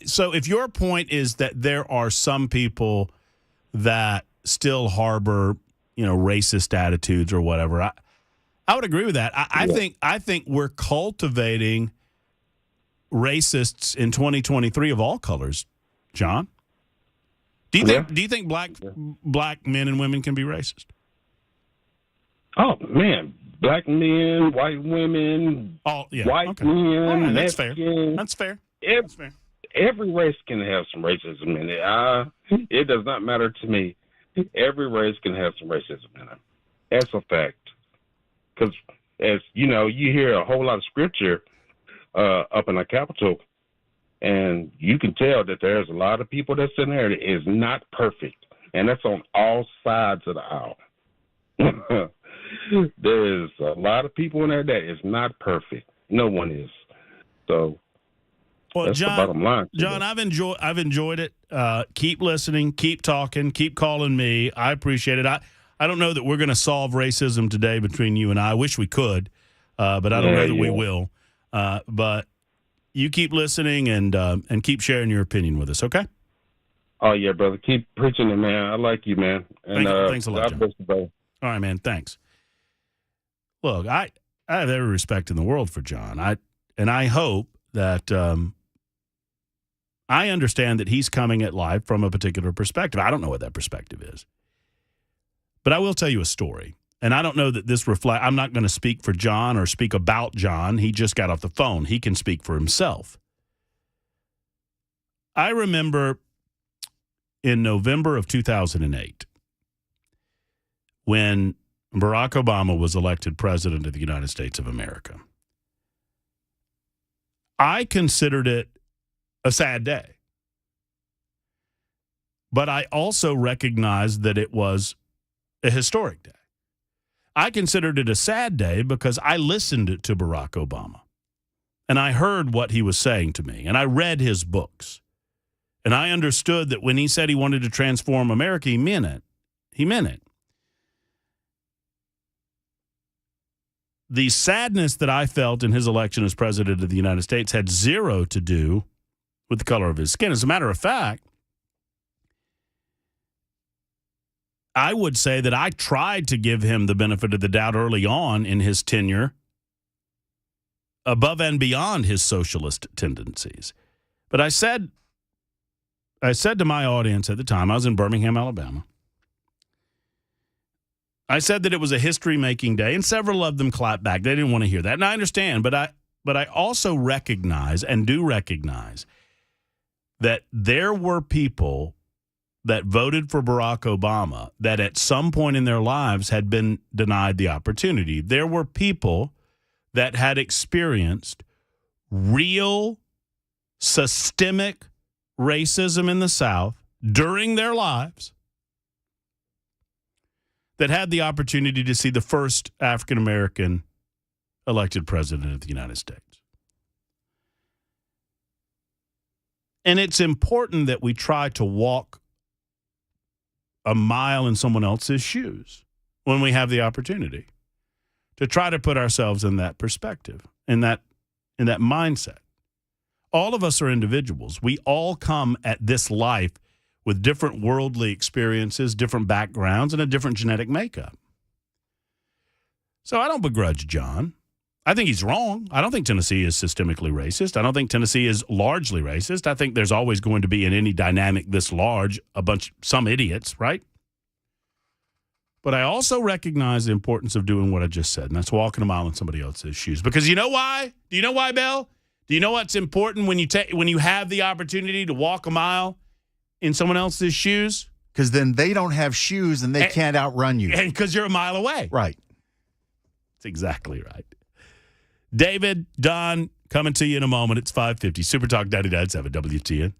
so if your point is that there are some people that still harbor, racist attitudes or whatever, I would agree with that. I think we're cultivating racists in 2023 of all colors, John. Do you think black men and women can be racist? Oh man, black men, white women, white men. Right, that's fair. That's fair. Every race can have some racism in it. It does not matter to me. Every race can have some racism in it. That's a fact. Because as you know, you hear a whole lot of scripture up in the Capitol. And you can tell that there's a lot of people that's in there that is not perfect. And that's on all sides of the aisle. There's a lot of people in there that is not perfect. No one is. So that's John, the bottom line. John, I've enjoyed it. Keep listening, keep talking, keep calling me. I appreciate it. I don't know that we're going to solve racism today between you and I wish we could, but I don't know that we will. But you keep listening and keep sharing your opinion with us, okay? Oh, yeah, brother. Keep preaching it, man. I like you, man. And thanks a lot, John. All right, man. Thanks. Look, I have every respect in the world for John. I hope that I understand that he's coming at life from a particular perspective. I don't know what that perspective is. But I will tell you a story. And I don't know that this I'm not going to speak for John or speak about John. He just got off the phone. He can speak for himself. I remember in November of 2008 when Barack Obama was elected president of the United States of America. I considered it a sad day. But I also recognized that it was a historic day. I considered it a sad day because I listened to Barack Obama and I heard what he was saying to me and I read his books and I understood that when he said he wanted to transform America, he meant it. He meant it. The sadness that I felt in his election as president of the United States had zero to do with the color of his skin. As a matter of fact, I would say that I tried to give him the benefit of the doubt early on in his tenure, above and beyond his socialist tendencies. But I said to my audience at the time, I was in Birmingham, Alabama. I said that it was a history-making day, and several of them clapped back. They didn't want to hear that, and I understand. But I also recognize and do recognize that there were people that voted for Barack Obama that at some point in their lives had been denied the opportunity. There were people that had experienced real systemic racism in the South during their lives that had the opportunity to see the first African American elected president of the United States. And it's important that we try to walk a mile in someone else's shoes when we have the opportunity, to try to put ourselves in that perspective, in that mindset. All of us are individuals. We all come at this life with different worldly experiences, different backgrounds, and a different genetic makeup. So I don't begrudge John. I think he's wrong. I don't think Tennessee is systemically racist. I don't think Tennessee is largely racist. I think there's always going to be, in any dynamic this large, some idiots, right? But I also recognize the importance of doing what I just said, and that's walking a mile in somebody else's shoes. Because you know why? Do you know why, Bell? Do you know what's important when you have the opportunity to walk a mile in someone else's shoes? Because then they don't have shoes and they can't outrun you. And because you're a mile away. Right. That's exactly right. David, Don, coming to you in a moment. It's 5:50. Super Talk 99.7 WTN.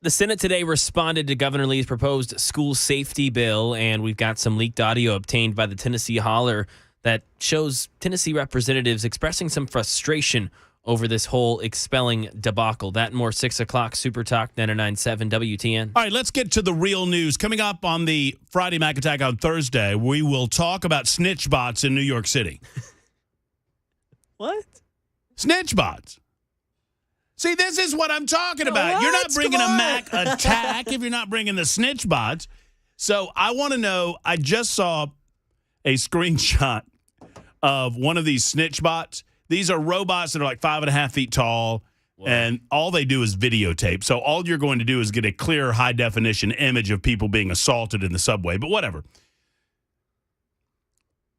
The Senate today responded to Governor Lee's proposed school safety bill, and we've got some leaked audio obtained by the Tennessee Holler that shows Tennessee representatives expressing some frustration over this whole expelling debacle. That and more 6 o'clock Super Talk 99.7 WTN. All right, let's get to the real news. Coming up on the Friday Mac Attack on Thursday, we will talk about snitch bots in New York City. What? Snitch bots. See, this is what I'm talking about. What? You're not bringing Come a on. Mac Attack if you're not bringing the snitch bots. So I want to know, I just saw a screenshot of one of these snitch bots. These are robots that are like 5.5 feet tall, and all they do is videotape. So all you're going to do is get a clear, high-definition image of people being assaulted in the subway, but whatever.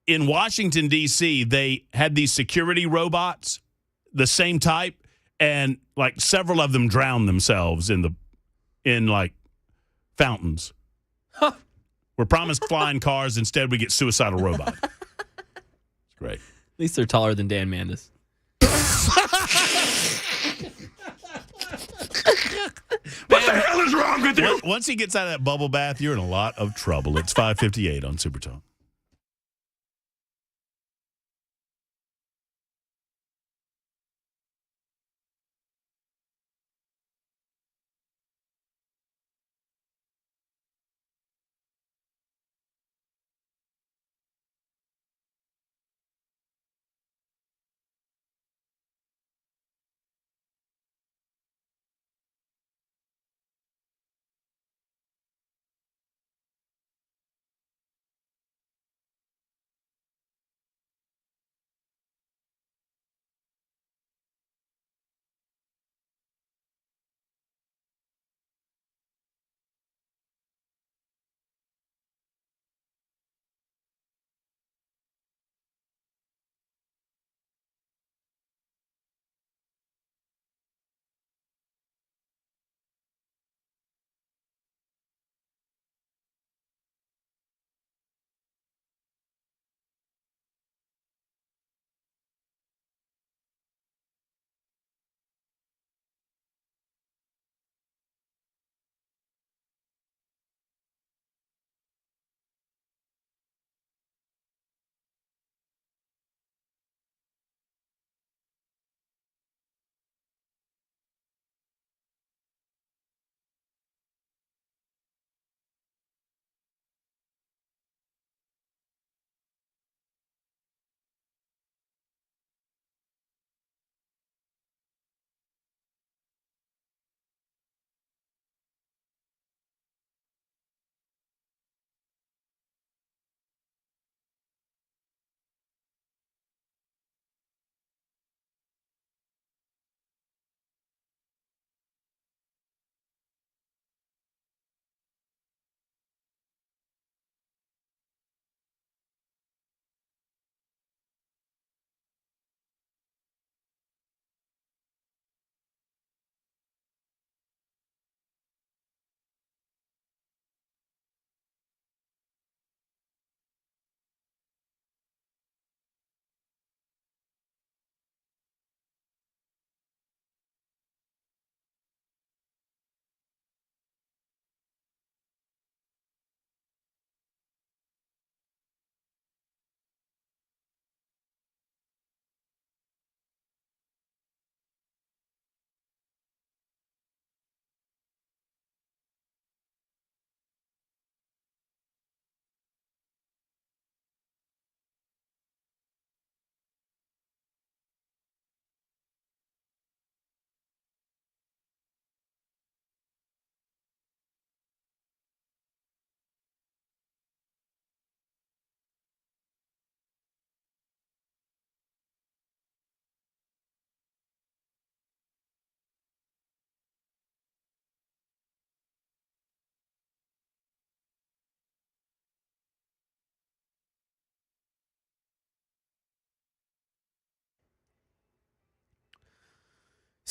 In Washington, D.C., they had these security robots, the same type, and like several of them drowned themselves in like fountains. We're promised flying cars. Instead, we get suicidal robot. It's great. At least they're taller than Dan Mandis. What the hell is wrong with you? Once he gets out of that bubble bath, you're in a lot of trouble. It's 5:58 on Super Talk.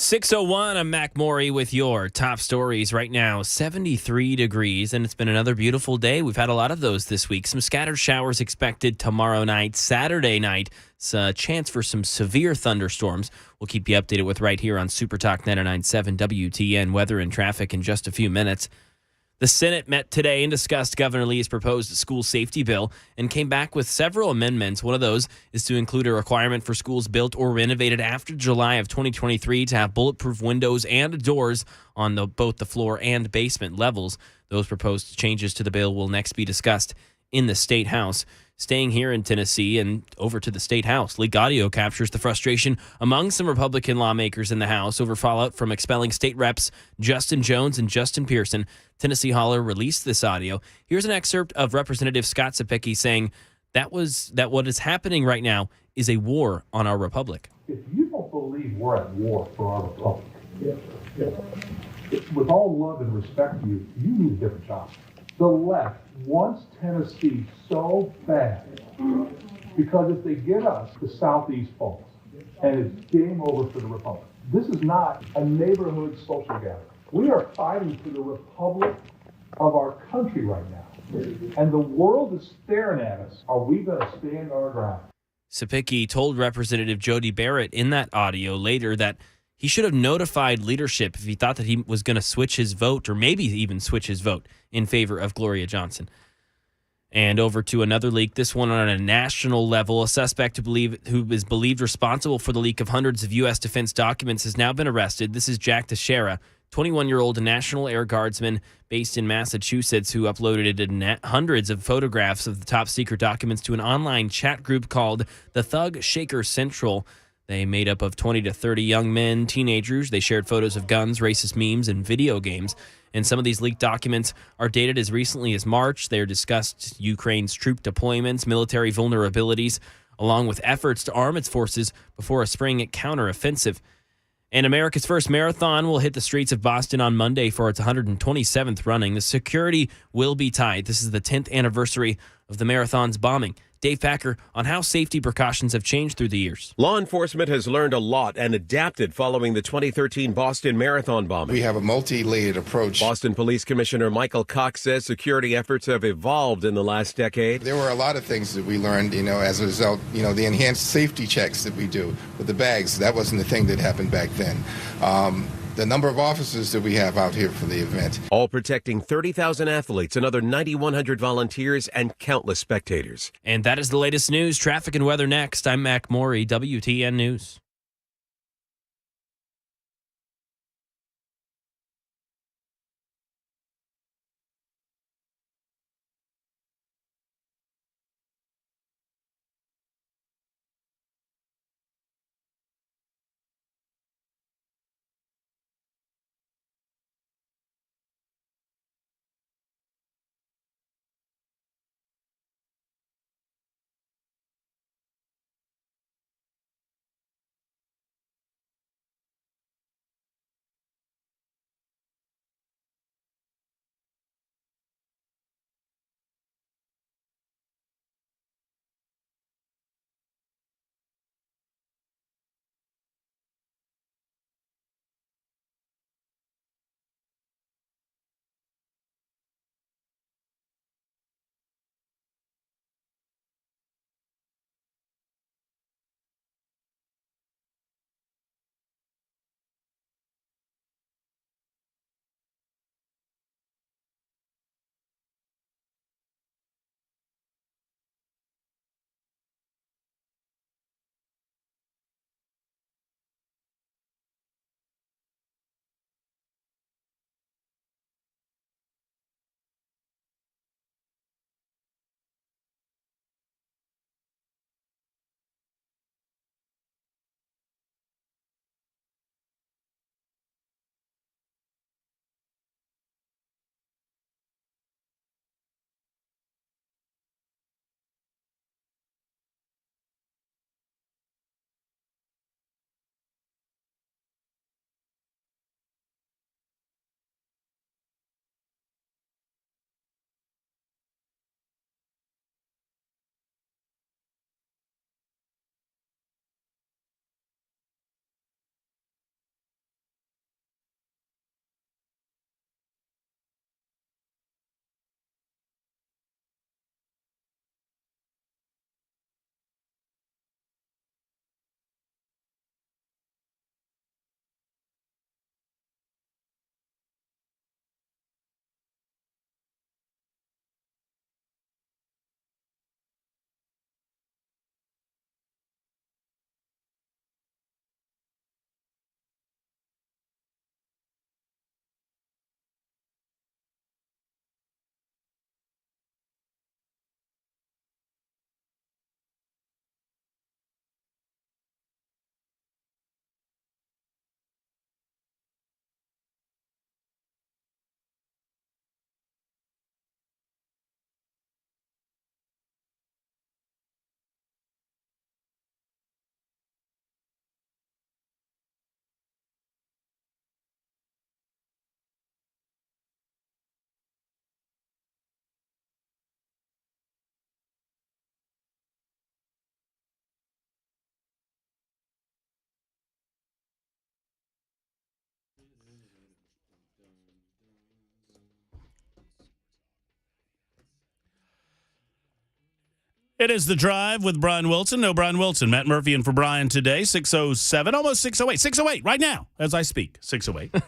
6:01, I'm Mac Maury with your top stories right now. 73 degrees, and it's been another beautiful day. We've had a lot of those this week. Some scattered showers expected tomorrow night, Saturday night. It's a chance for some severe thunderstorms. We'll keep you updated with right here on Super Talk 99.7 WTN weather and traffic in just a few minutes. The Senate met today and discussed Governor Lee's proposed school safety bill and came back with several amendments. One of those is to include a requirement for schools built or renovated after July of 2023 to have bulletproof windows and doors on both the floor and basement levels. Those proposed changes to the bill will next be discussed in the State House. Staying here in Tennessee and over to the State House, leaked audio captures the frustration among some Republican lawmakers in the House over fallout from expelling state reps Justin Jones and Justin Pearson. Tennessee Holler released this audio. Here's an excerpt of Representative Scott Cepicky saying that what is happening right now is a war on our republic. If you don't believe we're at war for our republic, with all love and respect to you, you need a different job. The left wants Tennessee so bad because if they get us, the Southeast falls, and it's game over for the republic. This is not a neighborhood social gathering. We are fighting for the republic of our country right now, and the world is staring at us. Are we going to stand our ground? Cepicky told Representative Jody Barrett in that audio later that he should have notified leadership if he thought that he was going to switch his vote or maybe even switch his vote in favor of Gloria Johnson. And over to another leak, this one on a national level. A suspect who is believed responsible for the leak of hundreds of U.S. defense documents has now been arrested. This is Jack Teixeira, 21-year-old National Air Guardsman based in Massachusetts who uploaded hundreds of photographs of the top secret documents to an online chat group called the Thug Shaker Central. They made up of 20 to 30 young men, teenagers. They shared photos of guns, racist memes, and video games. And some of these leaked documents are dated as recently as March. They discussed Ukraine's troop deployments, military vulnerabilities, along with efforts to arm its forces before a spring counteroffensive. And America's first marathon will hit the streets of Boston on Monday for its 127th running. The security will be tight. This is the 10th anniversary of the marathon's bombing. Dave Packer on how safety precautions have changed through the years. Law enforcement has learned a lot and adapted following the 2013 Boston Marathon bombing. We have a multi-layered approach. Boston Police Commissioner Michael Cox says security efforts have evolved in the last decade. There were a lot of things that we learned, as a result, the enhanced safety checks that we do with the bags. That wasn't the thing that happened back then. The number of officers that we have out here for the event. All protecting 30,000 athletes, another 9,100 volunteers, and countless spectators. And that is the latest news. Traffic and weather next. I'm Mac Maury, WTN News. It is The Drive with Brian Wilson. No, Brian Wilson. Matt Murphy in for Brian today. 6:07, almost 6:08. 6:08 right now as I speak. 6:08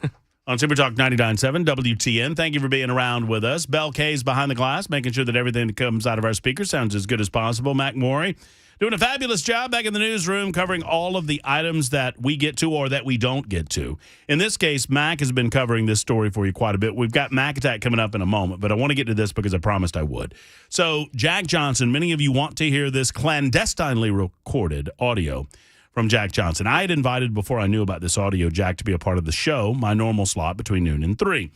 on Super Talk 99.7 WTN. Thank you for being around with us. Bell K's behind the glass, making sure that everything that comes out of our speakers sounds as good as possible. Mac Morey doing a fabulous job back in the newsroom, covering all of the items that we get to or that we don't get to. In this case, Mac has been covering this story for you quite a bit. We've got Mac Attack coming up in a moment, but I want to get to this because I promised I would. So, Jack Johnson, many of you want to hear this clandestinely recorded audio from Jack Johnson. I had invited, before I knew about this audio, Jack to be a part of the show, my normal slot between noon and 3.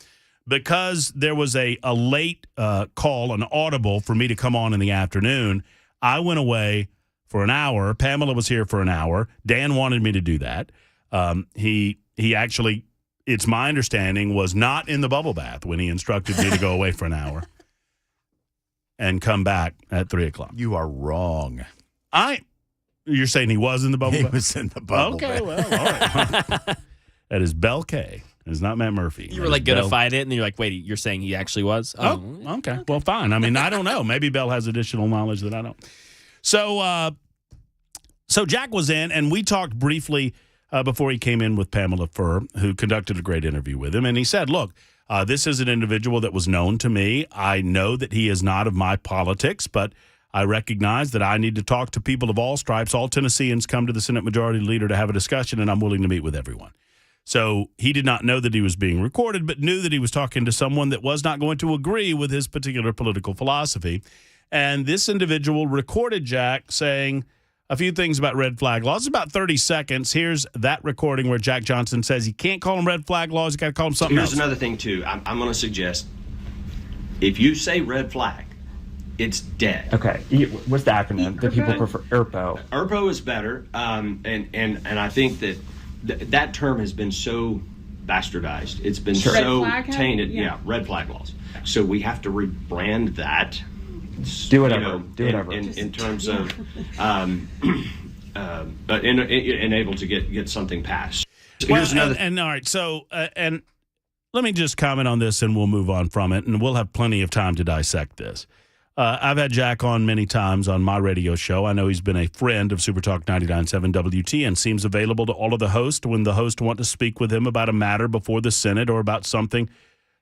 Because there was a late call, an audible, for me to come on in the afternoon, I went away for an hour. Pamela was here for an hour. Dan wanted me to do that. He actually, it's my understanding, was not in the bubble bath when he instructed me to go away for an hour and come back at 3 o'clock. You are wrong. You're saying he was in the bubble bath? He was in the bubble bath. Okay, well, all right. That is Bell K. It's not Matt Murphy. You were like going to fight it, and then you're like, wait, you're saying he actually was? Oh, okay. Well, fine. I mean, I don't know. Maybe Bell has additional knowledge that I don't. So Jack was in, and we talked briefly before he came in with Pamela Furr, who conducted a great interview with him. And he said, look, this is an individual that was known to me. I know that he is not of my politics, but I recognize that I need to talk to people of all stripes. All Tennesseans come to the Senate Majority Leader to have a discussion, and I'm willing to meet with everyone. So he did not know that he was being recorded, but knew that he was talking to someone that was not going to agree with his particular political philosophy. And this individual recorded Jack saying a few things about red flag laws. It's about 30 seconds. Here's that recording where Jack Johnson says you can't call them red flag laws. You got to call them something else. Here's another thing, too. I'm going to suggest if you say red flag, it's dead. Okay. What's the acronym that people prefer? ERPO. ERPO is better. And I think that that term has been so bastardized. It's been so tainted. Yeah, red flag laws. So we have to rebrand that. Do whatever. Do whatever. In terms of, and able to get something passed. Well, and all right. So, and let me just comment on this, and we'll move on from it, and we'll have plenty of time to dissect this. I've had Jack on many times on my radio show. I know he's been a friend of Super Talk 99.7 WT and seems available to all of the hosts when the host want to speak with him about a matter before the Senate or about something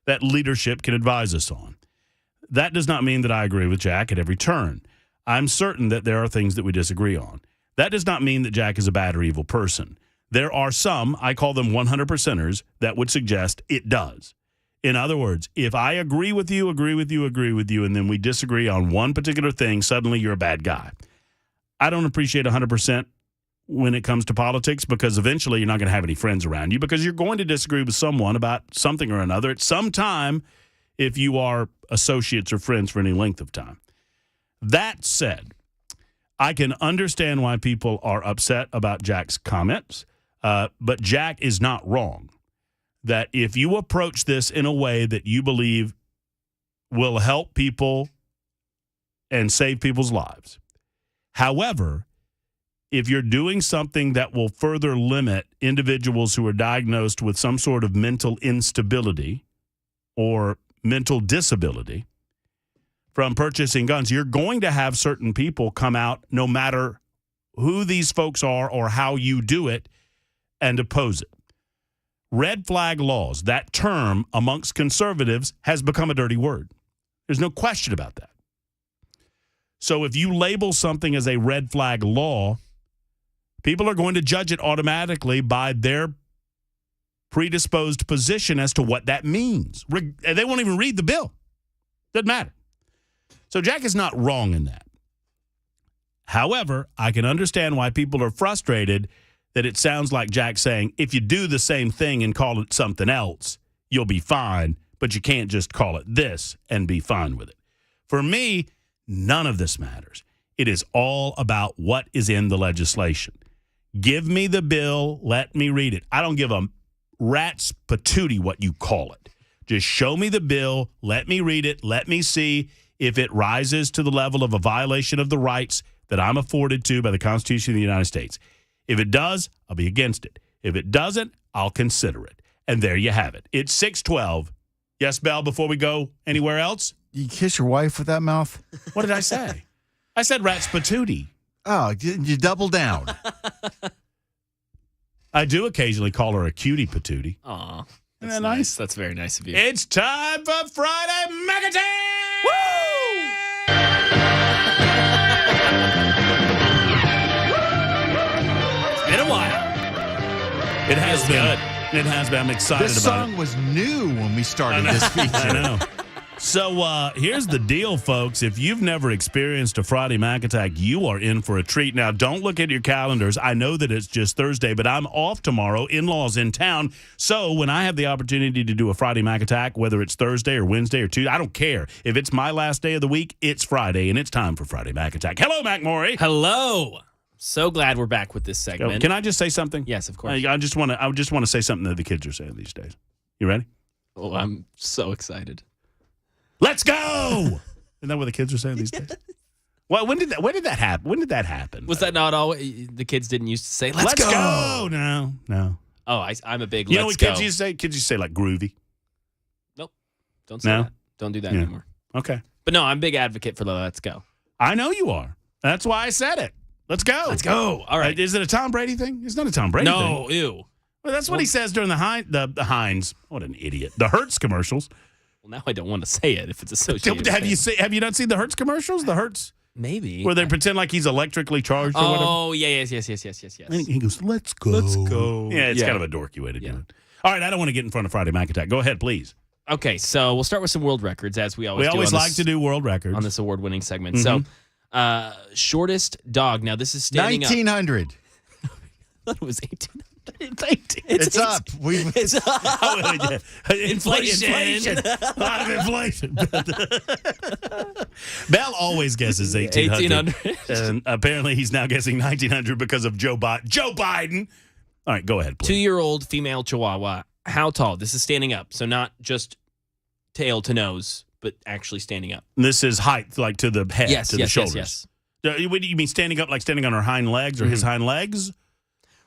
that leadership can advise us on. That does not mean that I agree with Jack at every turn. I'm certain that there are things that we disagree on. That does not mean that Jack is a bad or evil person. There are some, I call them 100%ers, that would suggest it does. In other words, if I agree with you, and then we disagree on one particular thing, suddenly you're a bad guy. I don't appreciate 100% when it comes to politics because eventually you're not going to have any friends around you because you're going to disagree with someone about something or another at some time if you are associates or friends for any length of time. That said, I can understand why people are upset about Jack's comments, but Jack is not wrong. That if you approach this in a way that you believe will help people and save people's lives. However, if you're doing something that will further limit individuals who are diagnosed with some sort of mental instability or mental disability from purchasing guns, you're going to have certain people come out, no matter who these folks are or how you do it, and oppose it. Red flag laws, that term amongst conservatives has become a dirty word. There's no question about that. So if you label something as a red flag law, people are going to judge it automatically by their predisposed position as to what that means. They won't even read the bill. Doesn't matter. So Jack is not wrong in that. However, I can understand why people are frustrated that it sounds like Jack saying, if you do the same thing and call it something else, you'll be fine, but you can't just call it this and be fine with it. For me, none of this matters. It is all about what is in the legislation. Give me the bill, let me read it. I don't give a rat's patootie what you call it. Just show me the bill, let me read it, let me see if it rises to the level of a violation of the rights that I'm afforded to by the Constitution of the United States. If it does, I'll be against it. If it doesn't, I'll consider it. And there you have it. It's 6:12. Yes, Belle, before we go anywhere else? You kiss your wife with that mouth? What did I say? I said Rats Patootie. Oh, you double down. I do occasionally call her a cutie patootie. Aw. Isn't that nice? That's very nice of you. It's time for Friday Mac Attack! Woo! It's been a while. It has been. It has been. I'm excited This about song it. was new when we started this feature. I know. So here's the deal, folks. If you've never experienced a Friday Mac Attack, you are in for a treat. Now, don't look at your calendars. I know that it's just Thursday, but I'm off tomorrow. In-laws in town. So when I have the opportunity to do a Friday Mac Attack, whether it's Thursday or Wednesday or Tuesday, I don't care. If it's my last day of the week, it's Friday, and it's time for Friday Mac Attack. Hello, Mac Maury. Hello. So glad we're back with this segment. Can I just say something? Yes, of course. I just want to say something that the kids are saying these days. You ready? Oh, I'm so excited. Let's go! Isn't that what the kids are saying these days? Well, when did that happen? When did that happen? Was that not always the kids didn't used to say, let's go? No. Oh, I'm a big You know let's what go. kids used to say? Kids used to say like groovy. Nope. Don't say No? that. Don't do that Yeah. anymore. Okay. But no, I'm a big advocate for the let's go. I know you are. That's why I said it. Let's go. Let's go. All right. Is it a Tom Brady thing? It's not a Tom Brady thing. No, ew. Well, that's what he says during the Heinz. What an idiot. The Hertz commercials. Well, now I don't want to say it if it's associated. Have you not seen the Hertz commercials? The Hertz? Maybe. Where they pretend like he's electrically charged or whatever? Oh, yeah, yes. And he goes, let's go. Let's go. Yeah, it's kind of a dorky way to do it. All right, I don't want to get in front of Friday Mac Attack. Go ahead, please. Okay, so we'll start with some world records, as we always do. We always like to do world records. On this award-winning segment. So, shortest dog. Now, this is standing 1900. up. I thought it was 1800. It's 18. It's up. It's up. Inflation. A lot of inflation. Bell always guesses 1800. And apparently he's now guessing 1900 because of Joe Biden. All right, go ahead, please. 2-year-old female Chihuahua. How tall? This is standing up, so not just tail to nose, but actually standing up. This is height, like to the head, to the shoulders. Yes. What do you mean standing up, like standing on her hind legs or his hind legs?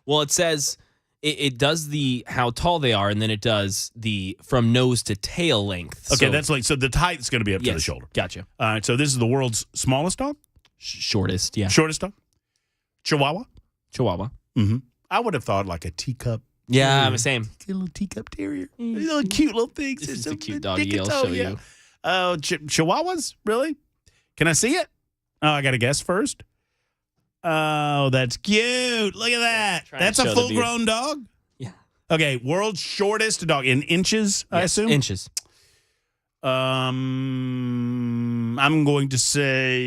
Well, it says it does the how tall they are, and then it does the from nose to tail length. Okay, that's like, so the height's going to be up to the shoulder. Gotcha. All right, so this is the world's smallest dog? Shortest, yeah. Shortest dog? Chihuahua? Mm-hmm. I would have thought like a teacup. Yeah, I'm the same. A little teacup terrier. Little cute little things. This is So a cute doggy. I'll dickens, show you. Oh, Chihuahuas? Really? Can I see it? Oh, I got to guess first. Oh, that's cute. Look at that. That's a full-grown dog? Yeah. Okay, world's shortest dog in inches, I assume? Inches. I'm going to say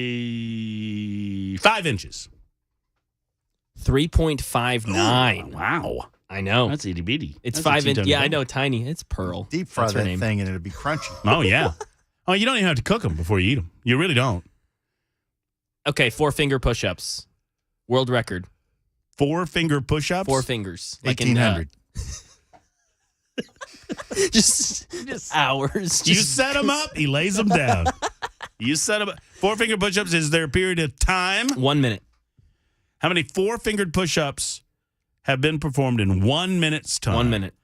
5 inches. 3.59. Wow. I know. That's itty bitty. It's That's 5 a inches. teeny Yeah, I tiny know. Tiny. It's Pearl. Deep fry That's her that name. thing and it'll be crunchy. Oh, yeah. Oh, you don't even have to cook them before you eat them. You really don't. Okay, 4-finger push-ups. World record. 4-finger push-ups? 4 fingers. 1800. Just hours. You set them up, he lays them down. You set them up. 4-finger push-ups, is there a period of time? 1 minute. How many 4-fingered push-ups have been performed in 1 minute's time? 1 minute.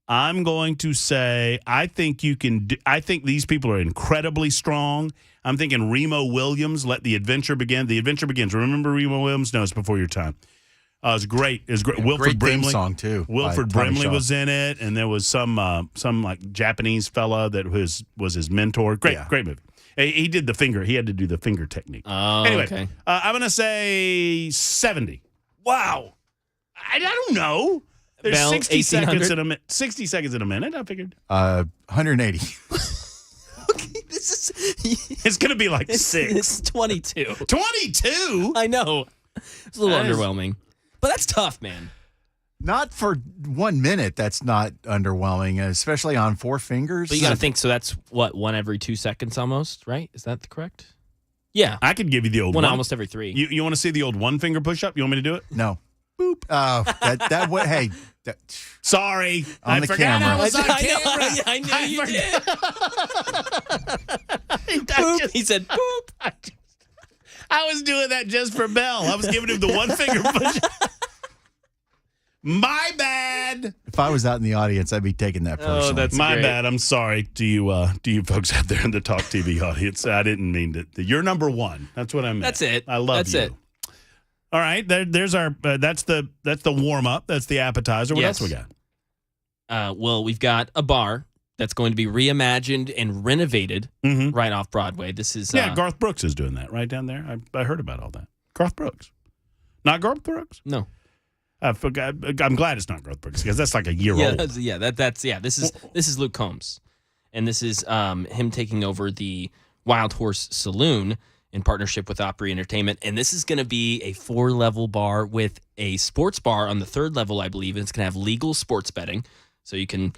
I'm going to say, I think you can do, I think these people are incredibly strong. I'm thinking Remo Williams, Let the Adventure Begin. The Adventure Begins. Remember Remo Williams? No, it's Before Your Time. It was great. It was great. Yeah, Wilford great theme Brimley song, too, Wilford by Tommy Brimley Shaw. was in it, and there was some like Japanese fella that was his mentor. Great movie. He did the finger. He had to do the finger technique. Oh, anyway, okay. I'm going to say 70. Wow. I don't know. There's Bell, 60 seconds 1800? in a minute. 60 seconds in a minute, I figured. 180. This is It's going to be like 6. It's 22. 22? I know. It's a little That is- underwhelming. But that's tough, man. Not for 1 minute. That's not underwhelming, especially on 4 fingers. But you got to think, so that's what, 1 every 2 seconds almost, right? Is that correct? Yeah. I could give you the old One one. almost every 3. You want to see the old 1-finger push-up? You want me to do it? No. Boop. Oh, that would, hey. Sorry. On I the forgot camera. I was on I know, camera. I knew you did. Boop. He said, boop. I was doing that just for Bell. I was giving him the 1-finger push. My bad. If I was out in the audience, I'd be taking that personally. Oh, that's My great. bad. I'm sorry to you folks out there in the Talk TV audience. I didn't mean to. You're number one. That's what I meant. That's it. I love That's you. it. All right. There's our. That's the warm up. That's the appetizer. What else we got? Well, we've got a bar that's going to be reimagined and renovated right off Broadway. This is Garth Brooks is doing that right down there. I heard about all that. Garth Brooks, not Garth Brooks. No. I forgot. I'm glad it's not Garth Brooks because that's like a year old. This is Luke Combs, and this is him taking over the Wild Horse Saloon in partnership with Opry Entertainment, and this is going to be a 4-level bar with a sports bar on the 3rd level, I believe, and it's going to have legal sports betting, so you can.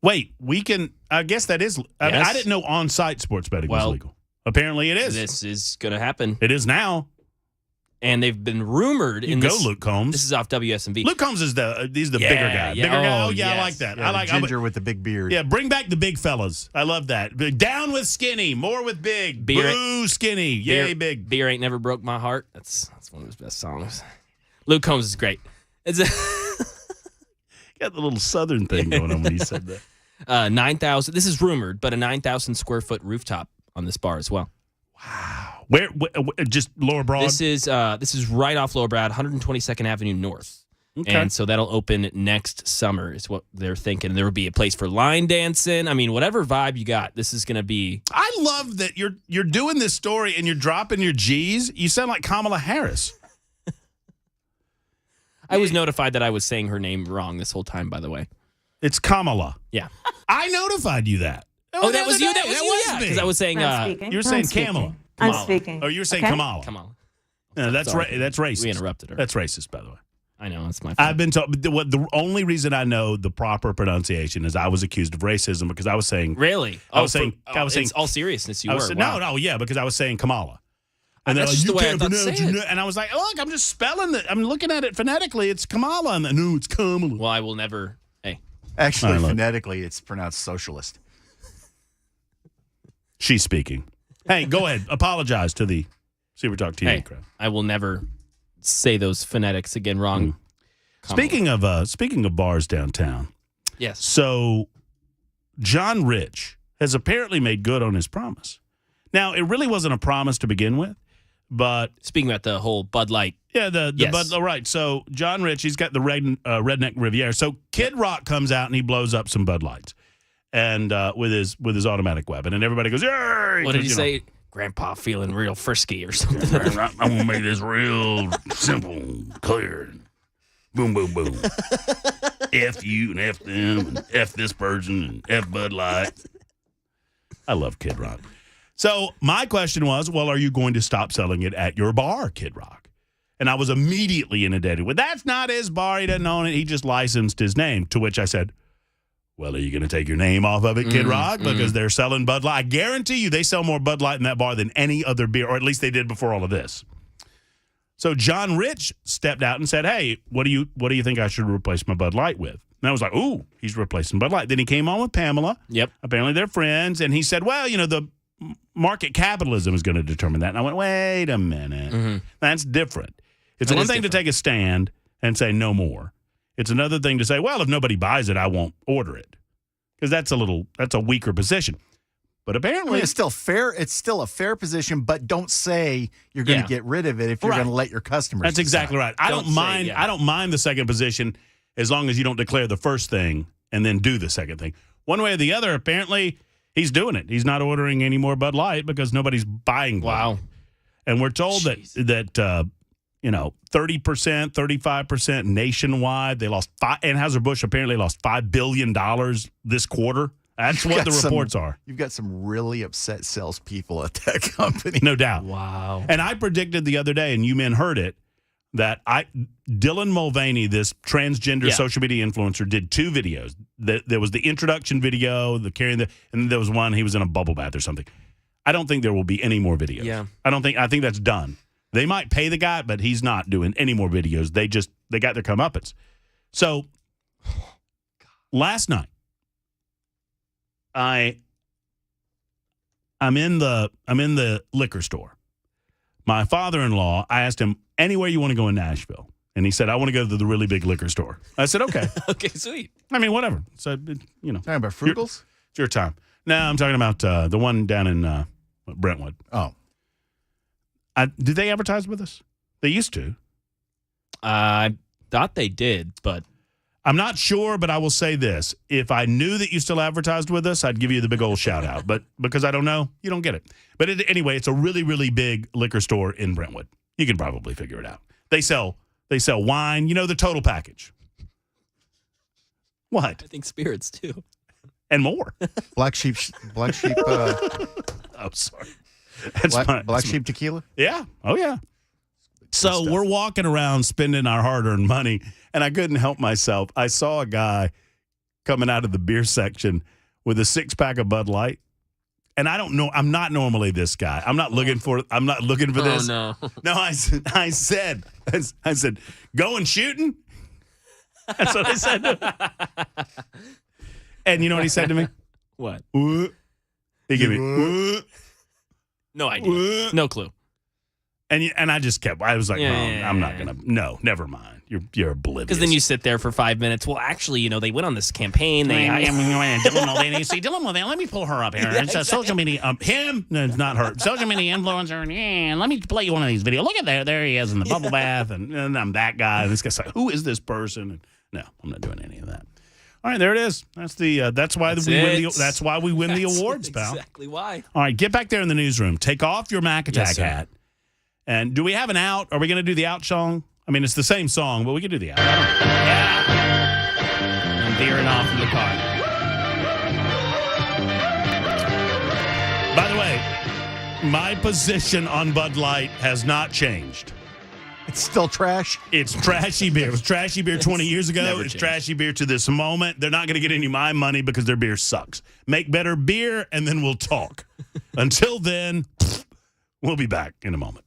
Wait, we can. I guess that is. I mean, I didn't know on-site sports betting was legal. Apparently, it is. This is going to happen. It is now. And they've been rumored. Luke Combs. This is off WSMV. Luke Combs is the bigger guy. Bigger guy. Oh yeah, I like that. Yeah, I like ginger with the big beard. Yeah, bring back the big fellas. I love that. Down with skinny, more with big. Boo skinny, yay big. Beer ain't never broke my heart. That's one of his best songs. Luke Combs is great. It's got the little southern thing going on when he said that. 9,000. This is rumored, but a 9,000 square foot rooftop on this bar as well. Wow. Where just Lower Broad? This is right off Lower Broad, 122nd Avenue North. Okay. And so that'll open next summer is what they're thinking. There will be a place for line dancing. I mean, whatever vibe you got, this is going to be. I love that you're doing this story and you're dropping your G's. You sound like Kamala Harris. I was notified that I was saying her name wrong this whole time, by the way. It's Kamala. Yeah. I notified you that. Oh, that was you? That was you? Yeah, because I was saying. You were saying Kamala. I'm speaking. Oh, you were saying Okay. Kamala. Kamala. No, that's that's racist. We interrupted her. That's racist, by the way. I know, that's my fault. I've been told. The only reason I know the proper pronunciation is I was accused of racism because I was saying. Really? I was saying. In all seriousness, you were. No, yeah, because I was saying Kamala. And That's they're just like, the way I you thought can't to pronounce say it. it. And I was like, look, I'm just spelling it. I'm looking at it phonetically. It's Kamala. And no, it's Kamala. Well, I will never. Hey. Actually, phonetically, it's pronounced socialist. She's speaking. Hey, go ahead. Apologize to the Super Talk TV crowd. I will never say those phonetics again wrong. Speaking of bars downtown. Yes. So John Rich has apparently made good on his promise. Now, it really wasn't a promise to begin with, but speaking about the whole Bud Light. Yeah, the Bud. All right. So John Rich, he's got the Redneck Riviera. So Kid Rock comes out and he blows up some Bud Lights, and with his automatic weapon, and everybody goes, "Yay!" What did he say? Grandpa feeling real frisky or something. I'm gonna make this real simple, clear. Boom, boom, boom. F you and F them and F this person and F Bud Light. I love Kid Rock. So my question was, well, are you going to stop selling it at your bar, Kid Rock? And I was immediately inundated with, that's not his bar. He doesn't own it. He just licensed his name. To which I said, well, are you going to take your name off of it, Kid Rock? Because they're selling Bud Light. I guarantee you they sell more Bud Light in that bar than any other beer, or at least they did before all of this. So John Rich stepped out and said, hey, what do you think I should replace my Bud Light with? And I was like, ooh, he's replacing Bud Light. Then he came on with Pamela. Yep. Apparently they're friends. And he said, well, the market capitalism is going to determine that. And I went, wait a minute. That's different. It's one thing to take a stand and say no more. It's another thing to say, well, if nobody buys it, I won't order it. Because that's a weaker position. But apparently it's still fair. It's still a fair position, but don't say you're going to get rid of it if you're going to let your customers. That's exactly right. I don't mind the second position as long as you don't declare the first thing and then do the second thing. One way or the other, apparently he's doing it. He's not ordering any more Bud Light because nobody's buying Bud Light. And we're told that 30%, 35% nationwide. They lost Anheuser-Busch apparently lost $5 billion this quarter. That's what the reports are. You've got some really upset salespeople at that company. No doubt. Wow. And I predicted the other day, and you men heard it, that Dylan Mulvaney, this transgender social media influencer, did 2 videos. There was the introduction video, and then there was one, he was in a bubble bath or something. I don't think there will be any more videos. Yeah. I think that's done. They might pay the guy, but he's not doing any more videos. They got their comeuppance. So last night, I'm in the liquor store. My father-in-law, I asked him, anywhere you want to go in Nashville? And he said, I want to go to the really big liquor store. I said, okay. Okay, sweet. I mean, whatever. So, you know. Talking about Frugals? It's your time. No, I'm talking about the one down in Brentwood. Oh. Did they advertise with us? They used to. I thought they did, but I'm not sure, but I will say this. If I knew that you still advertised with us, I'd give you the big old shout out. But because I don't know, you don't get it. But anyway, it's a really, really big liquor store in Brentwood. You can probably figure it out. They sell wine, you know, the total package. What? I think spirits too. And more. Black sheep. Oh, sorry. Black sheep tequila? Yeah. Oh, yeah. So we're walking around spending our hard-earned money, and I couldn't help myself. I saw a guy coming out of the beer section with a 6-pack of Bud Light. And I don't know. I'm not normally this guy. I'm not looking for this. Oh, no. No, I said, going shooting? That's what I said to him. And you know what he said to me? What? He gave me, No idea. No clue. And I just kept, I was like, Yeah, I'm not going to, no, never mind. You're oblivious. Because then you sit there for 5 minutes. Well, actually, you know, they went on this campaign. Dylan Mulvaney. See, Dylan Mulvaney, let me pull her up here. Yeah, It's a social media, him? No, it's not her. Social media influencer. Yeah, let me play you one of these videos. Look at there he is in the bubble bath. And I'm that guy. And this guy's like, who is this person? And no, I'm not doing any of that. All right, there it is. That's the. That's why we win the awards, pal. Exactly why. All right, get back there in the newsroom. Take off your Mac Attack hat. And do we have an out? Are we going to do the out song? I mean, it's the same song, but we can do the out. Yeah. I'm veering off in the car. By the way, my position on Bud Light has not changed. It's still trash. It's trashy beer. It was trashy beer 20 years ago. It's trashy beer to this moment. They're not going to get any of my money because their beer sucks. Make better beer, and then we'll talk. Until then, we'll be back in a moment.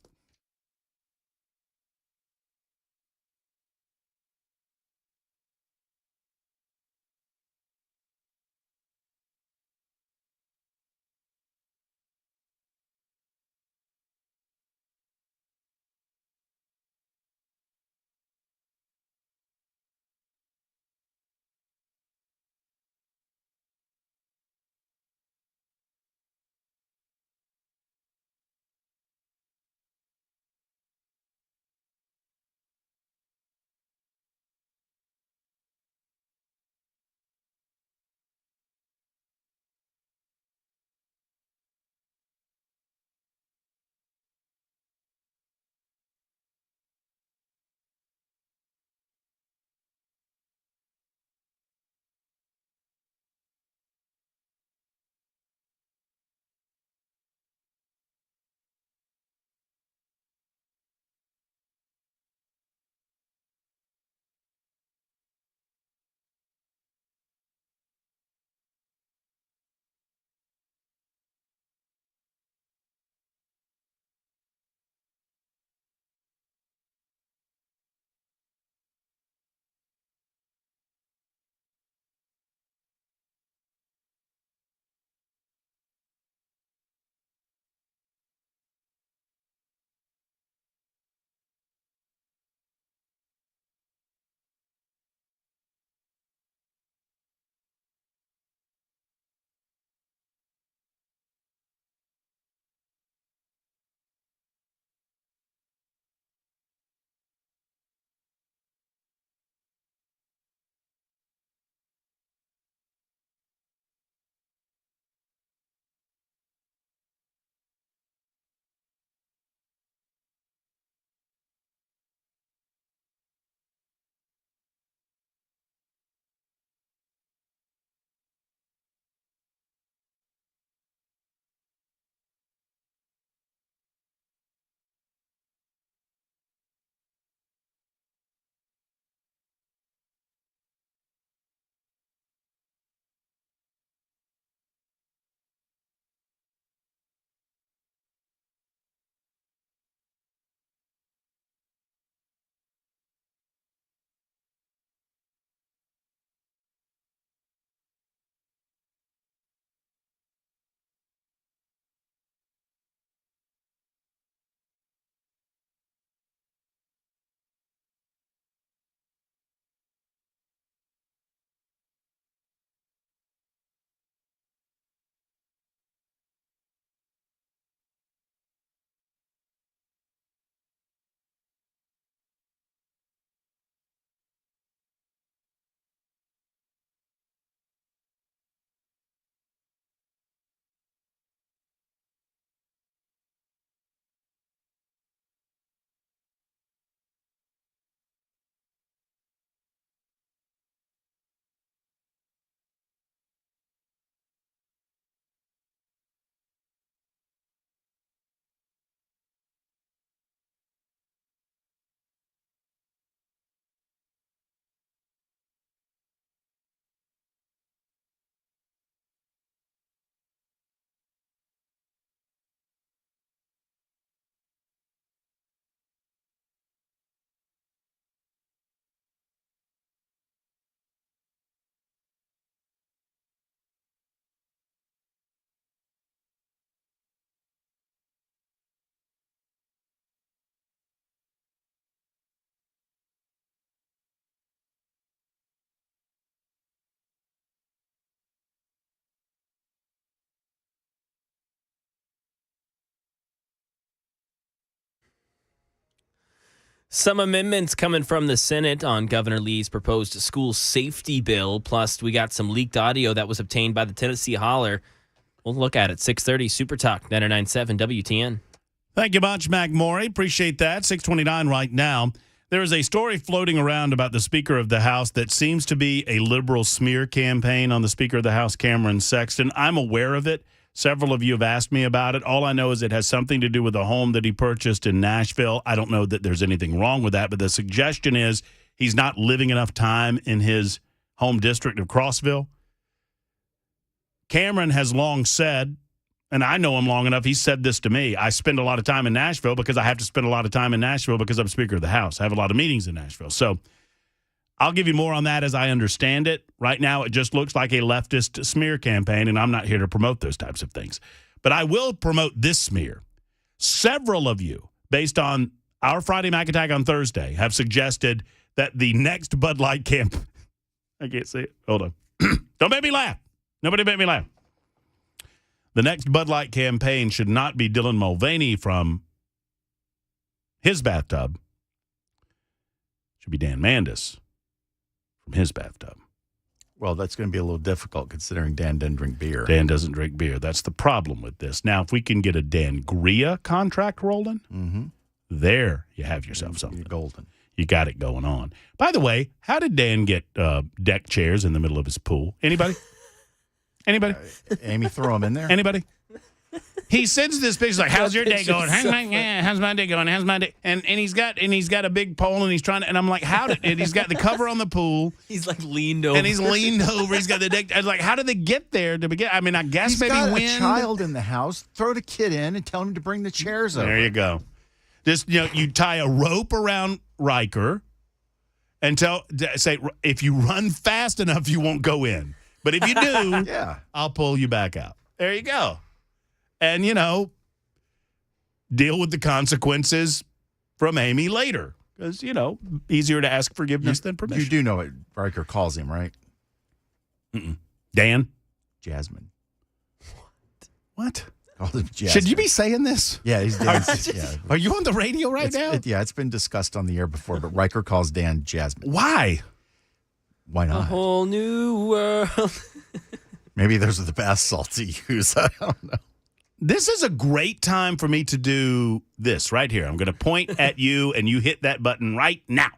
Some amendments coming from the Senate on Governor Lee's proposed school safety bill. Plus, we got some leaked audio that was obtained by the Tennessee Holler. We'll look at it. 6:30 Super Talk 99.7 WTN. Thank you much, Mac Maury. Appreciate that. 6:29 right now. There is a story floating around about the Speaker of the House that seems to be a liberal smear campaign on the Speaker of the House, Cameron Sexton. I'm aware of it. Several of you have asked me about it. All I know is it has something to do with a home that he purchased in Nashville. I don't know that there's anything wrong with that, but the suggestion is he's not living enough time in his home district of Crossville. Cameron has long said, and I know him long enough, he said this to me, I spend a lot of time in Nashville because I have to spend a lot of time in Nashville because I'm Speaker of the House. I have a lot of meetings in Nashville. So I'll give you more on that as I understand it. Right now, it just looks like a leftist smear campaign, and I'm not here to promote those types of things. But I will promote this smear. Several of you, based on our Friday Mac Attack on Thursday, have suggested that the next Bud Light camp... I can't say it. Hold on. Don't make me laugh. Nobody make me laugh. The next Bud Light campaign should not be Dylan Mulvaney from his bathtub. It should be Dan Mandis from his bathtub. Well, that's going to be a little difficult considering Dan doesn't drink beer. Dan doesn't drink beer. That's the problem with this. Now, if we can get a Dan Gria contract rolling, there you have yourself something. You're golden. You got it going on. By the way, how did Dan get deck chairs in the middle of his pool? Anybody? Anybody? Amy threw them in there. Anybody? He sends this picture like, "How's your day going? How's my day going? How's my day?" And he's got a big pole and he's trying to. And I'm like, how did? And he's got the cover on the pool. He's like leaned over. And he's leaned over. He's got the deck. I was like, how did they get there to begin? I mean, I guess He's maybe got wind. a child in the house. Throw the kid in and tell him to bring the chairs over. There you go. Just you tie a rope around Riker and say if you run fast enough, you won't go in. But if you do, I'll pull you back out. There you go. And, deal with the consequences from Amy later. Because, easier to ask forgiveness than permission. You do know what Riker calls him, right? Dan? Jasmine. What? Calls him Jasmine. Should you be saying this? Yeah, he's Dan. Are you on the radio right now? It's been discussed on the air before, but Riker calls Dan Jasmine. Why? Why not? A whole new world. Maybe those are the bath salts he used. I don't know. This is a great time for me to do this right here. I'm going to point at you, and you hit that button right now.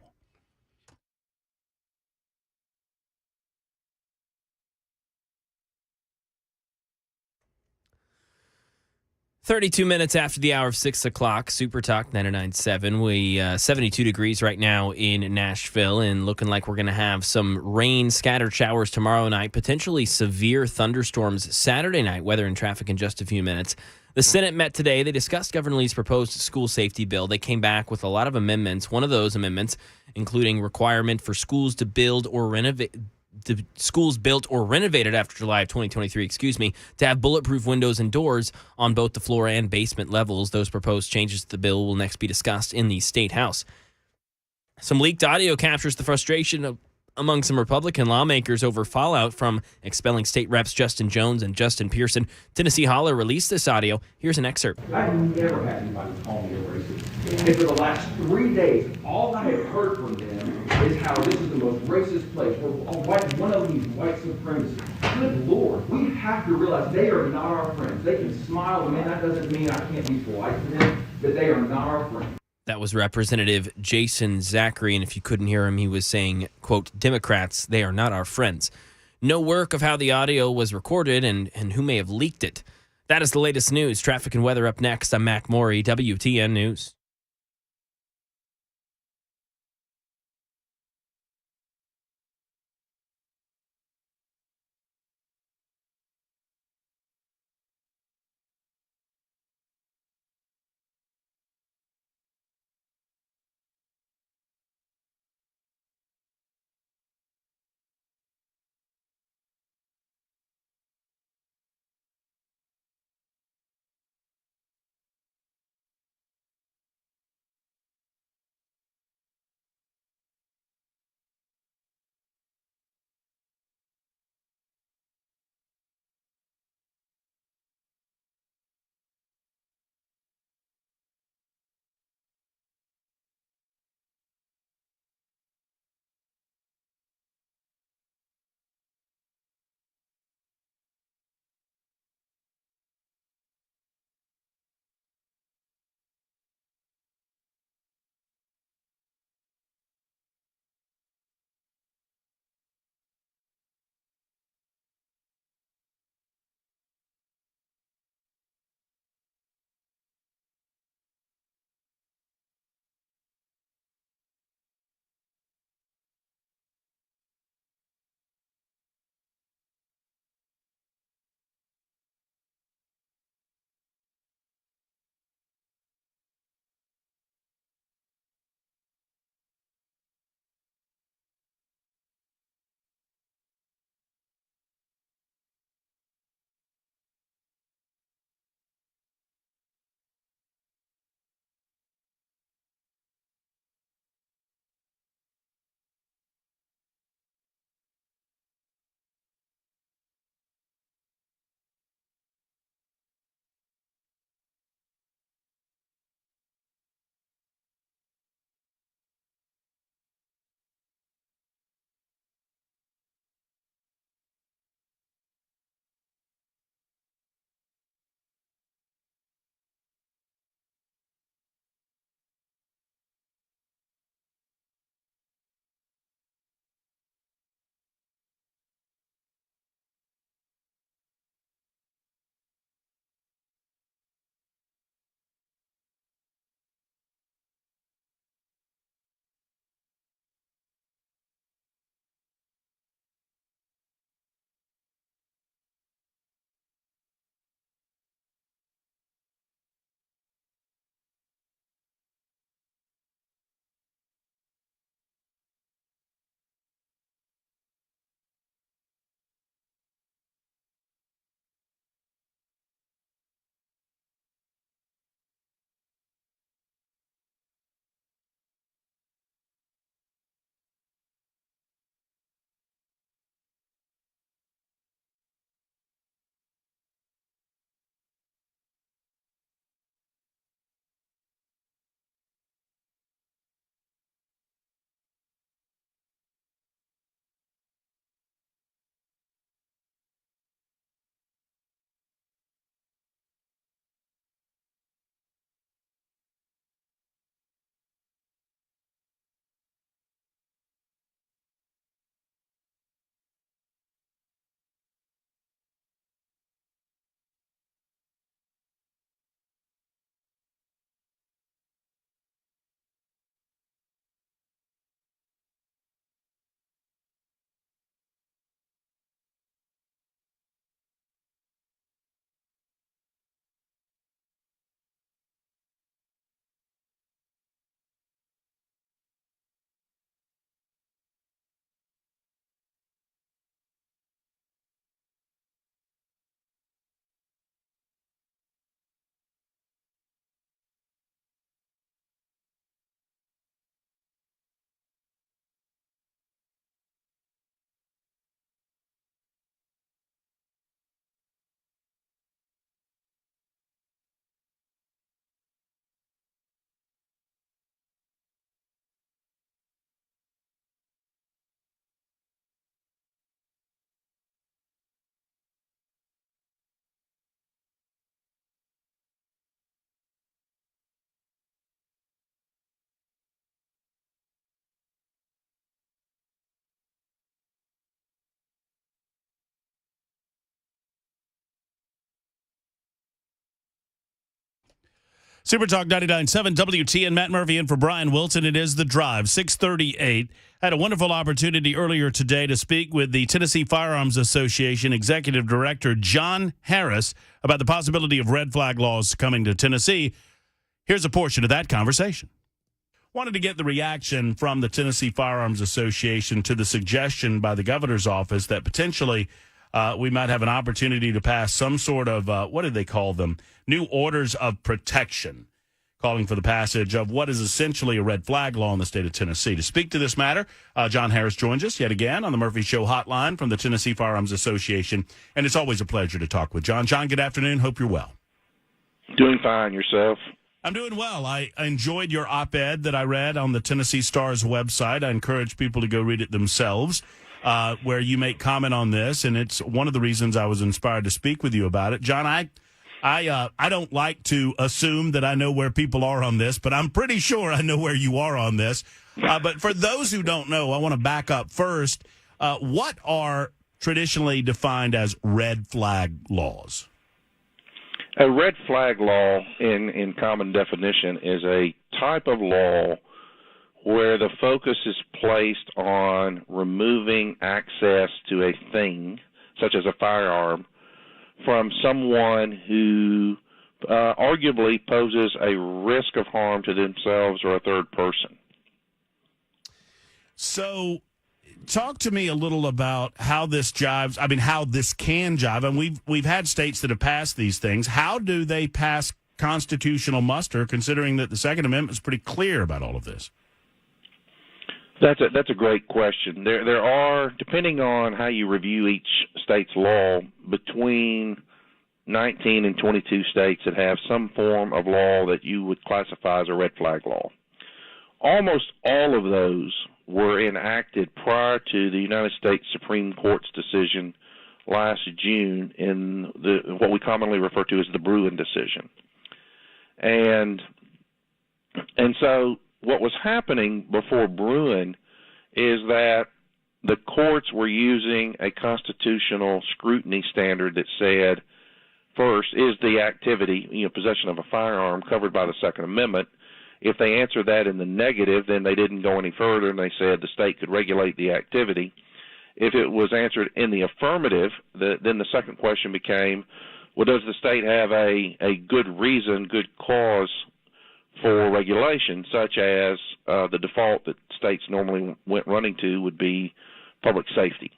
32 minutes after the hour of 6 o'clock, Super Talk 99.7. We 72 degrees right now in Nashville, and looking like we're going to have some rain, scattered showers tomorrow night, potentially severe thunderstorms Saturday night. Weather and traffic in just a few minutes. The Senate met today. They discussed Governor Lee's proposed school safety bill. They came back with a lot of amendments. One of those amendments, including requirement for schools to build or renovate. The schools built or renovated after July of 2023, to have bulletproof windows and doors on both the floor and basement levels. Those proposed changes to the bill will next be discussed in the State House. Some leaked audio captures the frustration among some Republican lawmakers over fallout from expelling state reps Justin Jones and Justin Pearson. Tennessee Holler released this audio. Here's an excerpt. I've never had anybody call me a racist. And for the last 3 days, all I have heard from them is how this is the most racist place. We're one of these white supremacists. Good Lord, we have to realize they are not our friends. They can smile, man, that doesn't mean I can't be polite to them, but they are not our friends. That was Representative Jason Zachary, and if you couldn't hear him, he was saying, quote, Democrats, they are not our friends. No work of how the audio was recorded and who may have leaked it. That is the latest news. Traffic and weather up next. I'm Mac Maury, WTN News. Super Talk 99.7 WTN, Matt Murphy in for Brian Wilson. It is The Drive, 638. I had a wonderful opportunity earlier today to speak with the Tennessee Firearms Association Executive Director John Harris about the possibility of red flag laws coming to Tennessee. Here's a portion of that conversation. Wanted to get the reaction from the Tennessee Firearms Association to the suggestion by the governor's office that potentially we might have an opportunity to pass some sort of, what did they call them? New orders of protection, calling for the passage of what is essentially a red flag law in the state of Tennessee. To speak to this matter, John Harris joins us yet again on the Murphy Show hotline from the Tennessee Firearms Association, and it's always a pleasure to talk with John. John, good afternoon. Hope you're well. Doing fine. Yourself? I'm doing well. I enjoyed your op-ed that I read on the Tennessee Star's website. I encourage people to go read it themselves, where you make comment on this, and it's one of the reasons I was inspired to speak with you about it. John, I don't like to assume that I know where people are on this, but I'm pretty sure I know where you are on this. But for those who don't know, I want to back up first. What are traditionally defined as red flag laws? A red flag law, in common definition, is a type of law where the focus is placed on removing access to a thing, such as a firearm, from someone who arguably poses a risk of harm to themselves or a third person. So talk to me a little about how this jives, how this can jive. And we've had states that have passed these things. How do they pass constitutional muster, considering that the Second Amendment is pretty clear about all of this? That's a great question. There are, depending on how you review each state's law, between 19 and 22 states that have some form of law that you would classify as a red flag law. Almost all of those were enacted prior to the United States Supreme Court's decision last June in what we commonly refer to as the Bruen decision. And so what was happening before Bruen is that the courts were using a constitutional scrutiny standard that said, first, is the activity, possession of a firearm, covered by the Second Amendment? If they answered that in the negative, then they didn't go any further, and they said the state could regulate the activity. If it was answered in the affirmative, then the second question became, well, does the state have a good reason, good cause for regulation, such as the default that states normally went running to would be public safety.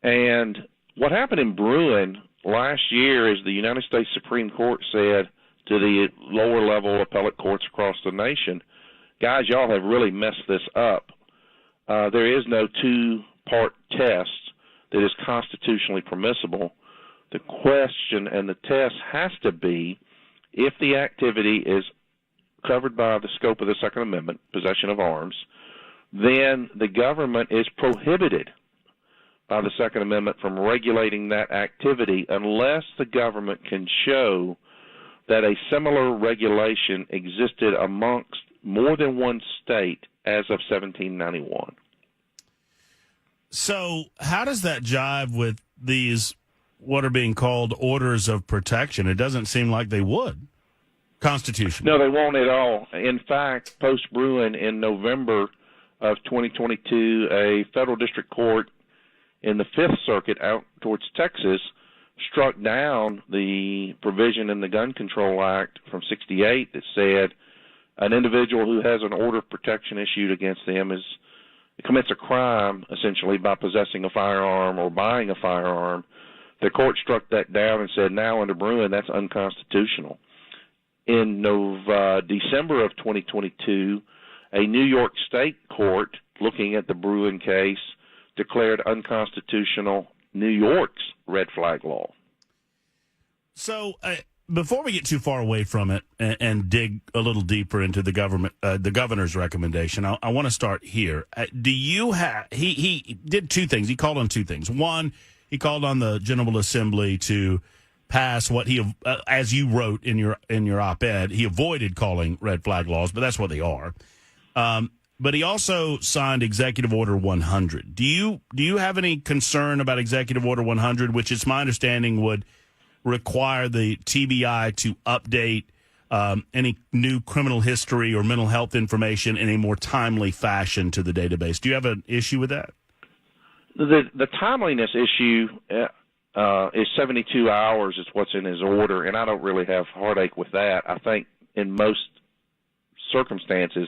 And what happened in Bruen last year is the United States Supreme Court said to the lower level appellate courts across the nation, guys, y'all have really messed this up. There is no two-part test that is constitutionally permissible. The question and the test has to be if the activity is covered by the scope of the Second Amendment, possession of arms, then the government is prohibited by the Second Amendment from regulating that activity unless the government can show that a similar regulation existed amongst more than one state as of 1791. So how does that jive with these, what are being called orders of protection? It doesn't seem like they would. Constitution. No, they won't at all. In fact, post-Bruen in November of 2022, a federal district court in the Fifth Circuit out towards Texas struck down the provision in the Gun Control Act from 1968 that said an individual who has an order of protection issued against them commits a crime, essentially, by possessing a firearm or buying a firearm. The court struck that down and said, now under Bruen, that's unconstitutional. In December of 2022, a New York State court, looking at the Bruen case, declared unconstitutional New York's red flag law. So before we get too far away from it and dig a little deeper into the governor's recommendation, I want to start here. Do you have? He did two things. He called on two things. One, he called on the General Assembly to pass what he, as you wrote in your op-ed, he avoided calling red flag laws, but that's what they are. But he also signed Executive Order 100. Do you have any concern about Executive Order 100, which it's my understanding would require the TBI to update any new criminal history or mental health information in a more timely fashion to the database. Do you have an issue with that? The timeliness issue is 72 hours is what's in his order, and I don't really have heartache with that. I think in most circumstances,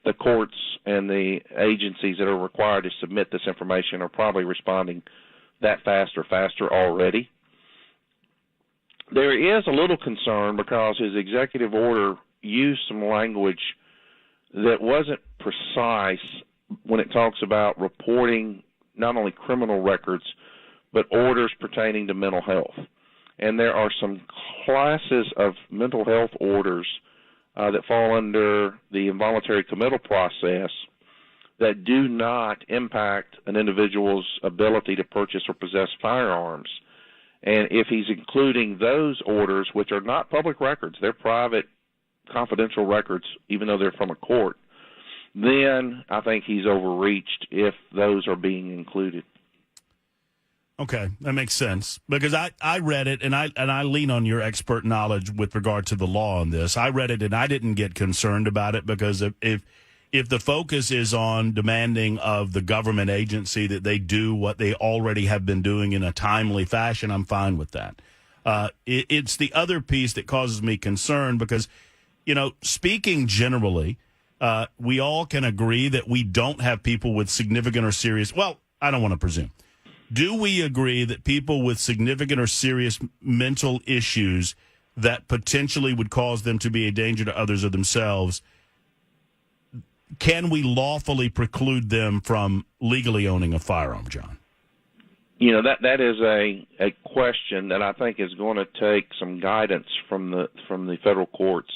the courts and the agencies that are required to submit this information are probably responding that fast or faster already. There is a little concern because his executive order used some language that wasn't precise when it talks about reporting not only criminal records, but orders pertaining to mental health. And there are some classes of mental health orders that fall under the involuntary committal process that do not impact an individual's ability to purchase or possess firearms. And if he's including those orders, which are not public records, they're private, confidential records, even though they're from a court, then I think he's overreached if those are being included. Okay, that makes sense because I read it and I lean on your expert knowledge with regard to the law on this. I read it and I didn't get concerned about it because if the focus is on demanding of the government agency that they do what they already have been doing in a timely fashion, I'm fine with that. It's the other piece that causes me concern because, speaking generally, we all can agree that we don't have people with significant or serious, well, I don't want to presume. Do we agree that people with significant or serious mental issues that potentially would cause them to be a danger to others or themselves, can we lawfully preclude them from legally owning a firearm, John? That is a question that I think is going to take some guidance from the federal courts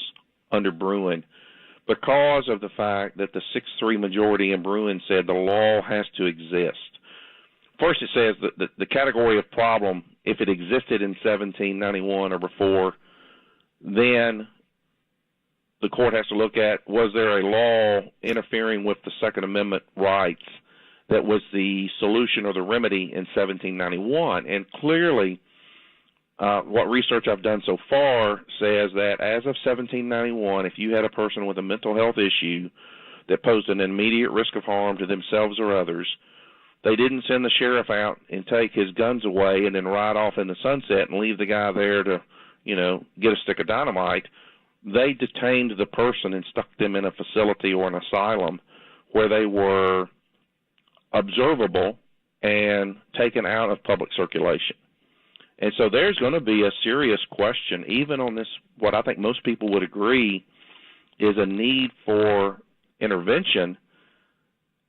under Bruen, because of the fact that the 6-3 majority in Bruen said the law has to exist. First, it says that the category of problem, if it existed in 1791 or before, then the court has to look at, was there a law interfering with the Second Amendment rights that was the solution or the remedy in 1791? And clearly, what research I've done so far says that as of 1791, if you had a person with a mental health issue that posed an immediate risk of harm to themselves or others, they didn't send the sheriff out and take his guns away and then ride off in the sunset and leave the guy there to, get a stick of dynamite. They detained the person and stuck them in a facility or an asylum where they were observable and taken out of public circulation. And so there's going to be a serious question, even on this, what I think most people would agree is a need for intervention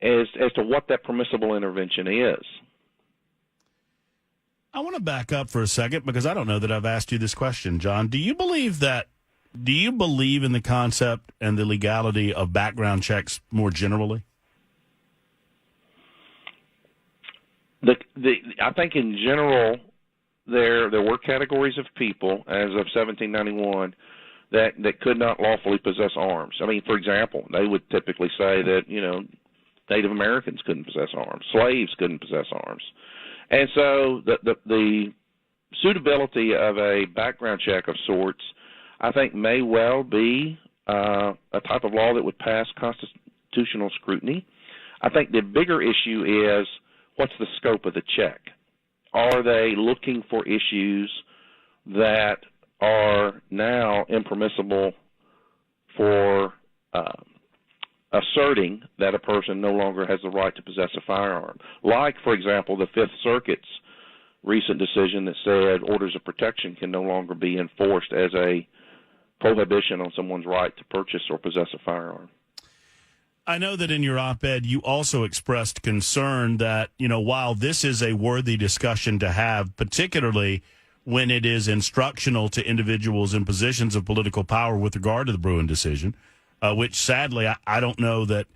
as to what that permissible intervention is. I want to back up for a second because I don't know that I've asked you this question, John. Do you believe in the concept and the legality of background checks more generally? I think in general there were categories of people as of 1791 that could not lawfully possess arms. I mean, for example, they would typically say that, Native Americans couldn't possess arms, slaves couldn't possess arms. And so the suitability of a background check of sorts, I think, may well be a type of law that would pass constitutional scrutiny. I think the bigger issue is, what's the scope of the check? Are they looking for issues that are now impermissible for asserting that a person no longer has the right to possess a firearm? Like, for example, the Fifth Circuit's recent decision that said orders of protection can no longer be enforced as a prohibition on someone's right to purchase or possess a firearm. I know that in your op-ed you also expressed concern that, while this is a worthy discussion to have, particularly when it is instructional to individuals in positions of political power with regard to the Bruen decision, which sadly I don't know that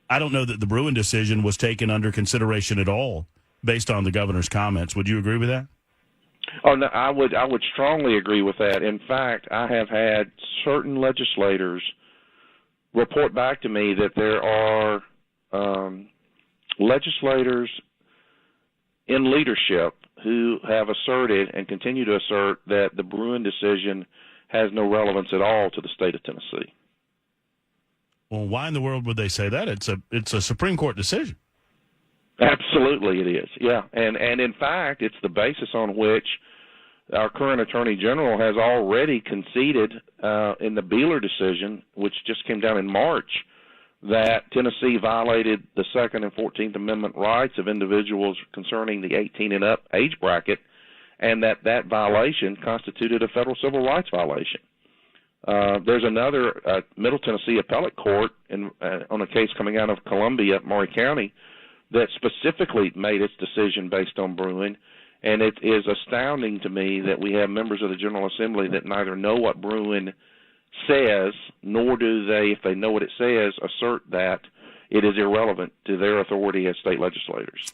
the Bruen decision was taken under consideration at all based on the governor's comments. Would you agree with that? Oh, no, I would strongly agree with that. In fact, I have had certain legislators report back to me that there are legislators in leadership who have asserted and continue to assert that the Bruen decision has no relevance at all to the state of Tennessee. Well, why in the world would they say that? It's a Supreme Court decision. Absolutely, it is. Yeah, and in fact, it's the basis on which our current Attorney General has already conceded in the Beeler decision, which just came down in March, that Tennessee violated the Second and 14th Amendment rights of individuals concerning the 18 and up age bracket, and that violation constituted a federal civil rights violation. There's another Middle Tennessee appellate court on a case coming out of Columbia, Maury County, that specifically made its decision based on Bruen, and it is astounding to me that we have members of the General Assembly that neither know what Bruen says, nor do they, if they know what it says, assert that it is irrelevant to their authority as state legislators.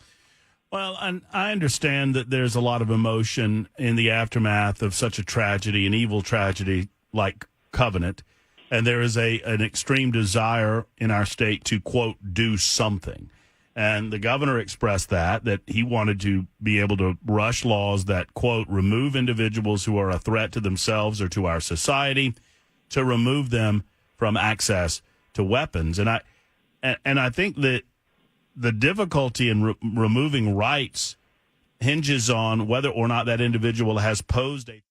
Well, and I understand that there's a lot of emotion in the aftermath of such a tragedy, an evil tragedy like Covenant, and there is an extreme desire in our state to, quote, do something. And the governor expressed that he wanted to be able to rush laws that, quote, remove individuals who are a threat to themselves or to our society, to remove them from access to weapons. And I think that the difficulty in removing rights hinges on whether or not that individual has posed a